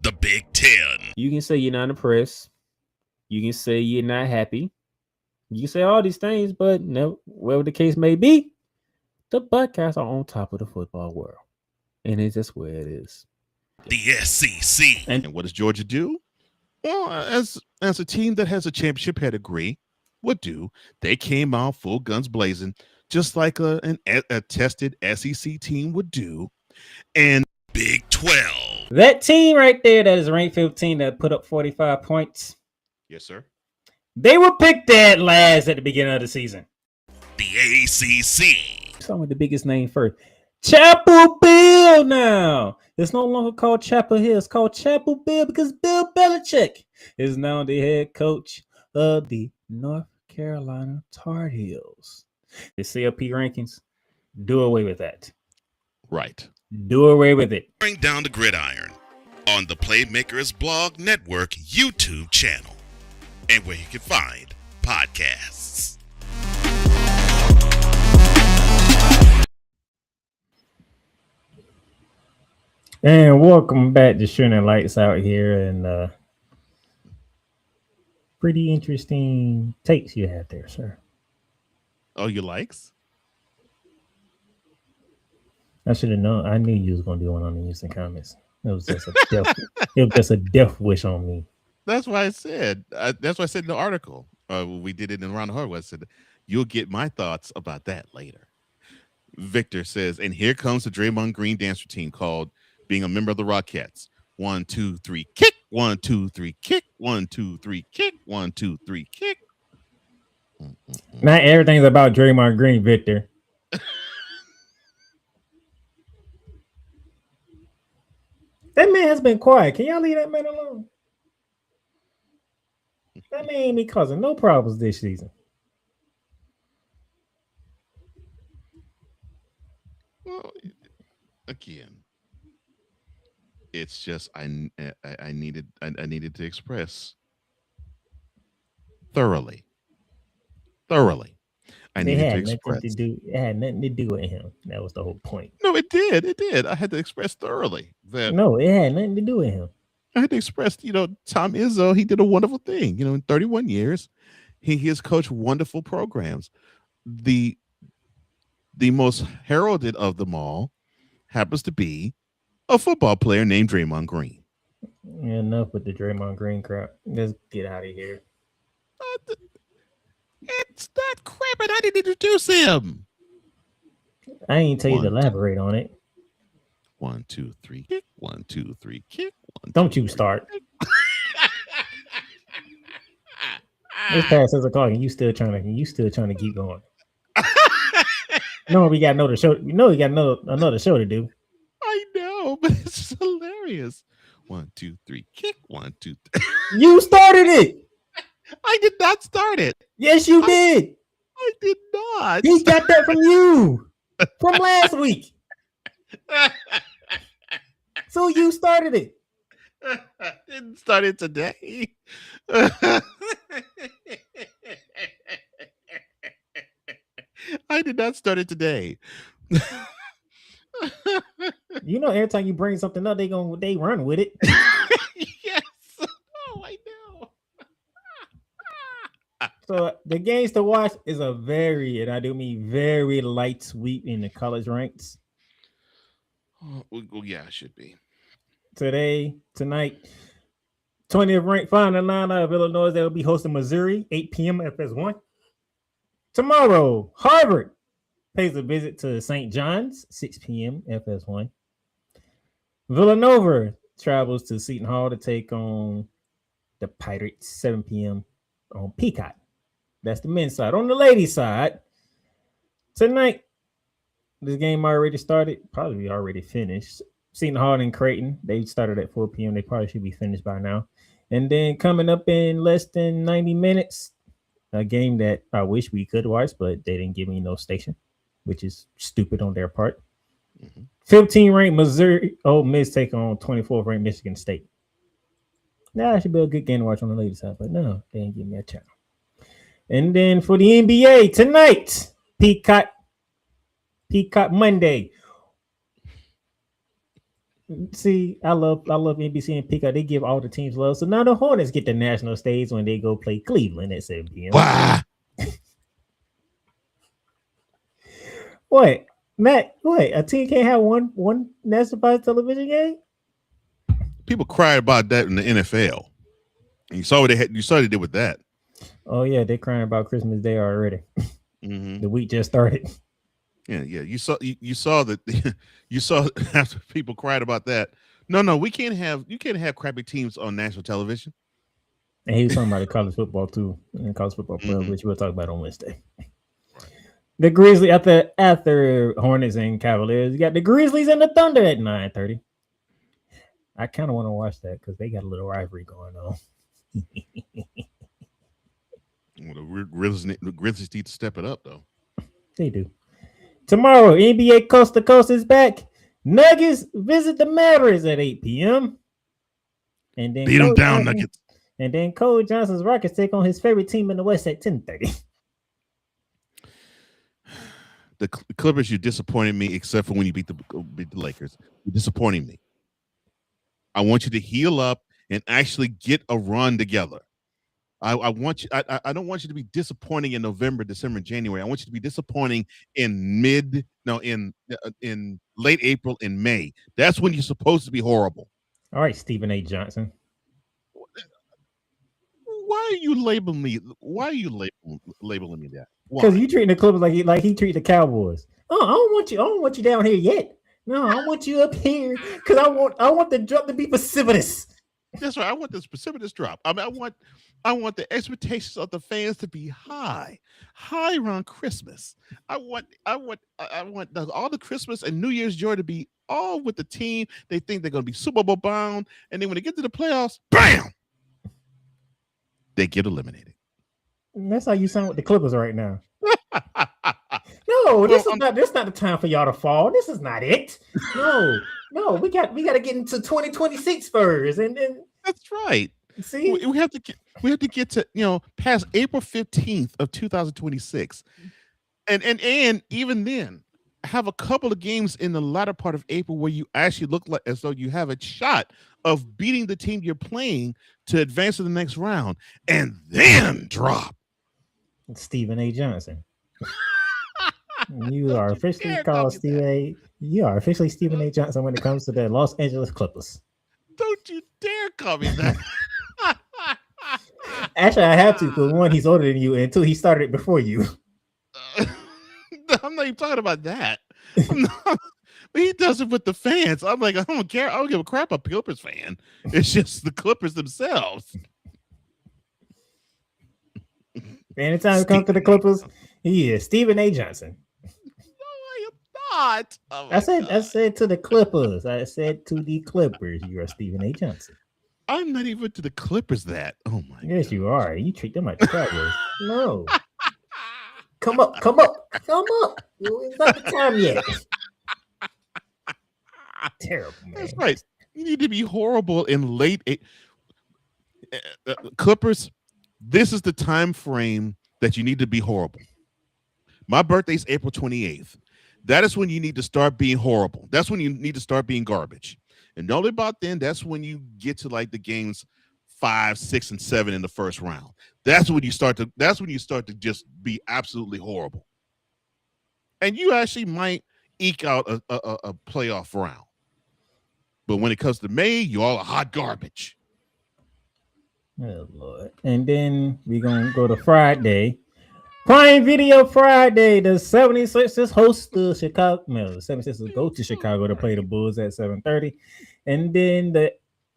The Big Ten. You can say you're not impressed. You can say you're not happy. You can say all these things, but no, whatever the case may be, the Buckeyes are on top of the football world. And it's just where it is. The SEC. And what does Georgia do? Well, as a team that has a championship pedigree would do, they came out full guns blazing, just like a tested SEC team would do. And Big 12. That team right there that is ranked 15 that put up 45 points. Yes, sir. They were picked dead last at the beginning of the season. The ACC. Start with the biggest name first. Chapel Bill now. It's no longer called Chapel Hill. It's called Chapel Bill because Bill Belichick is now the head coach of the North Carolina Tar Heels. The CLP rankings, do away with that. Right. Do away with it. Bring down the gridiron on the Playmakerz Blog Network YouTube channel and where you can find podcasts. And welcome back to Shining Lights out here, and pretty interesting takes you had there, sir. Oh, you likes? I should have known. I knew you was gonna do one on the instant comments. It was just a death wish on me. That's why I said. That's why I said in the article. We did it in Around the Hardwood. I said you'll get my thoughts about that later. Victor says, and here comes the Draymond Green dance routine called being a member of the Rockettes. 1, 2, 3, kick. 1, 2, 3, kick. 1, 2, 3, kick. 1, 2, 3, kick. Not everything's about Draymond Green, Victor. That man has been quiet. Can y'all leave that man alone? That man ain't been causing no problems this season. Well, again, it's just I needed to express thoroughly. I needed to express. It had nothing to do with him. That was the whole point. No, it did. It did. I had to express thoroughly that. No, it had nothing to do with him. I had to express, Tom Izzo, he did a wonderful thing. In 31 years, he has coached wonderful programs. The most heralded of them all happens to be a football player named Draymond Green. Yeah, enough with the Draymond Green crap. Let's get out of here. It's not crap, and I didn't introduce him. I ain't tell you to elaborate on it. 1, 2, 3, kick. 1, 2, 3, kick. Don't you start. It's past 6 o'clock, and you still trying to keep going. No, we got another show. We got another show to do. I know, but it's hilarious. 1, 2, 3, kick. 1, 2, 3. You started it. I did not start it. Yes, you did. I did not. He got that from you from last week. So you started it. Didn't start it today. I did not start it today. Every time you bring something up, they run with it. Yes. Oh, I know. So the games to watch is a very, and I do mean very, light sweep in the college ranks. Well, yeah, it should be. Tonight, 20th ranked Final Nine of Illinois. They will be hosting Missouri, 8 p.m. FS1. Tomorrow, Harvard pays a visit to St. John's, 6 p.m. FS1. Villanova travels to Seton Hall to take on the Pirates, 7 p.m. on Peacock. That's the men's side. On the ladies' side, tonight, this game already started, probably already finished. Seton Hall and Creighton, they started at 4 p.m. They probably should be finished by now. And then coming up in less than 90 minutes, a game that I wish we could watch, but they didn't give me no station, which is stupid on their part. 15 ranked Missouri Ole Miss take on 24th ranked Michigan State. Now that should be a good game to watch on the ladies' side, but no, they didn't give me a channel. And then for the NBA tonight, Peacock Monday. See, I love NBC and Peacock. They give all the teams love. So now the Hornets get the national stage when they go play Cleveland at 7 p.m. Wow. What, Matt? What? A team can't have one national television game? People cried about that in the NFL. And you saw what they had. You saw what they did with that. Oh yeah, they're crying about Christmas Day already. Mm-hmm. The week just started. Yeah. You saw that. You saw after people cried about that. No, you can't have crappy teams on national television. And he was talking about the college football too, and college football player, which we'll talk about on Wednesday. Right. The Grizzlies after Hornets and Cavaliers, you got the Grizzlies and the Thunder at 9:30. I kind of want to watch that because they got a little rivalry going on. Well, the Grizzlies need to step it up, though. They do. Tomorrow, NBA Coast to Coast is back. Nuggets visit the Mavericks at 8 p.m. And then beat them down, Nuggets. And then Cole Johnson's Rockets take on his favorite team in the West at 10:30. The Clippers, you disappointed me, except for when you beat the Lakers. You're disappointing me. I want you to heal up and actually get a run together. I want you. I don't want you to be disappointing in November, December, January. I want you to be disappointing in late April and May. That's when you're supposed to be horrible. All right, Stephen A. Johnson. Why are you labeling me? Why are you labeling me that? Because you treating the Clippers like he treated the Cowboys. Oh, I don't want you down here yet. No, I want you up here because I want the drop to be precipitous. That's right. I want this precipitous drop. I mean, I want the expectations of the fans to be high around Christmas. I want all the Christmas and New Year's joy to be all with the team. They think they're going to be Super Bowl bound, and then when they get to the playoffs, bam, they get eliminated. And that's how you sound with the Clippers right now. No, this is not the time for y'all to fall. This is not it. No, we got to get into 2026 first, and then that's right. See, we have to get to past April 15th of 2026, and even then have a couple of games in the latter part of April where you actually look like as though you have a shot of beating the team you're playing to advance to the next round, and then drop Stephen A. Johnson. You are officially called Stephen A. You are officially Stephen A. Johnson when it comes to the Los Angeles Clippers. Don't you dare call me that. Actually, I have to, because one, he's older than you, and two, he started it before you. I'm not even talking about that. He does it with the fans. I'm like, I don't care. I don't give a crap about Clippers fan. It's just the Clippers themselves. Anytime it comes to the Clippers, he is Stephen A. Johnson. Not. Oh I said to the Clippers. I said to the Clippers, you are Stephen A. Johnson. I'm not even to the Clippers that. Oh my Yes, God. you are. You treat them like the Cowboys. No. Come up. It's not the time yet. Terrible, man. That's right. You need to be horrible in late Clippers. This is the time frame that you need to be horrible. My birthday's April 28th. That is when you need to start being horrible. That's when you need to start being garbage. And only about then, that's when you get to like the games 5, 6, and 7 in the first round. That's when you start to just be absolutely horrible. And you actually might eke out a playoff round. But when it comes to May, you all are hot garbage. Oh Lord. And then we're gonna go to Friday. Prime Video Friday. The 76ers host the Chicago. No, the 76ers go to Chicago to play the Bulls at 7:30. And then the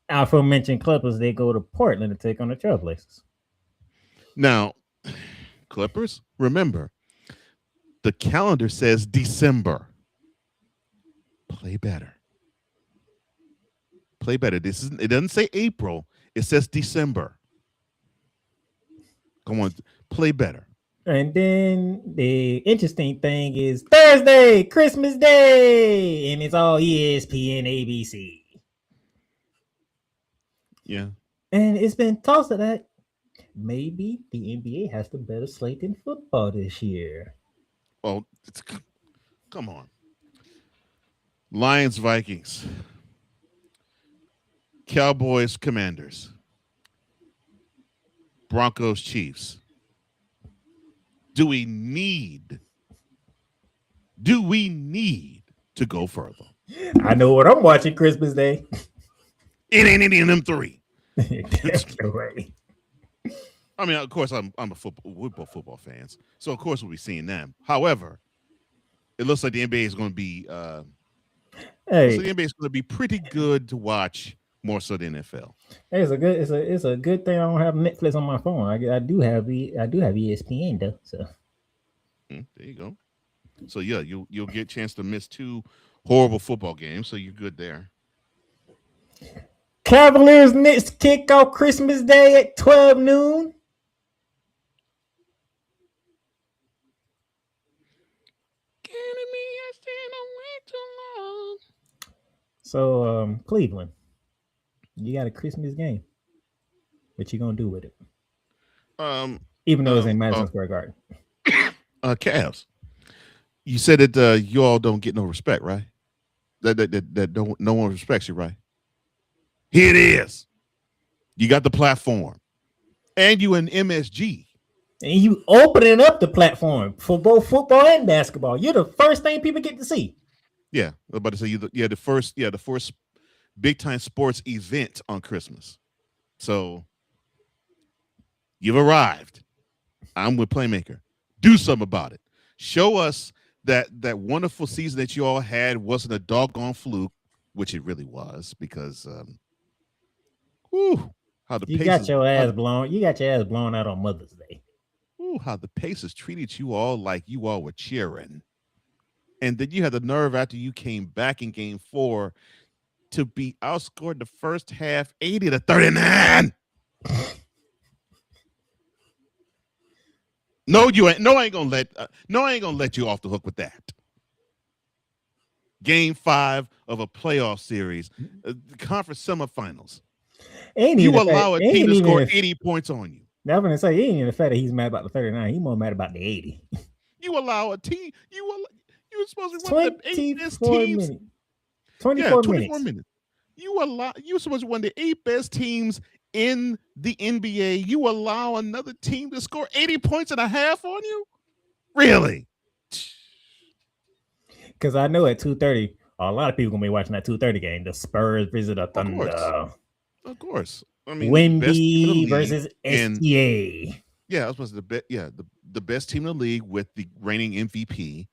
aforementioned Clippers, they go to Portland to take on the Trailblazers. Now, Clippers, remember, the calendar says December. Play better. Play better. It doesn't say April. It says December. Come on, play better. And then the interesting thing is Thursday, Christmas Day, and it's all ESPN, ABC. Yeah. And it's been tossed that maybe the NBA has the better slate in football this year. Oh, come on. Lions, Vikings. Cowboys, Commanders. Broncos, Chiefs. Do we need to go further? I know what I'm watching Christmas Day. It ain't any of them three. Right. I mean, of course, we're both football fans, so of course we'll be seeing them. However, it looks like the NBA is going to be the NBA is going to be pretty good to watch, more so than NFL. It's a good thing I don't have Netflix on my phone. I do have ESPN though. So there you go. So yeah, you'll get a chance to miss 2 horrible football games, so you're good there. Cavaliers Knicks kick off Christmas Day at 12 noon. So Cleveland, you got a Christmas game. What you gonna do with it? Even though it's in Madison Square Garden. Cavs. You said that you all don't get no respect, right? That no one respects you, right? Here it is. You got the platform, and you an MSG, and you opening up the platform for both football and basketball. You're the first thing people get to see. Yeah, I was about to say the first big time sports event on Christmas. So you've arrived. I'm with Playmaker. Do something about it. Show us that wonderful season that you all had wasn't a doggone fluke, which it really was, because Whew, how the You Pacers, got your ass blown. You got your ass blown out on Mother's Day. Ooh, how the Pacers treated you all like you all were cheering. And then you had the nerve after you came back in game 4 to be outscored the first half 80-39. No, you ain't. No, I ain't gonna let you off the hook with that. Game 5 of a playoff series, conference semifinals. You allow a team to score 80 points on you. I was gonna say, he ain't even the fact that he's mad about the 39. He's more mad about the 80. You allow a team. You were supposed to be one of the 8 best 24 teams. minutes. 24 minutes. You were supposed to be one of the 8 best teams in the NBA. You allow another team to score 80 points and a half on you? Really? Because I know at 2:30, a lot of people gonna be watching that 2:30 game. The Spurs visit the Thunder. Of course. I mean, Wemby versus SGA. Yeah, I was supposed to the best team in the league with the reigning MVP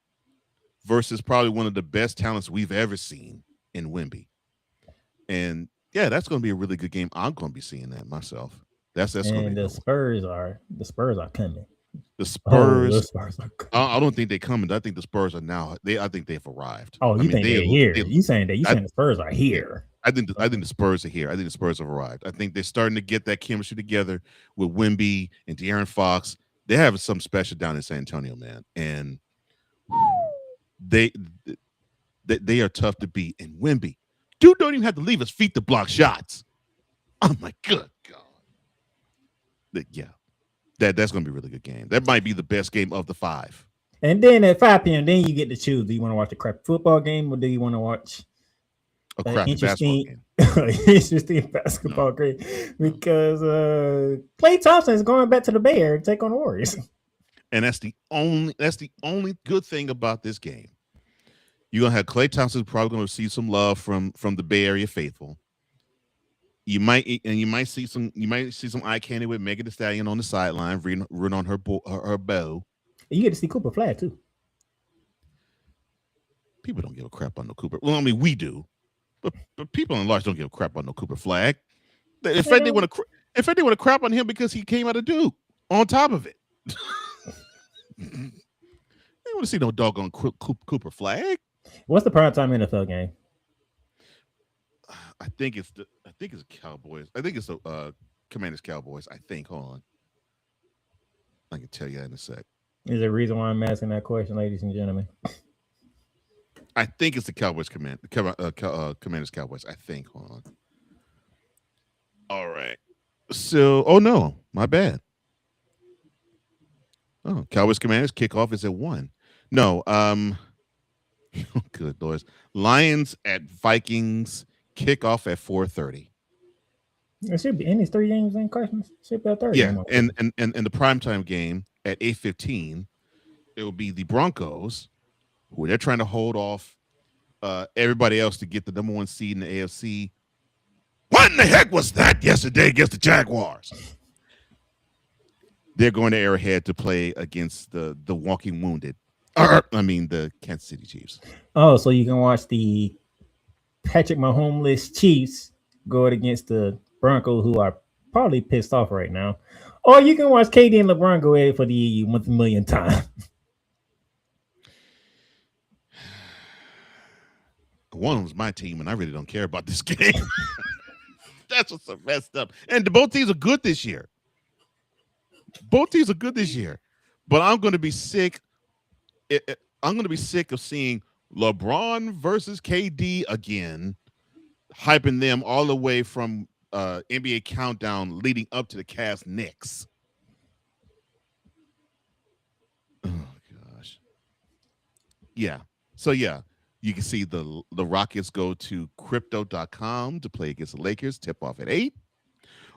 versus probably one of the best talents we've ever seen in Wemby. And yeah, that's going to be a really good game. I'm going to be seeing that myself. That's going to be the Spurs are coming. The Spurs are coming. I don't think they're coming. I think the Spurs are now. I think they've arrived. Oh, you think they're here? You saying the Spurs are here? I think the Spurs are here. I think the Spurs have arrived. I think they're starting to get that chemistry together with Wemby and De'Aaron Fox. They have something special down in San Antonio, man, and they are tough to beat. And Wemby, dude, don't even have to leave his feet to block shots. Oh my good God! Yeah, that's going to be a really good game. That might be the best game of the 5. And then at 5 p.m., then you get to choose. Do you want to watch a crap football game or do you want to watch a crappy basketball game? Interesting basketball game because Klay Thompson is going back to the Bay Area to take on the Warriors. And that's the only good thing about this game. You're gonna have Klay Thompson probably gonna receive some love from the Bay Area faithful. You might see some eye candy with Megan Thee Stallion on the sideline, rooting on her bow. You get to see Cooper Flag too. People don't give a crap on no Cooper. Well, I mean, we do, but people in large don't give a crap on no Cooper Flag. In fact, they want to crap on him because he came out of Duke. On top of it, they want to see no doggone Cooper Flag. What's the primetime NFL game? I think it's Cowboys. I think it's the Commanders Cowboys. I think. Hold on. I can tell you that in a sec. Is there a reason why I'm asking that question, ladies and gentlemen? I think it's the Cowboys Commanders Cowboys. I think. Hold on. All right. So, oh no, my bad. Oh, Cowboys Commanders kickoff is at 1. No, good Lord. Lions at Vikings kickoff at 4:30. It should be in these 3 games in questions. Should be at 30. Yeah, and the primetime game at 8:15, it will be the Broncos, who they're trying to hold off everybody else to get the number 1 seed in the AFC. What in the heck was that yesterday against the Jaguars? They're going to Arrowhead to play against the walking wounded. The Kansas City Chiefs. Oh, so you can watch the Patrick Mahomes Chiefs going against the Broncos, who are probably pissed off right now. Or you can watch KD and LeBron go at it for the 1 millionth time. One of them's my team, and I really don't care about this game. That's what's so messed up. And both teams are good this year. But I'm going to be sick. I'm going to be sick of seeing LeBron versus KD again, hyping them all the way from NBA Countdown leading up to the Cavs Knicks. Oh, gosh. Yeah. So, yeah. You can see the Rockets go to crypto.com to play against the Lakers, tip off at 8.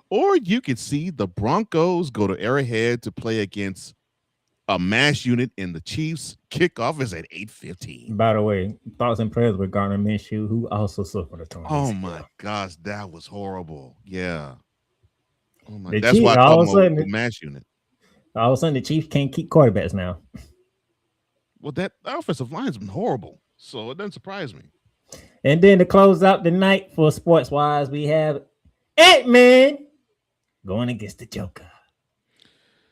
Or you can see the Broncos go to Arrowhead to play against a mass unit in the Chiefs. Kickoff is at 8:15. By the way, thoughts and prayers with Gardner Minshew, who also suffered a torn. Oh my gosh, that was horrible. Yeah. Oh my. The That's Chiefs, why I call them a mass unit. All of a sudden, the Chiefs can't keep quarterbacks now. Well, that offensive line's been horrible, so it doesn't surprise me. And then to close out the night for sports wise, we have Ant-Man going against the Joker.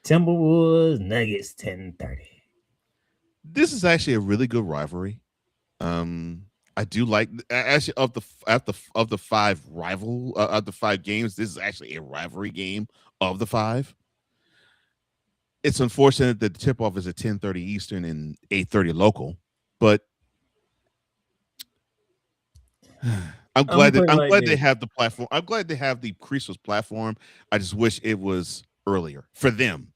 Timberwolves Nuggets 10:30. This is actually a really good rivalry. I do like actually of the 5 games. This is actually a rivalry game of the 5. It's unfortunate that the tip-off is at 10:30 Eastern and 8:30 local, but I'm glad they have the platform. I'm glad they have the Christmas platform. I just wish it was earlier for them,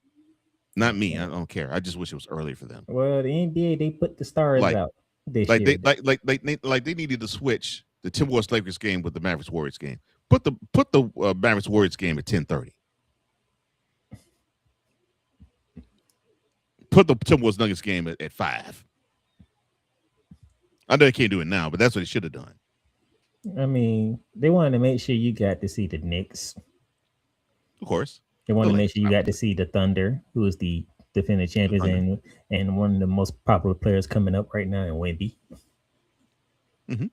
not me. I don't care. I just wish it was earlier for them. Well, the NBA they put the stars out this year. They needed to switch the Timberwolves Lakers game with the Mavericks Warriors game. Put the Mavericks Warriors game at 10:30. Put the Timberwolves Nuggets game at 5. I know they can't do it now, but that's what they should have done. I mean, they wanted to make sure you got to see the Knicks. Of course. They wanted to make sure you got to see the Thunder, who is the defending champions and one of the most popular players coming up right now in Wemby. Mm-hmm.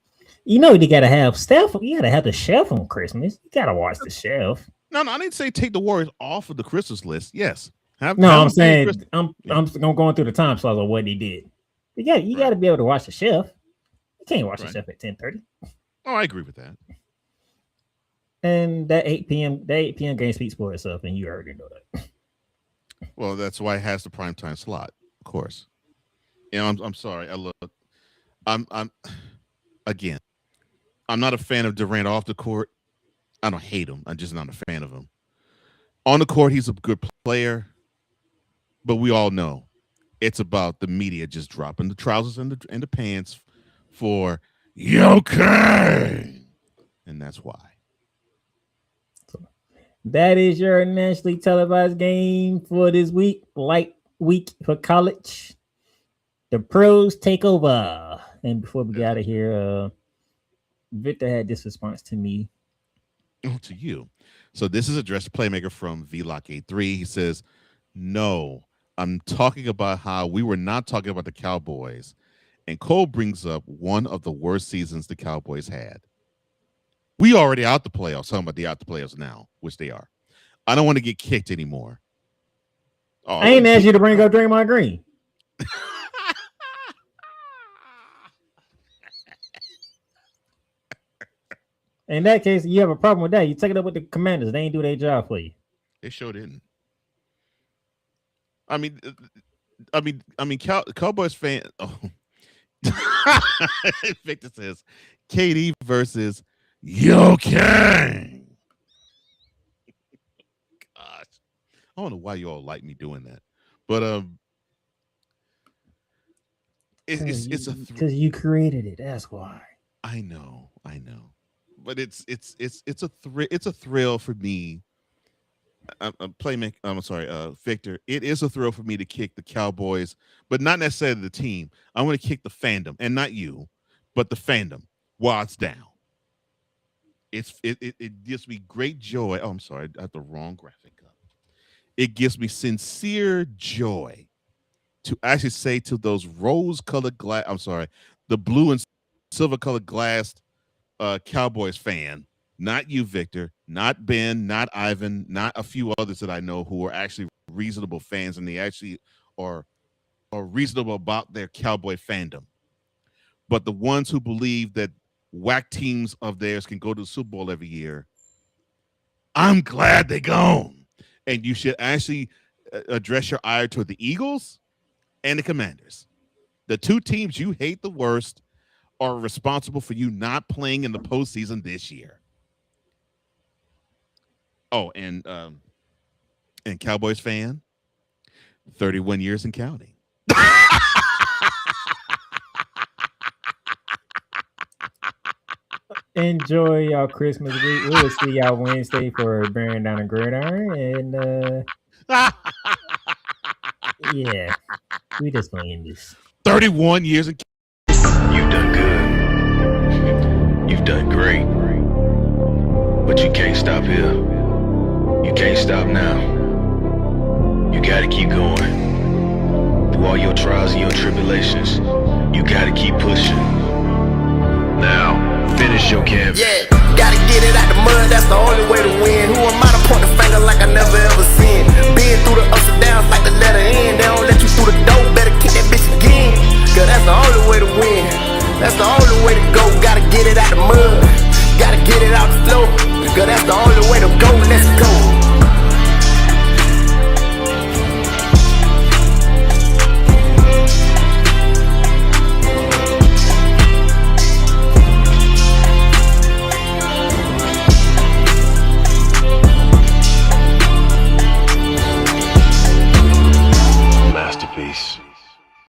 You know, they got to have Steph. You got to have the Chef on Christmas. You got to watch the Chef. No, I didn't say take the Warriors off of the Christmas list. Yes. I'm saying I'm going through the time slots of what he did. You got to be able to watch the Chef. You can't watch the Chef at 10:30. Oh, I agree with that. And that 8 p.m. game speaks for itself, and you already know that. Well, that's why it has the primetime slot, of course. You know, I'm sorry. I'm not a fan of Durant off the court. I don't hate him. I'm just not a fan of him. On the court, he's a good player, but we all know it's about the media just dropping the trousers and the pants for okay, and that's why. That is your nationally televised game for this week. Light week for college. The pros take over. And before we get out of here, Victor had this response to me. Oh, to you. So this is addressed to Playmaker from VLock83. He says, no, I'm talking about how we were not talking about the Cowboys. And Cole brings up one of the worst seasons the Cowboys had. We already out the playoffs. Talking about the out the playoffs now, which they are. I don't want to get kicked anymore. Oh, I ain't asked you to bring up Draymond Green. In that case, you have a problem with that. You take it up with the Commanders. They ain't do their job for you. They sure didn't. I mean, Cowboys fan. Oh. Victor says KD versus Jokic. Gosh, I don't know why you all like me doing that, but it's because you created it. That's why. I know, but it's a thrill for me. Victor. It is a thrill for me to kick the Cowboys, but not necessarily the team. I want to kick the fandom, and not you, but the fandom while it's down. It gives me great joy. Oh, I'm sorry, I have the wrong graphic up. It gives me sincere joy to actually say to those rose-colored glass. I'm sorry, the blue and silver-colored glassed Cowboys fan. Not you, Victor, not Ben, not Ivan, not a few others that I know who are actually reasonable fans, and they actually are reasonable about their Cowboy fandom. But the ones who believe that whack teams of theirs can go to the Super Bowl every year, I'm glad they're gone. And you should actually address your ire toward the Eagles and the Commanders. The two teams you hate the worst are responsible for you not playing in the postseason this year. Oh, and Cowboys fan, 31 years and counting. Enjoy y'all Christmas week. We'll see y'all Wednesday for Bearing Down a Gridiron. And yeah, we just gonna end this. 31 years and You've done good. You've done great. But you can't stop here. You can't stop now. You gotta keep going. Through all your trials and your tribulations, you gotta keep pushing. Now, finish your canvas. Yeah. Gotta get it out the mud, that's the only way to win. Who am I to point the finger like I never ever seen? Been through the ups and downs like the letter N. They don't